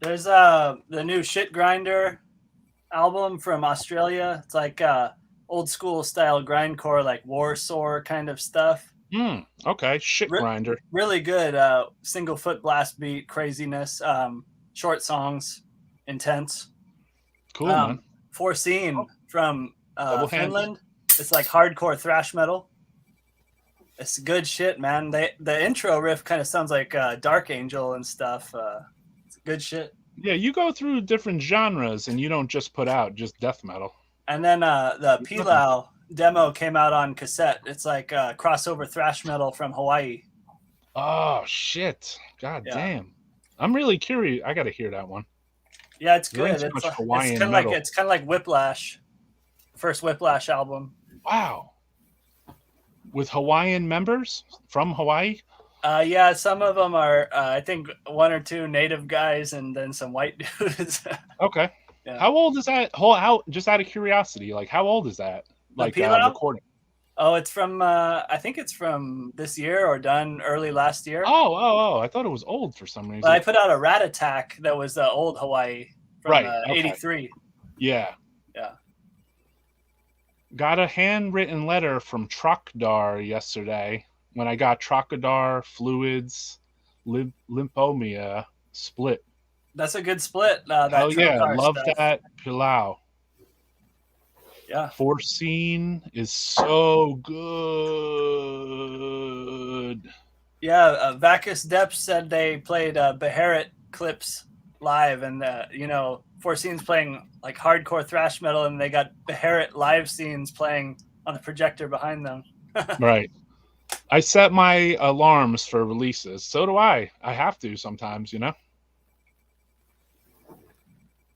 There's the new Shit Grinder album from Australia. It's like old school style grindcore, like Warsaw kind of stuff. Okay. Shit Grinder. Really good. Single foot blast beat craziness. Short songs. intense. Cool, man. Foreseen from Double-handed. Finland. It's like hardcore thrash metal. It's good shit, man. The intro riff kind of sounds like Dark Angel and stuff. It's good shit. Yeah, you go through different genres and you don't just put out just death metal. And then the Pilau demo came out on cassette. It's like crossover thrash metal from Hawaii. Oh shit! God damn! I'm really curious. I got to hear that one. Yeah, it's good. It's kind of like Whiplash, first Whiplash album. Wow. With Hawaiian members from Hawaii? Yeah, some of them are. I think one or two native guys, and then some white dudes. Okay. Yeah. How old is that? How just out of curiosity, like how old is that? Like recording? Oh, it's from. I think it's from this year or done early last year. Oh! I thought it was old for some reason. But I put out a Rat Attack that was old Hawaii from '83. Yeah. Yeah. Got a handwritten letter from Trocadar yesterday when I got Trocadar Fluids Lymphomia split. That's a good split. Hell yeah, love that Pilau. Yeah. Foreseen is so good. Yeah, Vacus Depth said they played Beharit clips live, and Foreseen's playing like hardcore thrash metal, and they got Beharit live scenes playing on the projector behind them. Right. I set my alarms for releases. So do I. I have to sometimes,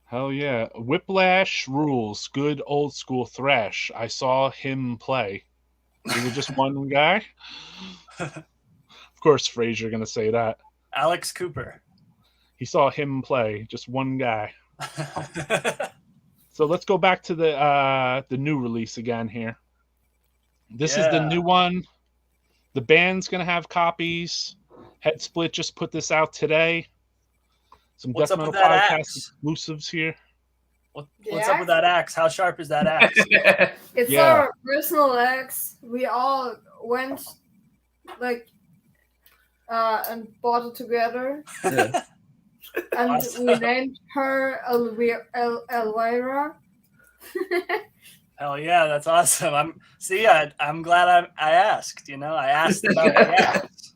Hell yeah. Whiplash rules. Good old school thrash. I saw him play. He was just one guy. Of course, Fraser going to say that. Alex Cooper. He saw him play. Just one guy. So let's go back to the new release again here. This is the new one. The band's going to have copies. Head Split just put this out today. Some What's Death up Metal with that Podcast axe? Exclusives here. What's up with that axe? How sharp is that axe? It's our personal axe. We all went and bought it together. Yeah. And Awesome. we named her Elvira. Hell yeah, that's awesome. I'm glad I asked. I asked about the axe.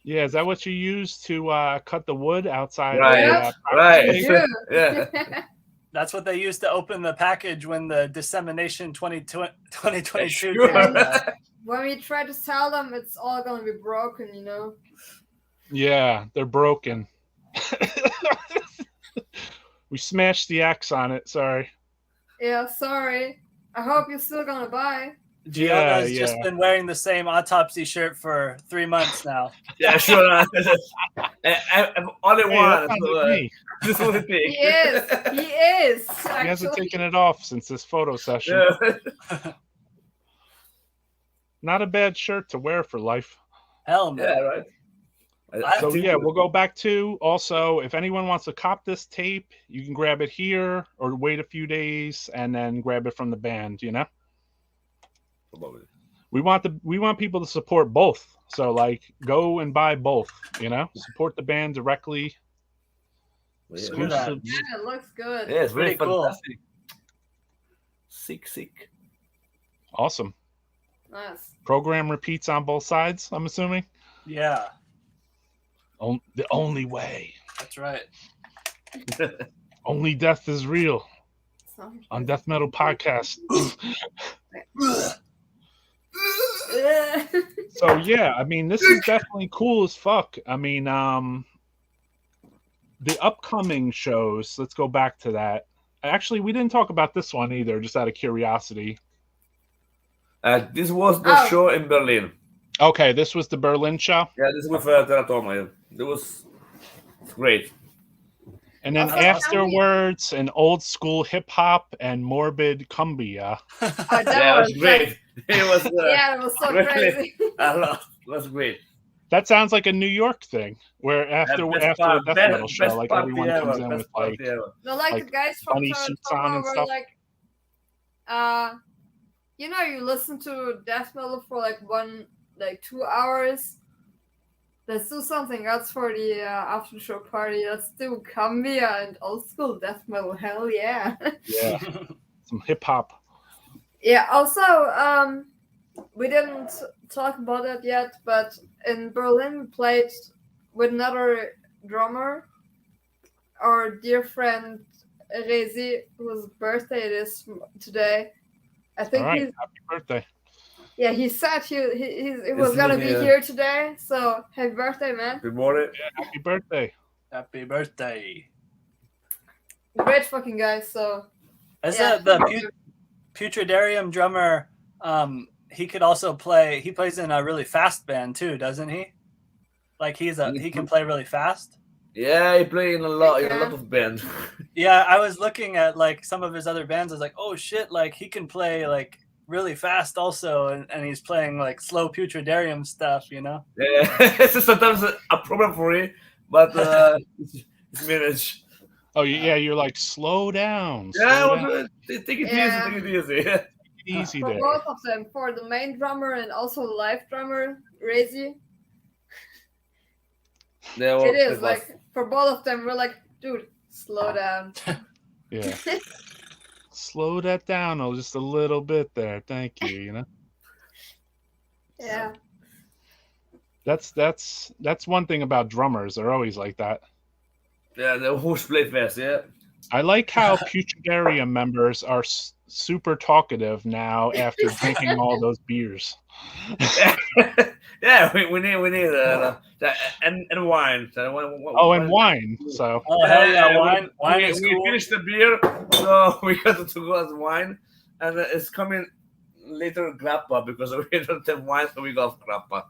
Yeah, is that what you use to cut the wood outside? Right, right. Yeah. That's what they used to open the package when the Dissemination 2022 Sure. came out. When we try to sell them, it's all gonna be broken, Yeah, they're broken. We smashed the axe on it. Sorry. Yeah, sorry. I hope you're still gonna buy. Giona's just been wearing the same autopsy shirt for 3 months now. Yeah, sure. I'm only one. That sounds So, like me. this is the thing. He is. He hasn't Actually. taken it off since this photo session. Yeah. Not a bad shirt to wear for life. Hell no. Yeah, right. So yeah, we'll go back to also, if anyone wants to cop this tape, you can grab it here or wait a few days and then grab it from the band, We want people to support both. So go and buy both, Support the band directly. Yeah, it looks good. Yeah, it's really Pretty cool. fantastic. Sick. Awesome. Nice. Program repeats on both sides, I'm assuming. Yeah, The only way. that's right. Only death is real on Death Metal Podcast. So yeah, I mean, this is definitely cool as fuck. I mean, the upcoming shows, let's go back to that. Actually, we didn't talk about this one either, just out of curiosity. This was the show in Berlin. Okay, this was the Berlin show? Yeah, this is with Teratoma. It was great. And then afterwards, an old school hip hop and morbid cumbia. That was great. It was yeah, it was so really, crazy. That's great. That sounds like a New York thing, where after a death metal show, like everyone comes in with like the guys from funny suits on and were stuff. You listen to death metal for 2 hours, let's do something else for the after show party. Let's do cumbia and old school death metal. Hell yeah. Yeah. Some hip hop. Yeah, also, we didn't talk about that yet, but in Berlin we played with another drummer, our dear friend Rezi, whose birthday it is today. I think All right. Happy birthday. Yeah, he said he was gonna be here today, so happy birthday, man. Good morning. Yeah, happy birthday. Happy birthday. Great fucking guy, so. Is that the Putridarium drummer? He could also play. He plays in a really fast band too, doesn't he? Like he can play really fast. Yeah, he played in a lot of bands. Yeah, I was looking at like some of his other bands. I was like, oh shit, like he can play like really fast also, and he's playing like slow Putridarium stuff, you know. Yeah, it's sometimes a problem for me, but it's managed. Oh yeah, you're like slow down. Take it easy. Take it easy for there. Both of them, for the main drummer and also the live drummer, Rezi. It is like for both of them, we're like, dude, slow down. Yeah. Slow that down just a little bit there. Thank you, you know. Yeah. That's one thing about drummers. They're always like that. Yeah, the horse play fast, yeah. I like how Putridarium members are super talkative now after drinking all those beers. Yeah, we need and wine. And wine. So. Oh hell yeah, wine. Wine is we cool. finished the beer, so we got to go as wine, and it's coming later grappa because we don't have wine, so we got grappa.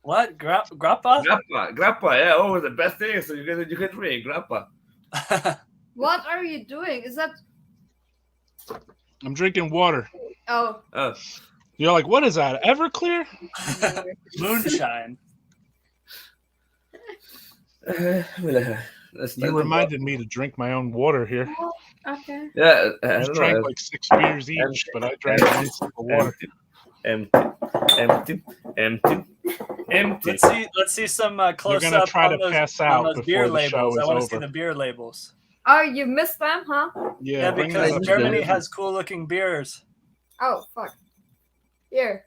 What grappa? Grappa, yeah. Oh, the best thing. So you can drink grappa. What are you doing? Is that? I'm drinking water. Oh. You're like, what is that? Everclear? Moonshine. You reminded me to drink my own water here. Oh, okay. Yeah, I drank like 6 beers each, but I drank one sip of water. Empty. Let's see some close You're gonna up try on to those, pass on out those before beer the show labels. is I want to over. see the beer labels. Oh, you missed them, huh? Yeah, because Germany has cool looking beers. Oh fuck! Here.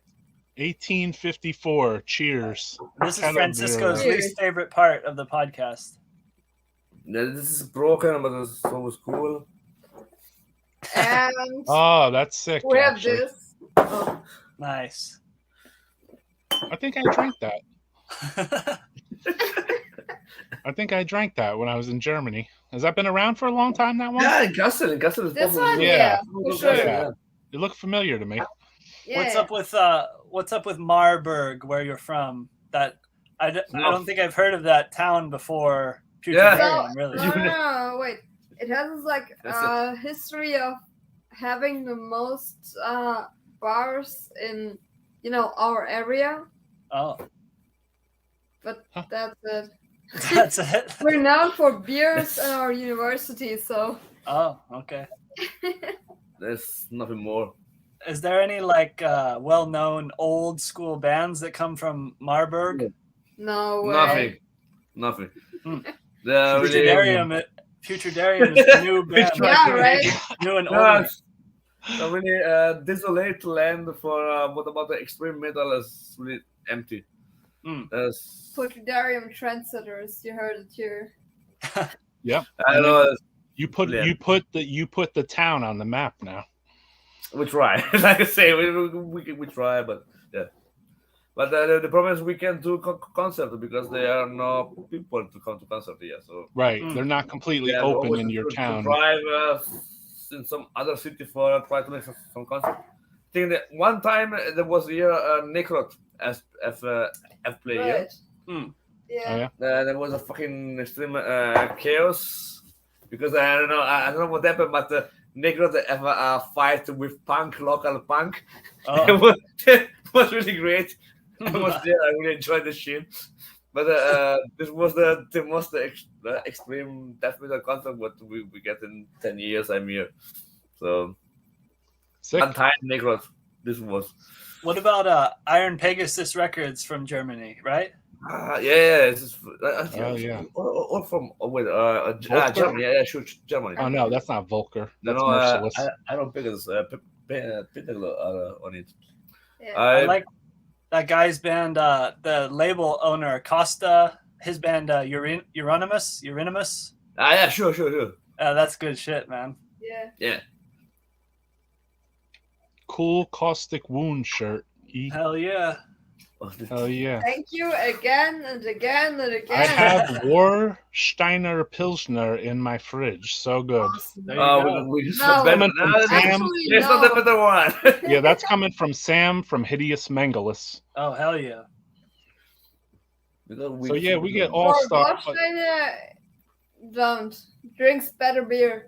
1854. Cheers. This is Francisco's least favorite part of the podcast. Yeah, this is broken, but it's always cool. And oh, that's sick. We have actually. this. Oh. Nice. I think I drank that. I think I drank that when I was in Germany. Has that been around for a long time? That one? Yeah, Gassel. Gassel is this probably one, yeah, for sure. Yeah. It looked familiar to me. Yeah. What's up with Marburg, where you're from? That I don't think I've heard of that town before. Yeah. Really. No, wait. It has like a history of having the most bars in our area. Oh. But that's it. That's it. We're known for beers in our university, so. Oh, okay. There's nothing more. Is there any like well-known old school bands that come from Marburg? No way. Nothing. Putridarium is a new band. Yeah, right. New and old. A really desolate land for what about the extreme metal is really empty. Putridarium trendsetters, you heard it here. Yeah, I know. You put the town on the map now. We try, like I say, we try, but yeah. But the problem is we can't do concert because there are no people to come to concert here. So right, they're not completely open in your town. To drive in some other city for try to make some concert. I think that one time there was here Necrot as F player. Right. Yeah. There was a fucking extreme chaos because I don't know what happened, but Necrot have a fight with local punk. Oh. It was really great. I was there. I really enjoyed the shit. But this was the most extreme death metal concert what we get in 10 years. I'm here. So, Untied Necrot. This was. What about Iron Pegasus Records from Germany, right? Yeah. Or from Germany. Yeah, sure, Germany. Oh no, that's not Volker. That's No, Merciless. I don't think it's Peter on it. Yeah. I like that guy's band. The label owner Costa, his band Euronymous. Yeah, sure. That's good shit, man. Yeah. Cool caustic wound shirt. Hell yeah. Hell yeah. Thank you again and again and again. I have Warsteiner Pilsner in my fridge. So good. There you go. It's No, not the better one. Yeah, that's coming from Sam from Hideous Mangalus. Oh, hell yeah. So yeah, we get all stuff. Don't drinks better beer.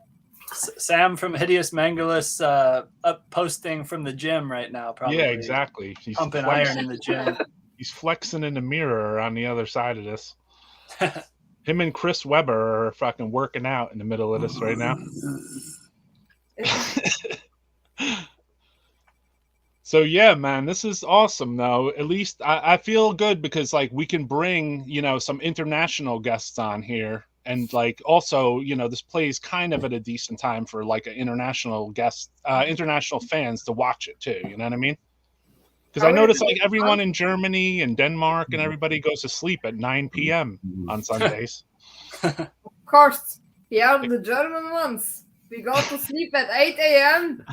Sam from Hideous Mangalus up posting from the gym right now, probably. Yeah, exactly. He's pumping iron in the gym. He's flexing in the mirror on the other side of this. Him and Chris Webber are fucking working out in the middle of this right now. So yeah, man, this is awesome though. At least I feel good because like we can bring, some international guests on here. And like also, this plays kind of at a decent time for like an international international fans to watch it too. You know what I mean? Because I noticed like everyone in Germany and Denmark and everybody goes to sleep at 9 p.m. on Sundays. Of course, we are the German ones. We go to sleep at 8 a.m.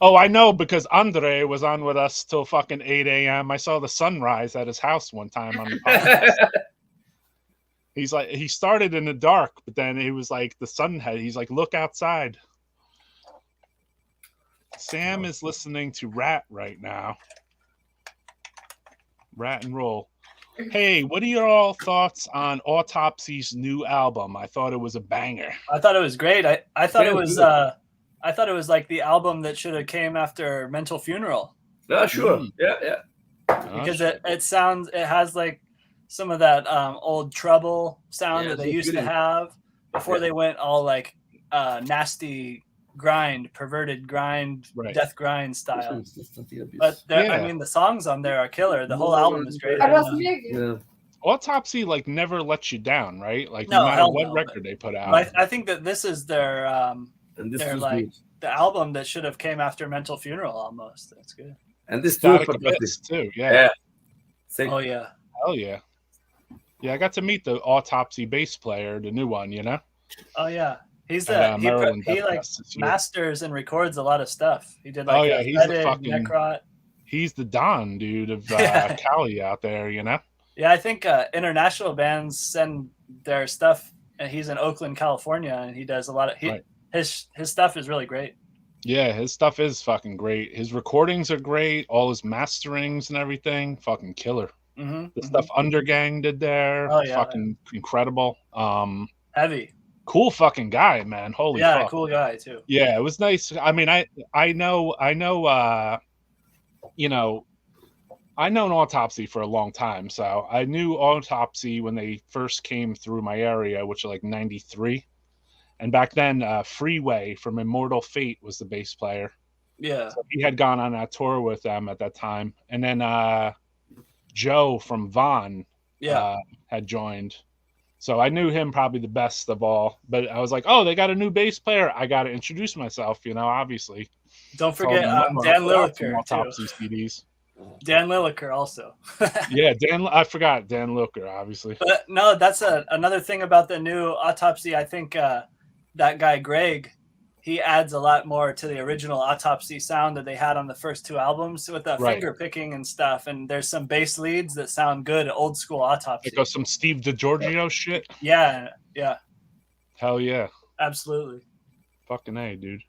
Oh, I know because Andre was on with us till fucking 8 a.m. I saw the sunrise at his house one time on the podcast. He's like, he started in the dark, but then it was like the sun he's like, look outside. Sam is listening to Rat right now. Rat and Roll. Hey, what are your all thoughts on Autopsy's new album? I thought it was a banger. I thought it was great. I thought it was like the album that should have came after Mental Funeral. Yeah, sure. Yeah. Because it has like some of that old Trouble sound that they used to have before they went all like nasty grind, perverted grind, death grind style. But I mean, the songs on there are killer. The whole album is great. Autopsy like never lets you down, right? Like no matter what record they put out. I think that this is their like the album that should have came after Mental Funeral almost. That's good. And this too, yeah. Oh yeah. Hell yeah. Yeah, I got to meet the Autopsy bass player, the new one, Oh yeah. He's he masters and records a lot of stuff. He did like he's the fucking Necrot. He's the Don dude of Cali out there, Yeah, I think international bands send their stuff, and he's in Oakland, California, and he does a lot of his stuff is really great. Yeah, his stuff is fucking great. His recordings are great. All his masterings and everything, fucking killer. The stuff Undergang did there, fucking incredible. Heavy. Cool fucking guy, man. Holy fuck. Cool guy too. Yeah, it was nice. I mean, I know I've known Autopsy for a long time, so I knew Autopsy when they first came through my area, which was like 93. And back then, Freeway from Immortal Fate was the bass player. Yeah. So he had gone on that tour with them at that time. And then Joe from Vaughn had joined. So I knew him probably the best of all. But I was like, oh, they got a new bass player. I got to introduce myself, obviously. Don't forget Dan Lilliker. Autopsy CDs. Dan Lilliker also. Yeah, I forgot Dan Lilliker, obviously. But no, that's another thing about the new Autopsy. I think that guy Greg, he adds a lot more to the original Autopsy sound that they had on the first two albums with the finger picking and stuff. And there's some bass leads that sound good, old school Autopsy. Like some Steve DiGiorgio shit? Yeah. Hell yeah. Absolutely. Fucking A, dude.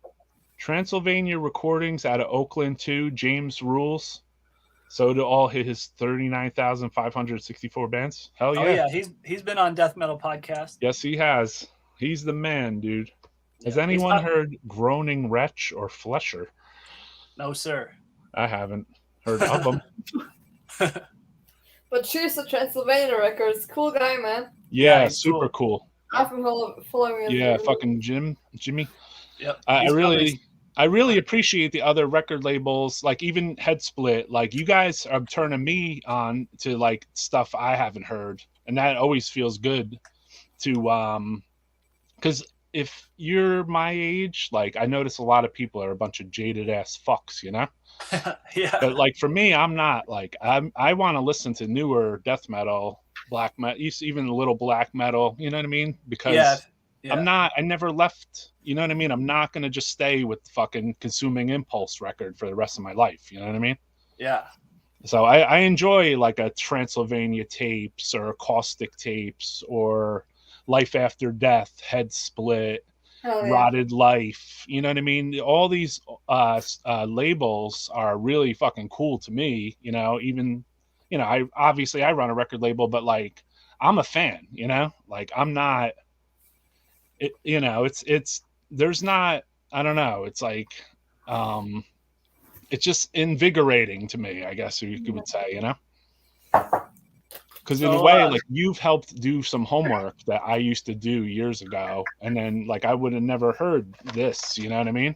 Transylvania Recordings out of Oakland too. James rules. So do all his 39,564 bands. Hell yeah. Oh yeah, he's been on Death Metal Podcast. Yes, he has. He's the man, dude. Has anyone heard Groaning Wretch or Flesher? No, sir. I haven't heard of them. But cheers to Transylvania Records. Cool guy, man. Yeah, super cool. I've been following him. Yeah, fucking Jimmy. Yep. I really I really appreciate the other record labels, like even Head Split. Like you guys are turning me on to like stuff I haven't heard, and that always feels good to because if you're my age, like I notice a lot of people are a bunch of jaded ass fucks, you know. Yeah. But like for me, I'm not like I want to listen to newer death metal, black metal, even a little black metal. You know what I mean? Because Yeah. I never left. You know what I mean? I'm not gonna just stay with the fucking Consuming Impulse record for the rest of my life. You know what I mean? Yeah. So I enjoy like a Transylvania tapes or Caustic tapes or Life After Death, Head Split, Rotted Life. You know what I mean? All these labels are really fucking cool to me. You know, even I obviously I run a record label, but like I'm a fan. You know, like I'm not. It's there's not. I don't know. It's like. It's just invigorating to me, I guess you would say, you know? Because in a way, like you've helped do some homework that I used to do years ago. And then like I would have never heard this, you know what I mean?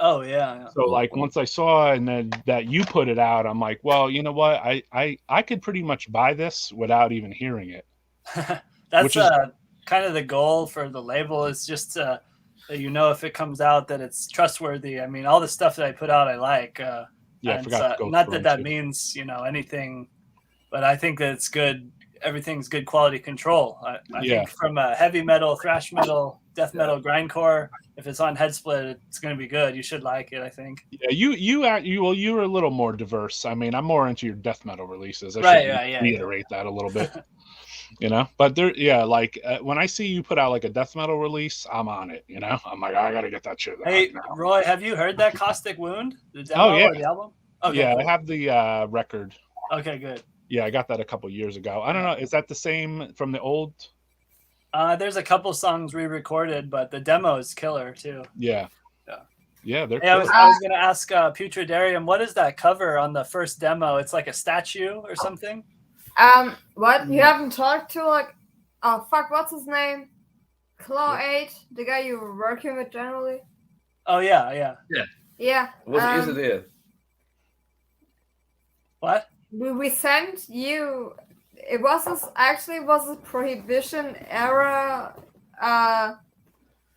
Oh, yeah. So like once I saw and then that you put it out, I'm like, well, you know what? I could pretty much buy this without even hearing it. That's kind of the goal for the label is just to if it comes out that it's trustworthy. I mean, all the stuff that I put out, I like. Yeah, I forgot to go not that means anything, but I think that it's good. Everything's good quality control. I think from a heavy metal, thrash metal, death metal, grindcore, if it's on Head Split, it's going to be good. You should like it, I think. Yeah, you're a little more diverse. I mean, I'm more into your death metal releases. I should reiterate that a little bit. You know, but like when I see you put out like a death metal release, I'm on it. You know, I'm like, I gotta get that shit. Hey, now. Roy, have you heard that Caustic Wound? The demo or the album? Okay, yeah, cool. I have the record. Okay, good. Yeah, I got that a couple years ago. I don't know, is that the same from the old? There's a couple songs re-recorded, but the demo is killer too. Yeah, they're. Hey, I was gonna ask Putridarium, what is that cover on the first demo? It's like a statue or something. What? You haven't talked to like, oh fuck, what's his name? Claw 8, the guy you were working with generally. Oh yeah. What is it here? What? We sent you. It was a Prohibition era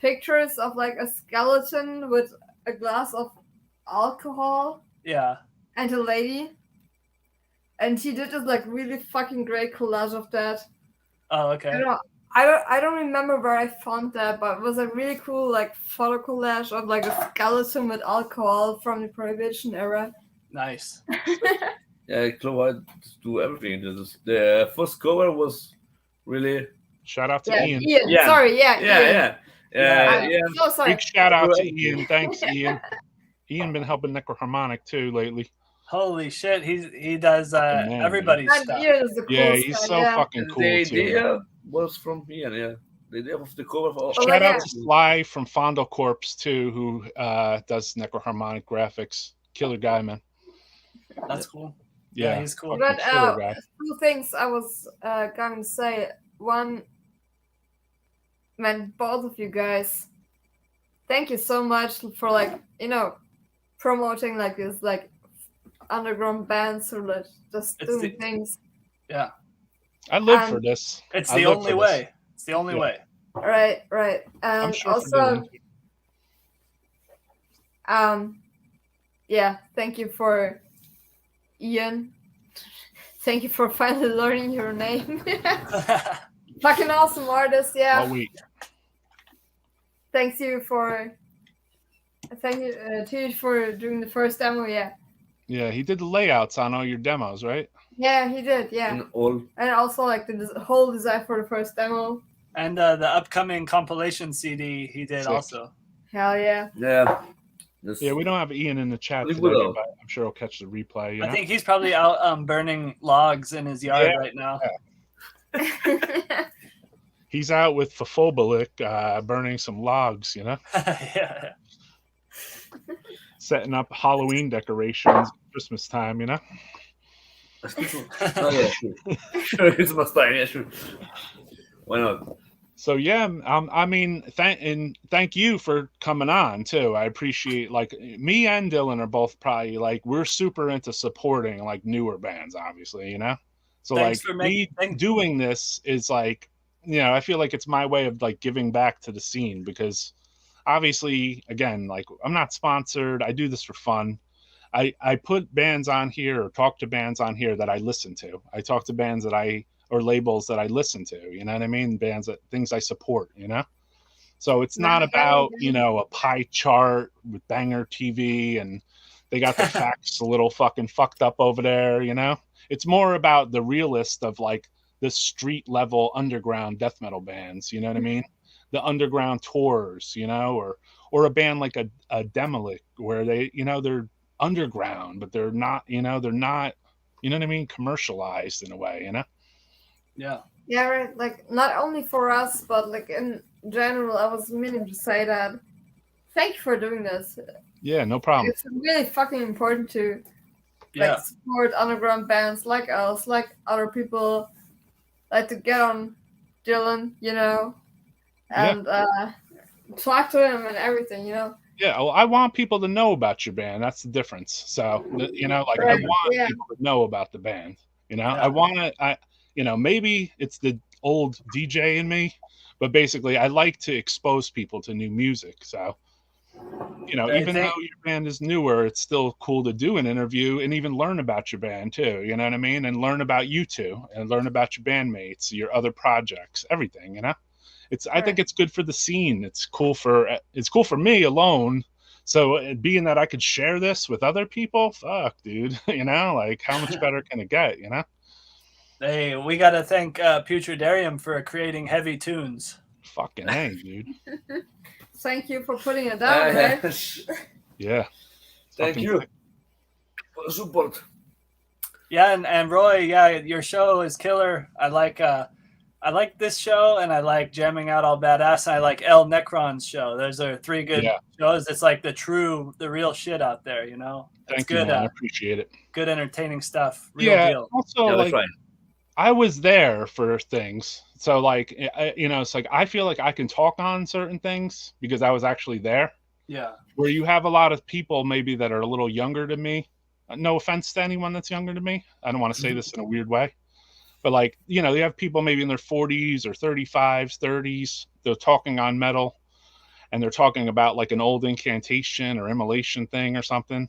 pictures of like a skeleton with a glass of alcohol. Yeah. And a lady. And he did this like really fucking great collage of that. Oh, okay. I don't remember where I found that, but it was a really cool like photo collage of like a skeleton with alcohol from the Prohibition era. Nice. Yeah, Chloe do everything. The first cover was really. Shout out to Ian. Yeah. Sorry, Yeah. So sorry. Big shout out to Ian. Thanks, Ian. Ian been helping Necroharmonic too lately. Holy shit, he does everybody's stuff. He's so fucking cool the too. idea was from Ian, yeah. The idea of the cover. Shout out to Sly from Fondle Corpse too, who does Necroharmonic graphics. Killer guy, man. That's cool. Yeah, he's cool. But two things I was going to say. One, man, both of you guys, thank you so much for like promoting like this like underground bands who like just doing things. Yeah, I live for this. It's the only way. It's the only way. Right. I'm sure also, thank you for Ian. Thank you for finally learning your name. Fucking awesome artist, yeah. Oh, wait. Thank you to you for doing the first demo, yeah. Yeah, he did the layouts on all your demos, right? Yeah, he did, yeah. And also like the whole design for the first demo. And the upcoming compilation CD he did also. Hell yeah. Yeah. Yeah, we don't have Ian in the chat today, but I'm sure he'll catch the replay. I think he's probably out burning logs in his yard right now. Yeah. He's out with Fafobalik burning some logs, Yeah. Setting up Halloween decorations Christmas time, Christmas time, yeah, sure. Why not? So yeah, I mean, thank you for coming on too. I appreciate, like, me and Dylan are both probably like, we're super into supporting like newer bands, obviously, you know. So Thanks like for me doing this is like, you know, I feel like it's my way of like giving back to the scene, because obviously, again, like, I'm not sponsored. I do this for fun. I put bands on here or talk to bands on here that I listen to. I talk to bands that or labels that I listen to, you know what I mean? Bands that things I support, you know? So it's not about, you know, a pie chart with Banger TV and they got the facts a little fucking fucked up over there, you know? It's more about the realist of like the street level underground death metal bands, you know what I mean? The underground tours, you know, or a band like a Demolic where they, you know, they're underground, but they're not, you know, they're not, you know what I mean, commercialized in a way, you know? Yeah. Yeah, right. Like, not only for us, but like in general, I was meaning to say that. Thank you for doing this. Yeah, no problem. It's really fucking important to like support underground bands like us, like other people, like to get on Dylan, you know, and talk to him and everything, you know. Yeah, well, I want people to know about your band. That's the difference. So, you know, like, I want people to know about the band. You know, I want to, you know, maybe it's the old DJ in me, but basically, I like to expose people to new music. So, you know, even though your band is newer, it's still cool to do an interview and even learn about your band too. You know what I mean? And learn about you two and learn about your bandmates, your other projects, everything, you know? I think it's good for the scene. It's cool for me alone. So being that I could share this with other people, fuck, dude, you know, like, how much better can it get, you know? Hey, we got to thank Putridarium for creating heavy tunes. Fucking hey, dude. Thank you for putting it down, right? Yeah. Thank you for the support. Yeah, and Roy, yeah, your show is killer. I like this show, and I like Jamming Out All Badass, and I like El Necron's show. Those are three good shows. It's like the real shit out there, you know? Thank you, man. I appreciate it. Good, entertaining stuff. Real deal. Also, like, I was there for things. So, like, you know, it's like, I feel like I can talk on certain things because I was actually there. Yeah. Where you have a lot of people maybe that are a little younger than me. No offense to anyone that's younger than me. I don't want to say this in a weird way. But, like, you know, you have people maybe in their 40s or 35s, 30s. They're talking on metal, and they're talking about like an old incantation or immolation thing or something.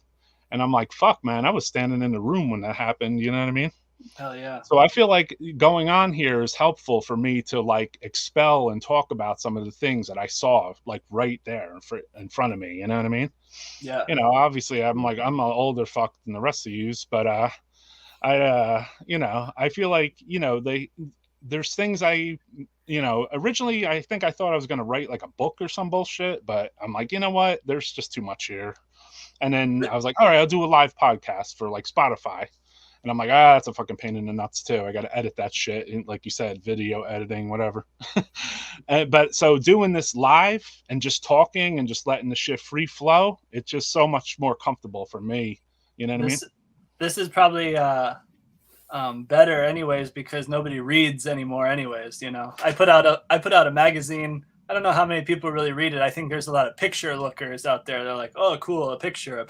And I'm like, fuck, man, I was standing in the room when that happened. You know what I mean? Hell yeah. So I feel like going on here is helpful for me to like expel and talk about some of the things that I saw like right there in front of me. You know what I mean? Yeah. You know, obviously I'm an older fuck than the rest of yous, but you know, I feel like, you know, there's things you know, originally I think I thought I was going to write like a book or some bullshit, but I'm like, you know what? There's just too much here. And then I was like, all right, I'll do a live podcast for like Spotify. And I'm like, that's a fucking pain in the nuts too. I got to edit that shit. And like you said, video editing, whatever. But so doing this live and just talking and just letting the shit free flow, it's just so much more comfortable for me. You know what I mean? This is probably better anyways, because nobody reads anymore anyways, you know. I put out a magazine. I don't know how many people really read it. I think there's a lot of picture lookers out there. They're like, oh, cool, a picture.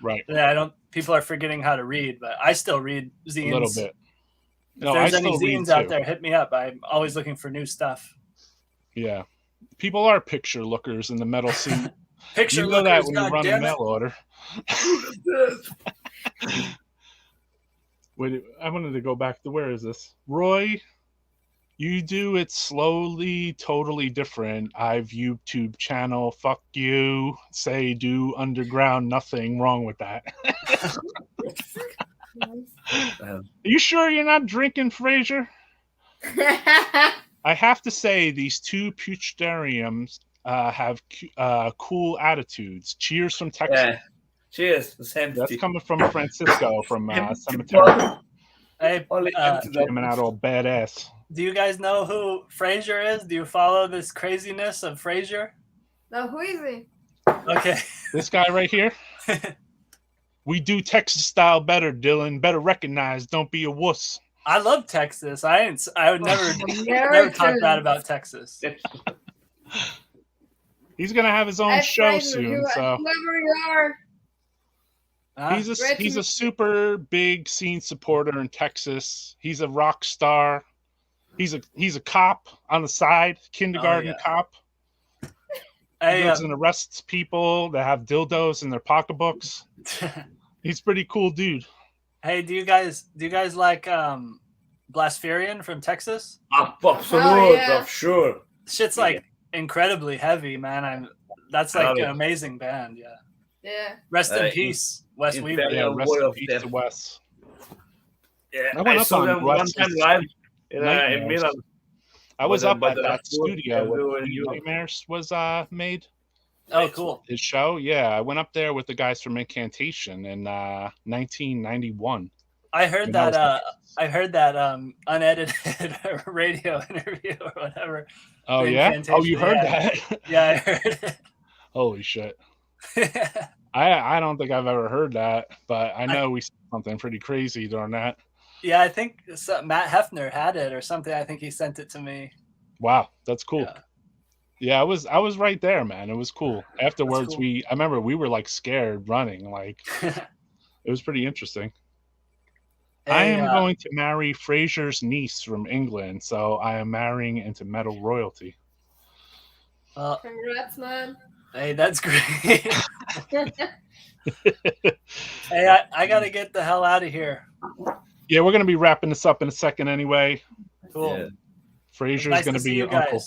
Right. Yeah, people are forgetting how to read, but I still read zines. A little bit. If there's any zines out there, hit me up. I'm always looking for new stuff. Yeah. People are picture lookers in the metal scene. Picture you know lookers, that when you run a mail order. Wait, I wanted to go back to, where is this? Roy, you do it slowly, totally different. I've YouTube channel, fuck you. Say do underground, nothing wrong with that. Are you sure you're not drinking, Fraser? I have to say, these two Putridariums have cool attitudes. Cheers from Texas. Yeah. Cheers. That's coming from Francisco from Cemetery. Hey, coming out all badass. Do you guys know who Fraser is? Do you follow this craziness of Fraser? No, who is he? Okay. This guy right here. We do Texas style better, Dylan. Better recognize. Don't be a wuss. I love Texas. I would never talk bad about Texas. He's gonna have his own show soon. So whoever you are. He's a super big scene supporter in Texas. He's a rock star. He's a cop on the side, kindergarten cop. He goes and arrests people that have dildos in their pocketbooks. He's a pretty cool dude. Hey, do you guys like Blaspherian from Texas? Absolutely, sure. Shit's like incredibly heavy, man. That's like an amazing band. Yeah. Rest in peace, Wes Weaver. Yeah, rest in peace to Wes. Yeah, I saw them one time live in Milan. I was up at that studio when Nightmares was made. Oh, cool. His show, yeah. I went up there with the guys from Incantation in 1991. I heard that unedited radio interview or whatever. Oh, yeah? Oh, you heard that? Yeah, I heard it. Holy shit. I don't think I've ever heard that, but I know we said something pretty crazy during that. Yeah, I think Matt Hefner had it or something. I think he sent it to me. Wow, that's cool. Yeah, I was right there, man. It was cool. Afterwards, cool. I remember we were like scared running. Like it was pretty interesting. Hey, I am going to marry Fraser's niece from England, so I am marrying into metal royalty. Congrats, man. Hey, that's great. Hey, I got to get the hell out of here. Yeah, we're going to be wrapping this up in a second anyway. Cool. Yeah. Fraser's going to be your uncle.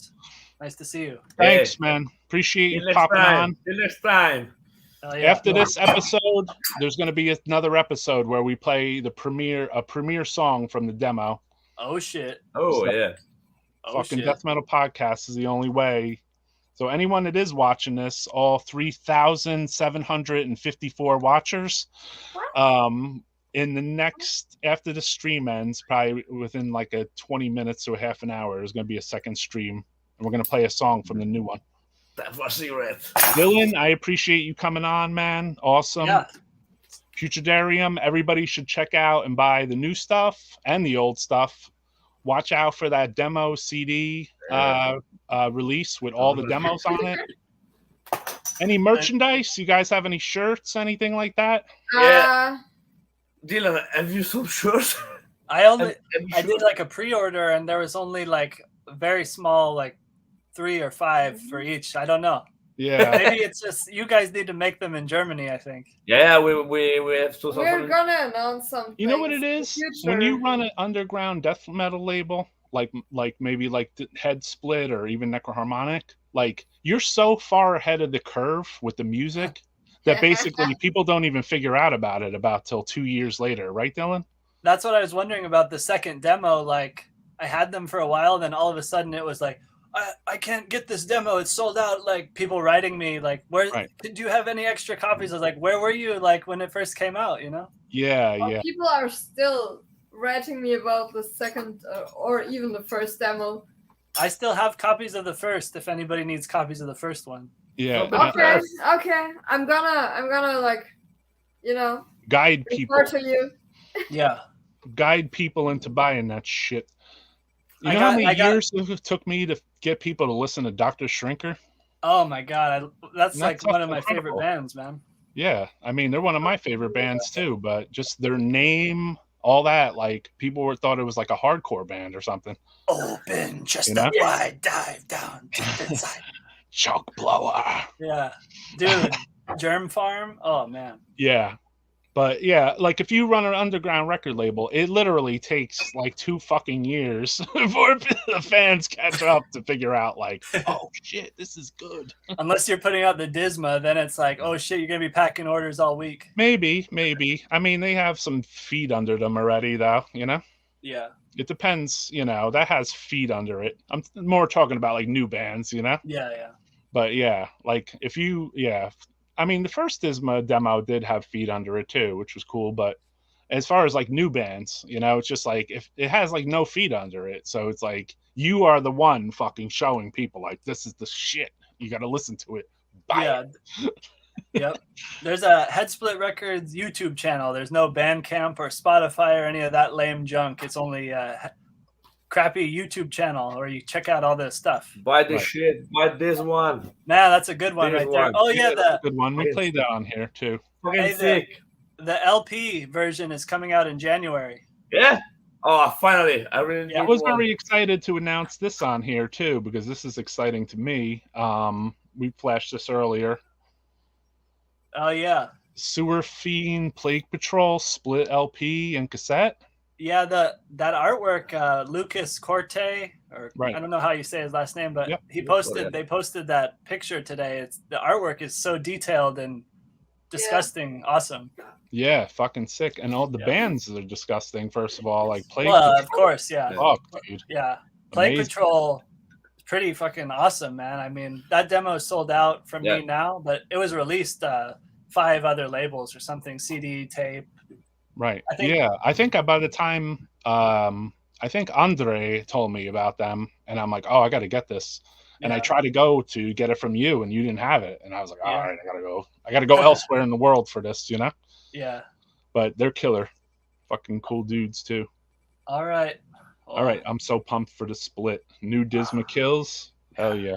Nice to see you. Thanks, man. Appreciate you popping on. Till next time. After this episode, there's going to be another episode where we play a premiere song from the demo. Oh, shit. Oh, so, yeah. Fucking Death Metal Podcast is the only way. So anyone that is watching this, all 3,754 watchers, in the next, after the stream ends, probably within like a 20 minutes to a half an hour, there's going to be a second stream, and we're going to play a song from the new one. That was it. Dylan, I appreciate you coming on, man. Awesome. Yeah. Putridarium, everybody should check out and buy the new stuff and the old stuff. Watch out for that demo CD release with all the demos on it. Any merchandise? You guys have any shirts, anything like that? Dylan, have you some shirts? I did like a pre-order, and there was only like very small, like 3 or 5 for each. I don't know. Yeah, maybe it's just you guys need to make them in Germany. I think. Yeah, we have to. We're gonna announce something. You know what it is? When you run an underground death metal label, like maybe like Head Split or even Necroharmonic, like you're so far ahead of the curve with the music that basically people don't even figure out about it till 2 years later, right, Dylan? That's what I was wondering about the second demo. Like I had them for a while, then all of a sudden it was like, I can't get this demo. It's sold out. Like people writing me like, did you have any extra copies? I was like, where were you like when it first came out, you know? Yeah. People are still writing me about the second or even the first demo. I still have copies of the first if anybody needs copies of the first one. Yeah. Okay. I'm gonna like, guide people to you. Yeah. Guide people into buying that shit. You know how many years it took me to get people to listen to Dr. Shrinker? Oh my God. That's like one of my favorite bands, man. Yeah. I mean, they're one of my favorite bands too, but just their name, all that, like people thought it was like a hardcore band or something. Open just a wide dive down deep inside. Chalk blower. Yeah. Dude, Germ Farm. Oh man. Yeah. But yeah, like if you run an underground record label, it literally takes like 2 fucking years before the fans catch up to figure out like, oh shit, this is good. Unless you're putting out the Disma, then it's like, oh shit, you're gonna be packing orders all week. Maybe. I mean, they have some feet under them already, though. You know. Yeah. It depends. That has feet under it. I'm more talking about like new bands. Yeah. But yeah, like if you I mean, the first Disma demo did have feet under it too, which was cool. But as far as like new bands, it's just like if it has like no feet under it. So it's like you are the one fucking showing people like this is the shit. You got to listen to it. Buy it. Yep. There's a Headsplit Records YouTube channel. There's no Bandcamp or Spotify or any of that lame junk. It's only a crappy YouTube channel where you check out all this stuff. Buy this shit. Buy this one. Man, that's a good one This right there. one. Oh yeah, That's a good one. We played that on here too. Fucking sick. The LP version is coming out in January. Yeah. Oh, finally! I really. I was very excited to announce this on here too because this is exciting to me. We flashed this earlier. Oh yeah. Sewer Fiend Plague Patrol split LP and cassette. Yeah, that artwork, Lucas Corte, or right. I don't know how you say his last name, but yep. They posted that picture today. The artwork is so detailed and disgusting, awesome. Yeah, fucking sick. And all the bands are disgusting, first of all. Like Plague Patrol. Of course, yeah. Fuck, dude. Yeah. Plague Patrol is pretty fucking awesome, man. I mean, that demo is sold out from me now, but it was released 5 other labels or something, CD, tape. Right. I think by the time I think Andre told me about them and I'm like, oh, I got to get this. And I tried to go to get it from you and you didn't have it. And I was like, all right, I got to go elsewhere in the world for this, you know? Yeah. But they're killer. Fucking cool dudes too. All right. All right. I'm so pumped for the split. New Disma Kills. Hell yeah.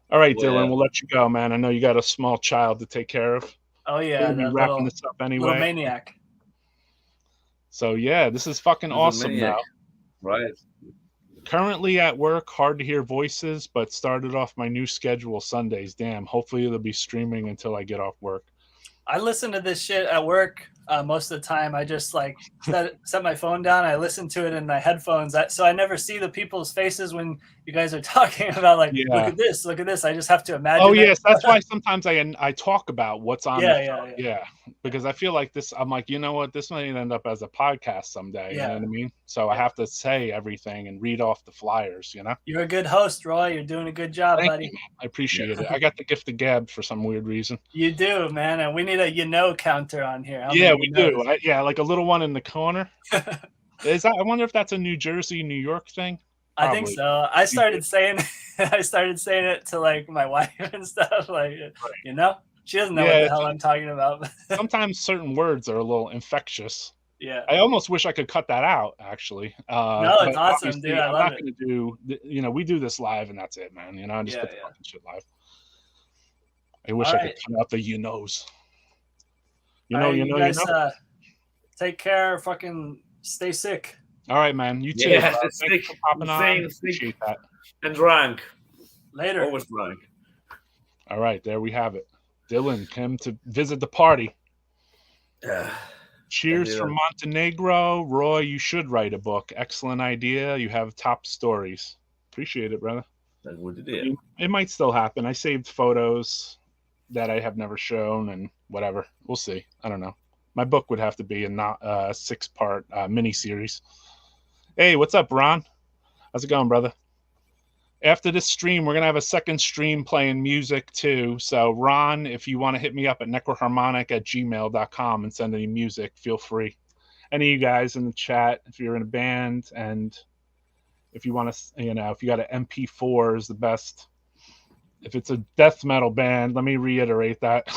All right, Dylan, we'll let you go, man. I know you got a small child to take care of. Oh yeah. We'll be wrapping this up anyway. Little maniac. So yeah, this is fucking awesome now. Right. Currently at work, hard to hear voices, but started off my new schedule Sundays. Damn, hopefully it'll be streaming until I get off work. I listen to this shit at work most of the time. I just like set my phone down. I listen to it in my headphones. So I never see the people's faces when you guys are talking about like, look at this, look at this. I just have to imagine. Oh yes, that's why sometimes I talk about what's on. Yeah, because I feel like this. I'm like, you know what, this might end up as a podcast someday. You know what I mean? So I have to say everything and read off the flyers. You know. You're a good host, Roy. You're doing a good job, buddy. I appreciate it. I got the gift of gab for some weird reason. You do, man, and we need a counter on here. We do. Like a little one in the corner. Is that? I wonder if that's a New Jersey, New York thing. Probably. I think so. I started saying it to like my wife and stuff. Like, you know, she doesn't know what the hell I'm talking about. Sometimes certain words are a little infectious. Yeah. I almost wish I could cut that out. Actually. No, it's awesome, dude. I love it. Gonna do. You know, we do this live, and that's it, man. You know, I just put the fucking shit live. I wish I could cut out the you knows. You guys, take care. Fucking stay sick. All right, man. You too. Yeah, Thanks for popping on. Appreciate that. And drunk. Later. Always drunk. All right, there we have it. Dylan came to visit the party. Cheers from Montenegro. Roy, you should write a book. Excellent idea. You have top stories. Appreciate it, brother. That's what it is. It might still happen. I saved photos that I have never shown and whatever. We'll see. I don't know. My book would have to be a 6-part mini-series. Hey, what's up, Ron? How's it going, brother? After this stream, we're going to have a second stream playing music, too. So, Ron, if you want to hit me up at necroharmonic@gmail.com and send any music, feel free. Any of you guys in the chat, if you're in a band and if you want to, if you got an MP4 is the best. If it's a death metal band, let me reiterate that.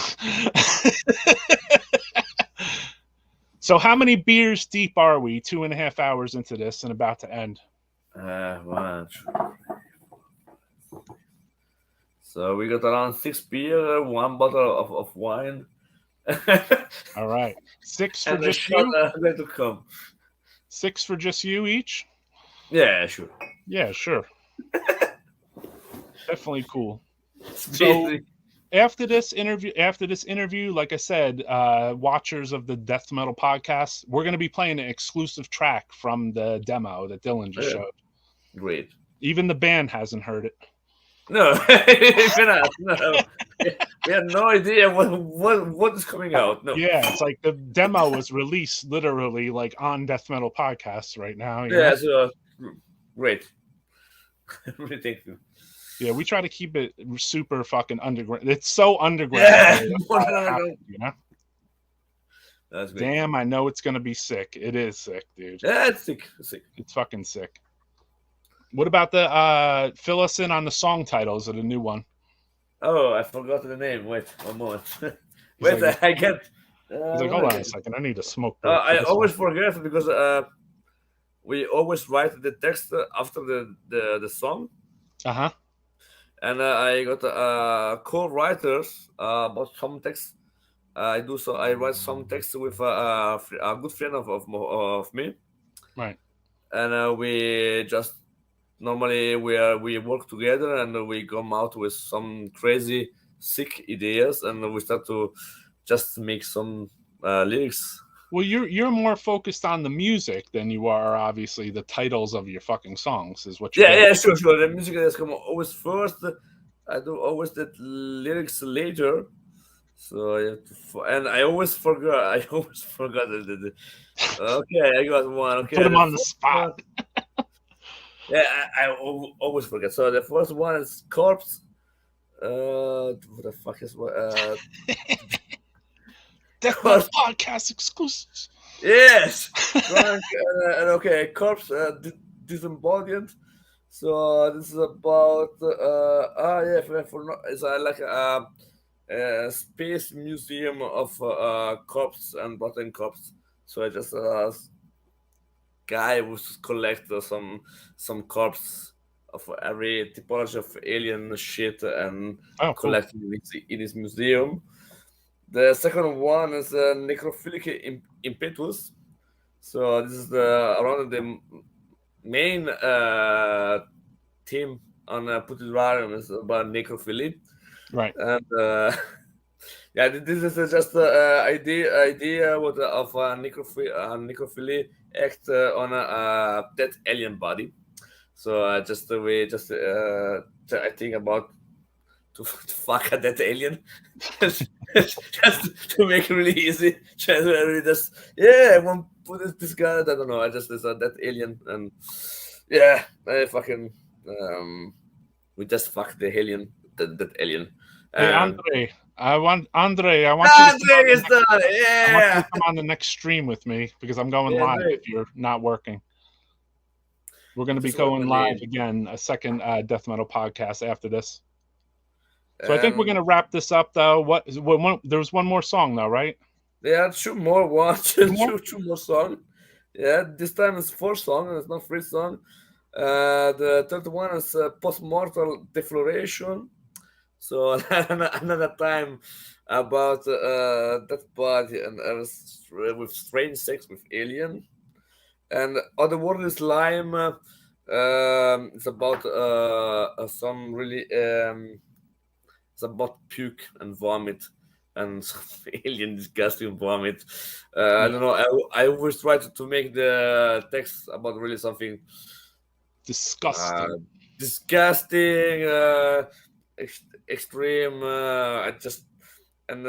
So how many beers deep are we? 2.5 hours into this and about to end. 1, 2, 3. So we got around 6 beer, 1 bottle of wine. All right. 6 for just you? To come. 6 for just you each? Yeah, sure. Yeah, sure. Definitely cool. So after this interview, like I said, watchers of the Death Metal podcast, we're going to be playing an exclusive track from the demo that Dylan just showed. Great. Even the band hasn't heard it. No, no. We had no idea what is coming out. No. Yeah, it's like the demo was released literally like on Death Metal podcasts right now. Yeah, so great. Really, thank you. Yeah, we try to keep it super fucking underground. It's so underground. Yeah. You know? That's great. Damn, I know it's gonna be sick. It is sick, dude. Yeah, it's sick. It's fucking sick. What about the fill us in on the song titles of the new one? Oh, I forgot the name. Wait, one moment. He's Wait, like, I get. he's like, hold on a second, I need a smoke break. I always forget because we always write the text after the song. Uh-huh. And I got co-writers about some text. I do so. I write some text with a good friend of me, Right. and we just normally we work together and we come out with some crazy sick ideas and we start to just make some lyrics. Well, you're more focused on the music than you are obviously the titles of your fucking songs, is what you're Yeah, sure. The music has come always first. I do always the lyrics later. So I have to, and I always forgot. I always forgot. Okay, I got one. Okay, put him on the spot. Yeah, I always forget. So the first one is corpse. What the fuck is what? Death Metal Podcast exclusives. Yes, drunk and okay, corpse disembodied. So this is about it's like a space museum of corpse and rotten corpse. So I just guy who collect some corpse of every typology of alien shit and collect in his museum. The second one is necrophilic impetus. So this is around the main theme on PUTRIDARIUM is about necrophilia. Right. And yeah, this is just the idea of necrophilia act on a dead alien body. So just the way, I think about to fuck a dead alien, just to make it really easy. Just I want to put this guy. I don't know. I just is a dead alien, and yeah, I fucking we just fuck the alien, that alien. Hey, Andre, I want you to come on the next stream with me because I'm going live if you're not working. We're going to be going live again, a second Death Metal podcast after this. So I think we're going to wrap this up, though. There was one more song, though, right? There are two more songs. Yeah, this time it's 4 songs. It's not 3 songs. The third one is post-mortal defloration. So another time about that body and with strange sex with alien. And Otherworldly Slime, it's about some really it's about puke and vomit and some alien disgusting vomit. I don't know. I always try to make the text about really something disgusting, extreme. I just and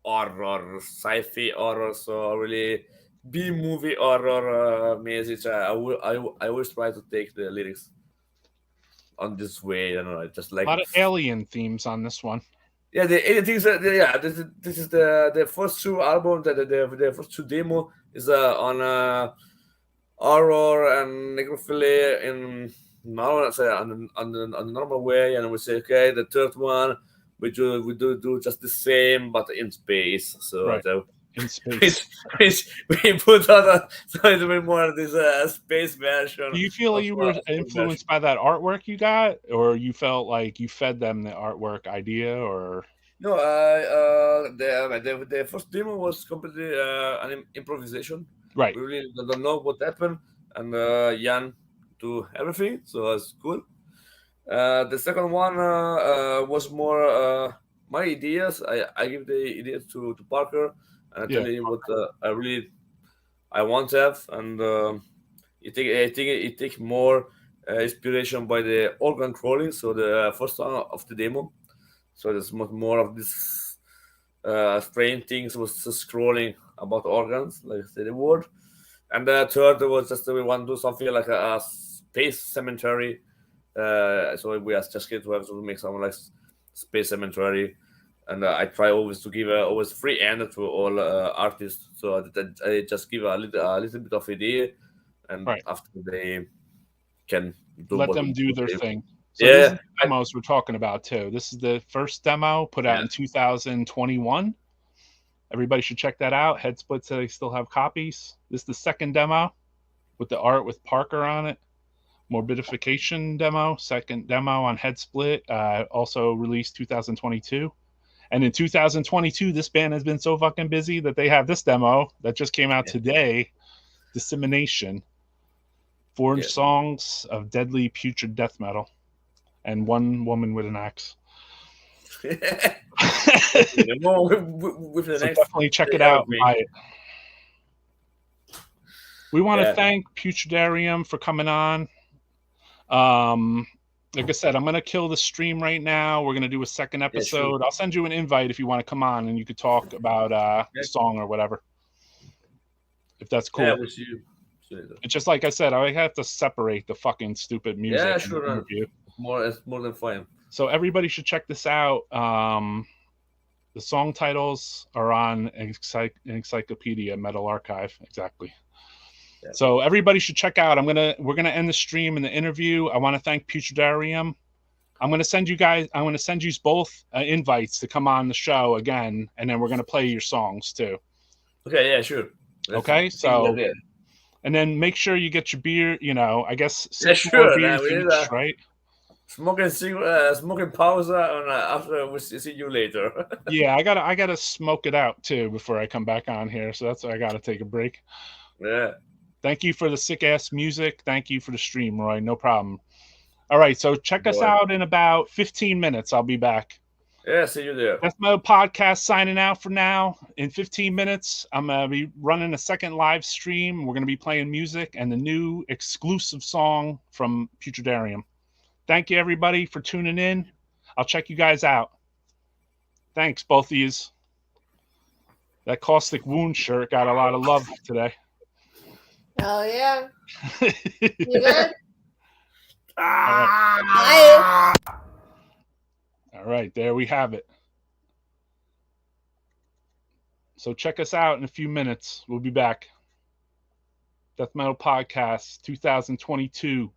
horror, sci-fi horror. So really B-movie horror message. I always try to take the lyrics on this way. I don't know. Just like a lot of alien themes on this one. Yeah, the alien things. Yeah, this is the first 2 albums. The first 2 demo is on horror and necrophilia in normal, on the normal way, and we say okay, the third one we do just the same but in space. So right. In space, we put on a bit more of this space version. Do you feel you were influenced by that artwork you got, or you felt like you fed them the artwork idea, or no? The first demo was completely an improvisation. Right. We really don't know what happened, and Jan do everything, so it's cool. The second one was more my ideas. I give the ideas to Parker, and I tell him what I want to have, and I think it takes more inspiration by the organ crawling. So the first song of the demo, so there's much more of this strange things was scrolling about organs, like I said the word. And the third was just we want to do something like a space cemetery. So we are just going to have to make something like space cemetery. And I try always to give always free hand to all artists. So I just give a little bit of idea, and after they can let them do their thing. So these are the demos we're talking about too. This is the first demo put out in 2021. Everybody should check that out. Headsplit said they still have copies. This is the second demo with the art with Parker on it. Morbidification demo, second demo on Headsplit, also released 2022. And in 2022, this band has been so fucking busy that they have this demo that just came out today, Dissemination. 4 songs of deadly putrid death metal and one woman with an axe. So definitely check it out and buy it. We want to thank Putridarium for coming on. Like I said, I'm going to kill the stream right now. We're going to do a second episode. I'll send you an invite if you want to come on and you could talk about the song or whatever. If that's cool. Yeah, we'll see you later. It's just like I said, I have to separate the fucking stupid music. Yeah, sure. It's more than fine. So everybody should check this out. The song titles are on Encyclopedia Metal Archive. Exactly. Yeah. So everybody should check out. We're gonna end the stream and the interview. I want to thank Putridarium. I'm gonna send you both invites to come on the show again, and then we're gonna play your songs too. Okay, yeah, sure. Okay, so and then make sure you get your beer. You know, I guess 6 more beers each, right? Smoking pause, and after we'll see you later. Yeah, I gotta smoke it out too before I come back on here. So that's why I gotta take a break. Yeah. Thank you for the sick ass music. Thank you for the stream, Roy. No problem. All right, so check us out in about 15 minutes. I'll be back. Yeah, see you there. Death Metal Podcast signing out for now. In 15 minutes, I'm going to be running a second live stream. We're going to be playing music and the new exclusive song from Putridarium. Thank you, everybody, for tuning in. I'll check you guys out. Thanks, both of yous. That Caustic Wound shirt got a lot of love today. Hell yeah. You good? All right, there we have it. So check us out in a few minutes. We'll be back. Death Metal Podcast 2022.